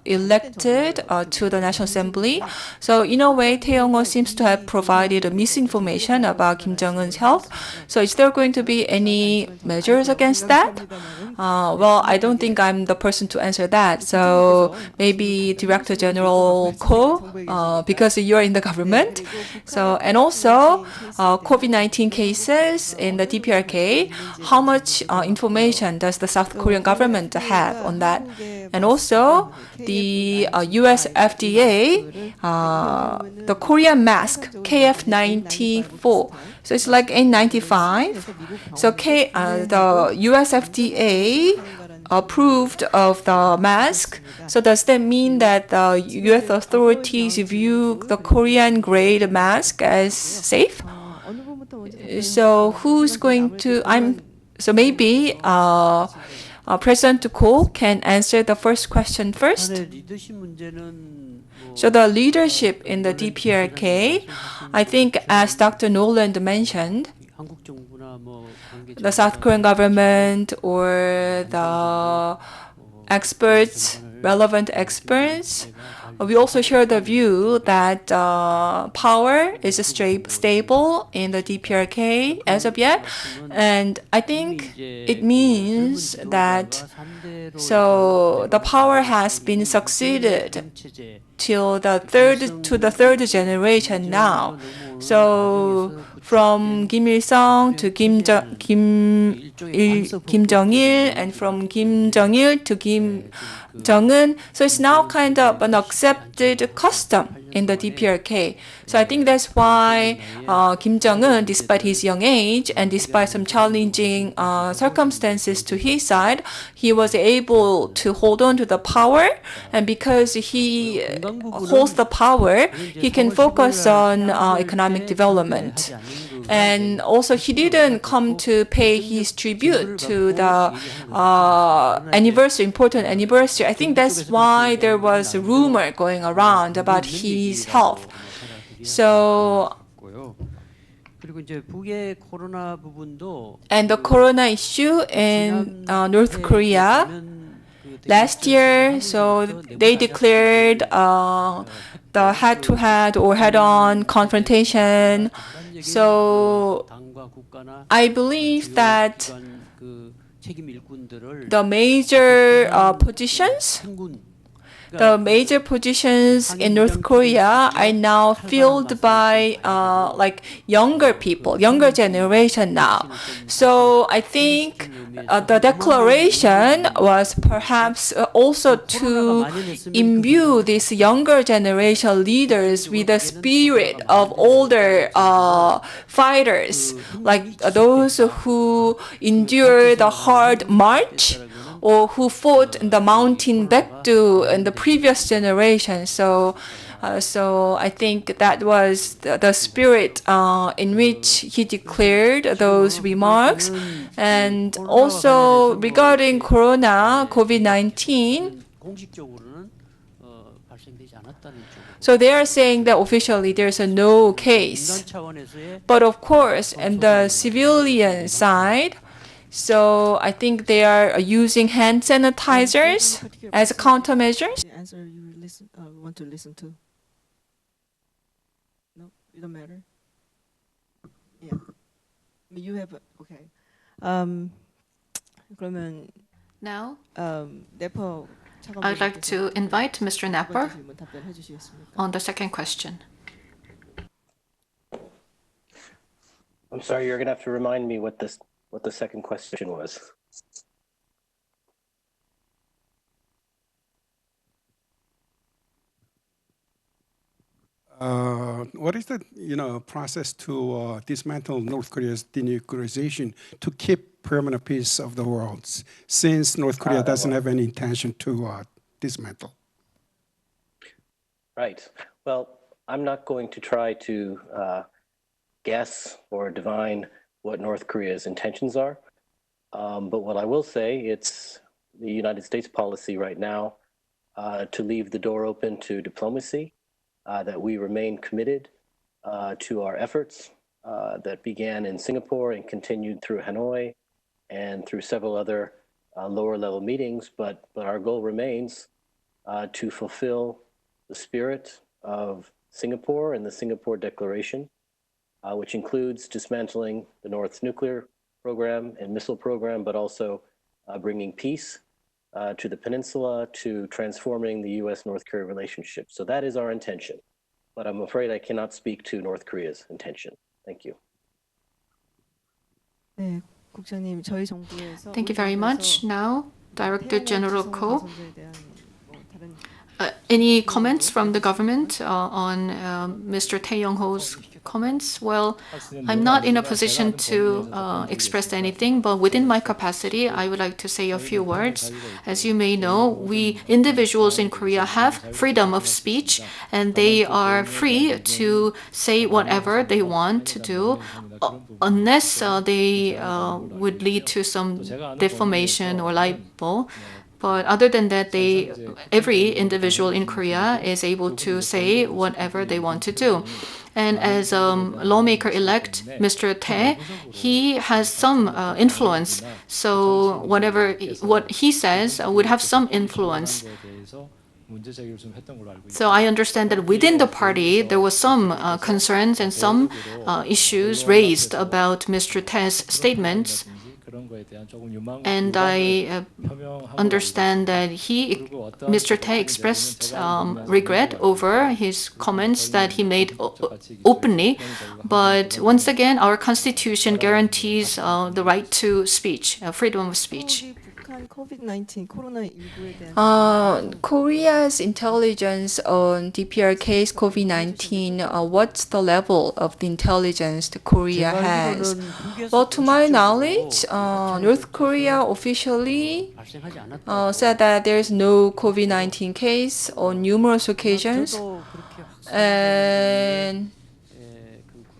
elected to the National Assembly. So in a way, Tae Yong-ho seems to have provided misinformation about Kim Jong-un's health. So is there going to be any measures against that? Well, I don't think I'm the person to answer that. So maybe Director General Ko, because you're in the government. So, and also COVID-19 cases in the DPRK, how much information information does the South Korean government have on that? And also, the US FDA, the Korean mask, KF-94. So it's like N95. So the US FDA approved of the mask. So does that mean that the US authorities view the Korean grade mask as safe? So who's going to? So maybe President Ko can answer the first question first. So the leadership in the DPRK, I think, as Dr. Noland mentioned, the South Korean government or the experts, relevant experts, we also share the view that power is stable in the DPRK as of yet. And I think it means that so the power has been succeeded to the third generation now. So from Kim Il-sung to Kim Jong-il, and from Kim Jong-il to Kim Jong-un. So it's now kind of an accepted custom in the DPRK. So I think that's why Kim Jong-un, despite his young age and despite some challenging circumstances to his side, he was able to hold on to the power. And because he holds the power, he can focus on economic development. And also, he didn't come to pay his tribute to the important anniversary. I think that's why there was a rumor going around about his health. So, and the corona issue in North Korea last year, so they declared the head-to-head or head-on confrontation. So I believe that the major positions in North Korea are now filled by like younger people, younger generation now. So I think the declaration was perhaps also to imbue these younger generation leaders with the spirit of older fighters, like those who endure the hard march or who fought in the mountain Baekdu in the previous generation. So I think that was the spirit in which he declared those remarks. And also regarding COVID-19, so they are saying that officially there's a no case. But of course, in the civilian side, so I think they are using hand sanitizers as countermeasures. The answer you want to listen to? No, it don't matter. Yeah, you have okay. 그러면 Now, 네퍼 I'd like to invite Mr. Knapper 답변해 주시겠습니까? on the second question. I'm sorry, you're going to have to remind me what the second question was. What is the process to dismantle North Korea's denuclearization to keep permanent peace of the world, since North Korea doesn't have any intention to dismantle? Right. Well, I'm not going to try to guess or divine what North Korea's intentions are. But what I will say, it's the United States policy right now to leave the door open to diplomacy, that we remain committed to our efforts that began in Singapore and continued through Hanoi and through several other lower level meetings. But our goal remains to fulfill the spirit of Singapore and the Singapore Declaration, which includes dismantling the North's nuclear program and missile program, but also bringing peace to the peninsula, to transforming the U.S.-North Korea relationship. So that is our intention, but I'm afraid I cannot speak to North Korea's intention. Thank you. 네, 국장님, 저희 정부에서 Thank you very much. Now, Director General Ko. Any comments from the government on Mr. Tae Young-ho's comments? Well, I'm not in a position to express anything, but within my capacity, I would like to say a few words. As you may know, we individuals in Korea have freedom of speech, and they are free to say whatever they want to do, unless they would lead to some defamation or libel. But other than that, every individual in Korea is able to say whatever they want to do. And as lawmaker-elect Mr. Tae, he has some influence. So what he says would have some influence. So I understand that within the party, there was some concerns and some issues raised about Mr. Tae's statements. And I understand that Mr. Tae expressed regret over his comments that he made openly. But once again, our constitution guarantees the right to speech, freedom of speech. Korea's intelligence on DPRK's COVID-19, what's the level of the intelligence that Korea has? Well, to my knowledge, North Korea officially said that there is no COVID-19 case on numerous occasions. And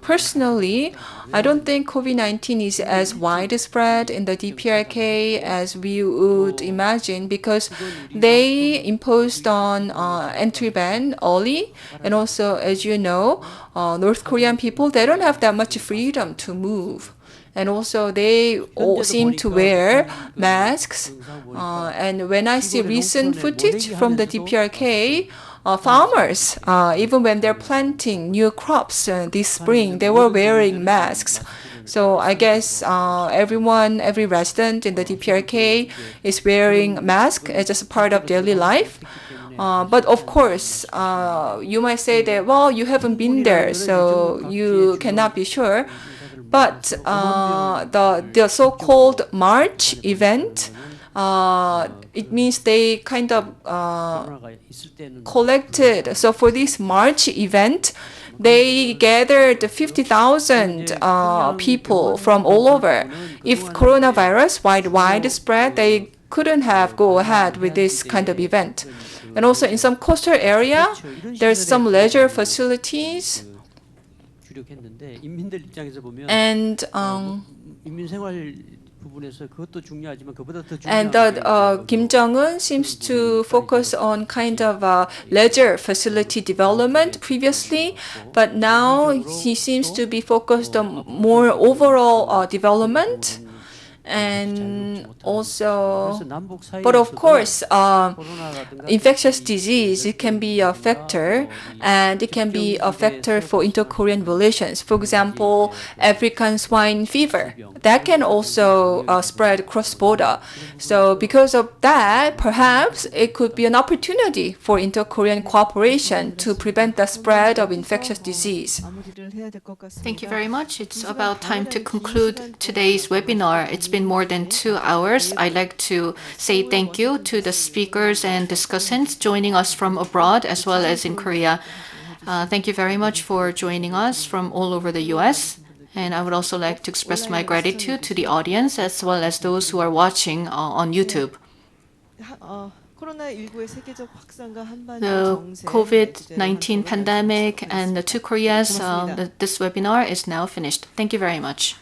personally, I don't think COVID-19 is as widespread in the DPRK as we would imagine, because they imposed on entry ban early. And also, as you know, North Korean people, they don't have that much freedom to move. And also, they all seem to wear masks. And when I see recent footage from the DPRK, farmers, even when they're planting new crops this spring, they were wearing masks. So I guess every resident in the DPRK is wearing a mask as just a part of daily life. But of course, you might say that, well, you haven't been there, so you cannot be sure. But the so-called March event, it means they kind of collected. So for this March event, they gathered 50,000 people from all over. If coronavirus widespread, they couldn't have go ahead with this kind of event. And also in some coastal area, there's some leisure facilities. And Kim Jong-un seems to focus on kind of leisure facility development previously, but now he seems to be focused on more overall development. And also, but of course, infectious disease, it can be a factor, and it can be a factor for inter-Korean relations. For example, African swine fever, that can also spread cross-border. So because of that, perhaps it could be an opportunity for inter-Korean cooperation to prevent the spread of infectious disease. Thank you very much. It's about time to conclude today's webinar. It's been more than 2 hours. I'd like to say thank you to the speakers and discussants joining us from abroad as well as in Korea. Thank you very much for joining us from all over the US. And I would also like to express my gratitude to the audience as well as those who are watching on YouTube. The COVID-19 pandemic and the two Koreas, this webinar is now finished. Thank you very much.